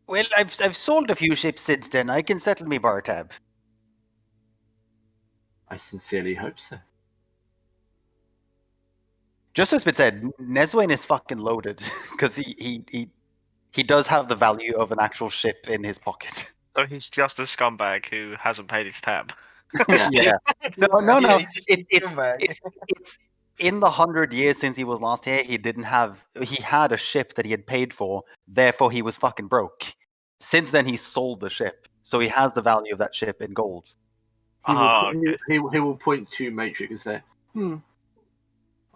Well, I've sold a few ships since then. I can settle me bar tab. I sincerely hope so. Just as been said, Neswayne is fucking loaded because he does have the value of an actual ship in his pocket. So he's just a scumbag who hasn't paid his tab. Yeah. Yeah. No. Yeah, he's just a It's scumbag. in the 100 years since he was last here, he had a ship that he had paid for, therefore he was fucking broke. Since then he sold the ship. So he has the value of that ship in gold. He will, Ah, po- he will point to Matrix and say,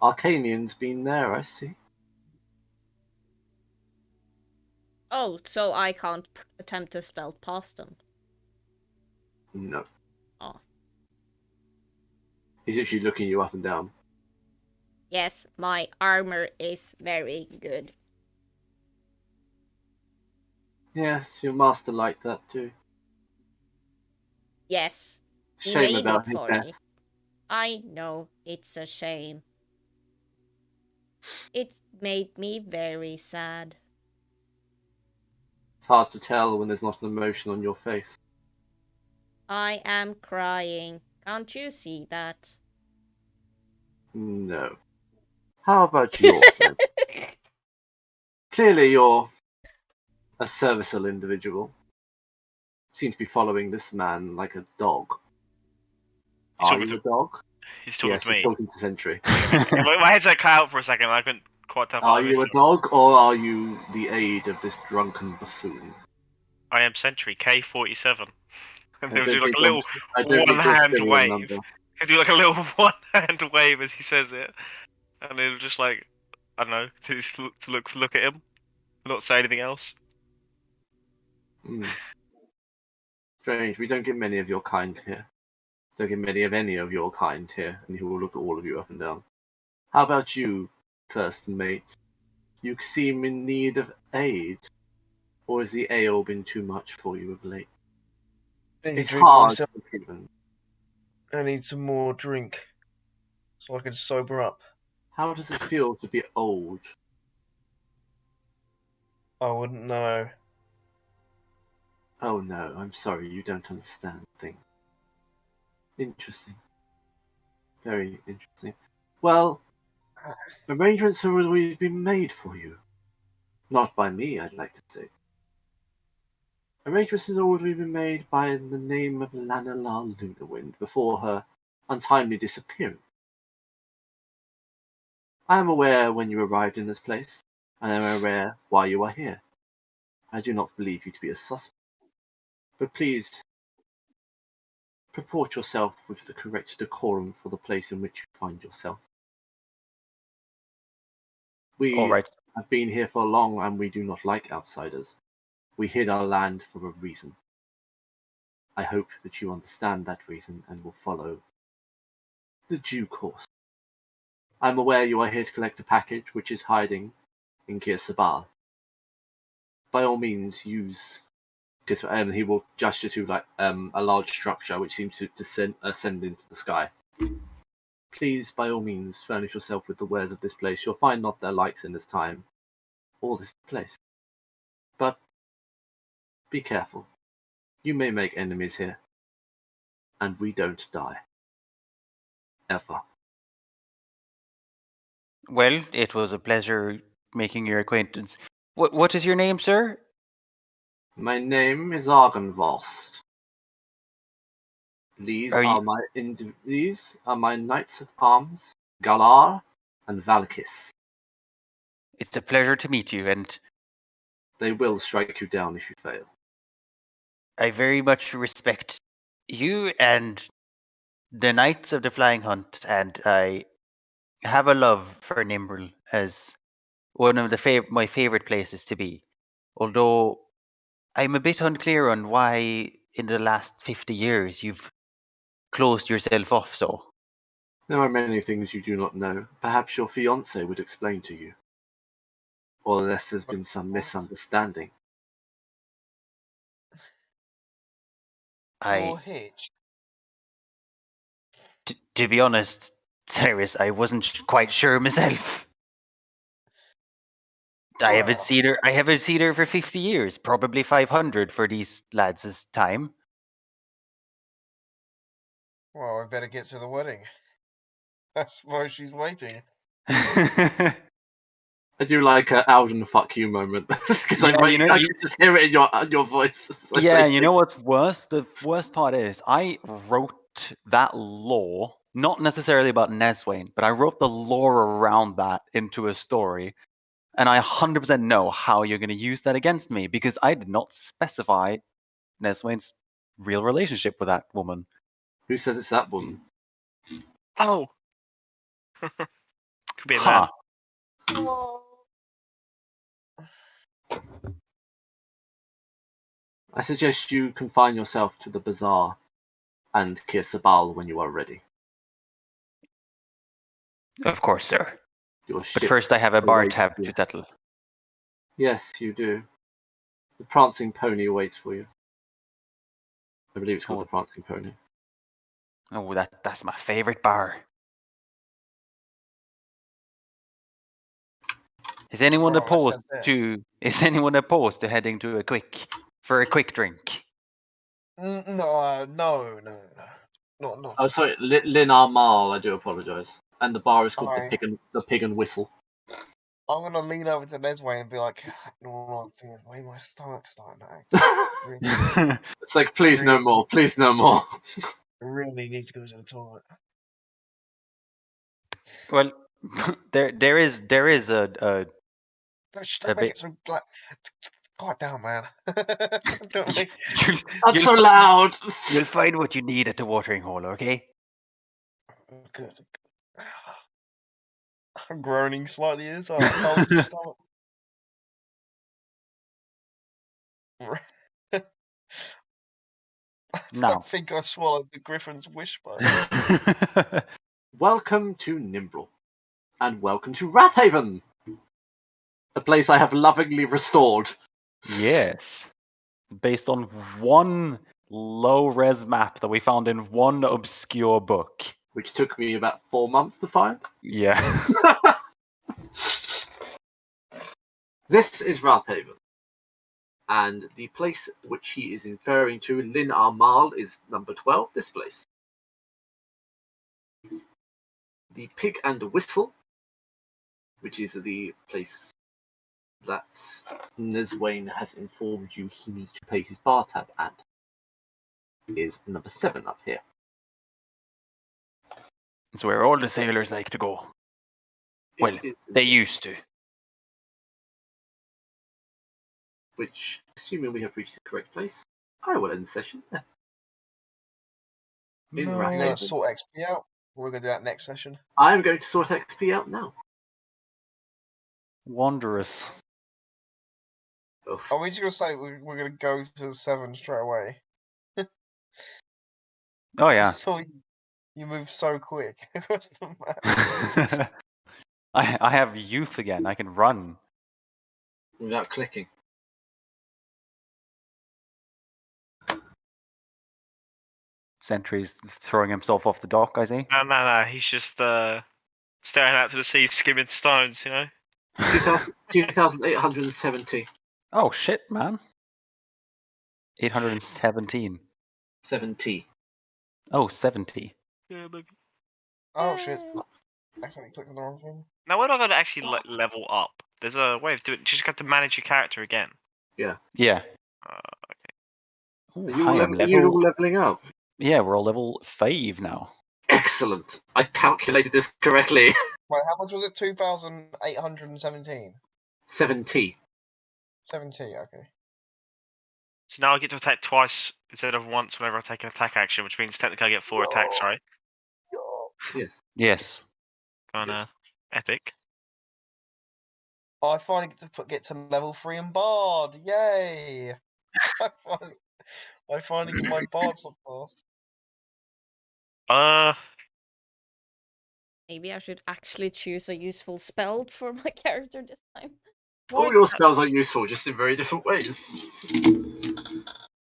Arcanian's been there, I see. Oh, so I can't attempt to stealth past them. No. Oh. He's actually looking you up and down. Yes, my armor is very good. Yes, your master liked that too. Yes, he Shame made about it his for me. death. I know, it's a shame. It made me very sad. It's hard to tell when there's not an emotion on your face. I am crying. Can't you see that? No. How about your friend? Clearly you're a serviceable individual. Seem to be following this man like a dog. He's Are talking you a to- dog? He's talking Yes, to me. he's talking to Sentry. My headset cut out for a second. I couldn't quite tell. if I Are you a listened. dog or are you the aid of this drunken buffoon? I am Sentry K47. And I they'll don't do like think a little I don't think you're one-hand serial wave. number. He'll do like a little one-hand wave as he says it, and it'll just like, I don't know, to look at him, not say anything else. Hmm. Strange. We don't get many of your kind here. Don't get many of any of your kind here, and he will look at all of you up and down. How about you, first mate? You seem in need of aid, or has the ale been too much for you of late? I need to It's drink hard myself. for people. I need some more drink so I can sober up. How does it feel to be old? I wouldn't know. Oh no, I'm sorry, you don't understand things. Interesting. Very interesting. Well, arrangements have already been made for you. Not by me, I'd like to say. Arrangements have already been made by the name of Lanala Lunawind before her untimely disappearance. I am aware when you arrived in this place, and I am aware why you are here. I do not believe you to be a suspect. But please, purport yourself with the correct decorum for the place in which you find yourself. We All right. have been here for long, and we do not like outsiders. We hid our land for a reason. I hope that you understand that reason and will follow the due course. I am aware you are here to collect a package which is hiding in Kir Sabal. By all means, use this, and he will gesture to like a large structure which seems to ascend into the sky. Please, by all means, furnish yourself with the wares of this place. You'll find not their likes in this time or this place. But be careful. You may make enemies here, and we don't die. Ever. Well, it was a pleasure making your acquaintance. What is your name, sir? My name is Argenvost. These Are are you- these are my knights at arms, Galar and Valakis. It's a pleasure to meet you, and They will strike you down if you fail. I very much respect you and the Knights of the Flying Hunt, and I have a love for Nimbrel as one of my favorite places to be. Although I'm a bit unclear on why in the last 50 years you've closed yourself off so. There are many things you do not know. Perhaps your fiancé would explain to you. Or unless there's been some misunderstanding. Or I, Hitch. to be honest, Cyrus, I wasn't quite sure myself. I haven't Well. seen her. I haven't seen her for 50 years, probably 500 for these lads' time. Well, I better get to the wedding. I suppose she's waiting. I do like an Alden fuck you moment because Yeah, you know, I can just hear it in your voice. It's like yeah, saying- you know what's worse? The worst part is I wrote that lore, not necessarily about Neswain, but I wrote the lore around that into a story, and I 100% know how you're going to use that against me because I did not specify Neswain's real relationship with that woman. Who says it's that woman? Oh. Could be a Huh. man. I suggest you confine yourself to the bazaar and Kir Sabal when you are ready. Of course, sir. Your But ship first, I have a bar awaits tab you. to settle. Yes, you do. The Prancing Pony awaits for you. I believe it's called Oh. the Prancing Pony. Oh, that's my favorite bar. Is anyone Right, let's opposed head there. to? Is anyone opposed to heading to a quick drink? No. Not Oh, sorry, Linar Marl. I do apologise. And the bar is called Alright. the Pig and Whistle. I'm gonna lean over to Nesway and be like, no, Nesway, my stomach's starting to act. Really, It's like, please no Really? more. Please no more. really need to go to the toilet. Well, there is a Stop bit- making so like, quiet down, man. Don't make you'll, Not so loud. you'll find what you need at the watering hole, okay? good. I'm groaning slightly as I hold the stomach. No. I think I swallowed the Griffin's wishbone. Welcome to Nimbrel. And welcome to Wrathhaven. A place I have lovingly restored. Yes. Based on one low-res map that we found in one obscure book. Which took me about 4 months to find. Yeah. This is Wrathhaven. And the place which he is referring to, Lin Armal, is number 12, this place. The Pig and Whistle, which is the place that Neswain has informed you he needs to pay his bar tab at, is number 7 up here. It's where all the sailors like to go. Well, It is they used to. Which, assuming we have reached the correct place, I will end the session there. In No. You're gonna Wrathhaven. sort XP out. We're gonna do that next session. I'm going to sort XP out now. Wondrous. Oof. Are we just gonna say we're gonna go to the 7 straight away? Oh yeah. So you move so quick. What's the matter? I have youth again. I can run. Without clicking. Sentry's throwing himself off the dock, I see. No. He's just staring out to the sea, skimming stones. 2,870. Oh shit, man. 817. 70. Oh, 70. Yeah, but... Oh shit. Accidentally clicked on the wrong thing. Now, where do I got to actually level up? There's a way of doing it. You just got to manage your character again. Yeah. Okay. Ooh, Are you I all, am are you all level. leveling up? Yeah, we're all level 5 now. Excellent. I calculated this correctly. Wait, how much was it? 2,817. 70. 70, okay. So now I get to attack twice instead of once whenever I take an attack action, which means technically I get 4 attacks, right? Yes. Yes. Kinda epic. I finally get to level 3 in Bard. Yay! I finally get my Bard subclass. Maybe I should actually choose a useful spell for my character this time. All your spells are useful, just in very different ways.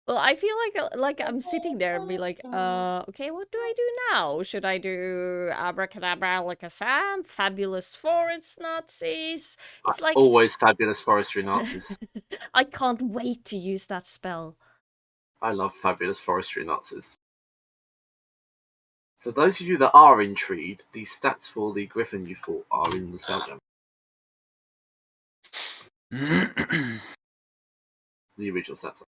Well, I feel like I'm sitting there and be like, okay, what do I do now? Should I do Abracadabra Alakazam, Fabulous Forest Nazis? It's like Always fabulous forestry Nazis. I can't wait to use that spell. I love fabulous forestry Nazis. For those of you that are intrigued, the stats for the Griffin you fought are in the spell gem. The original stats.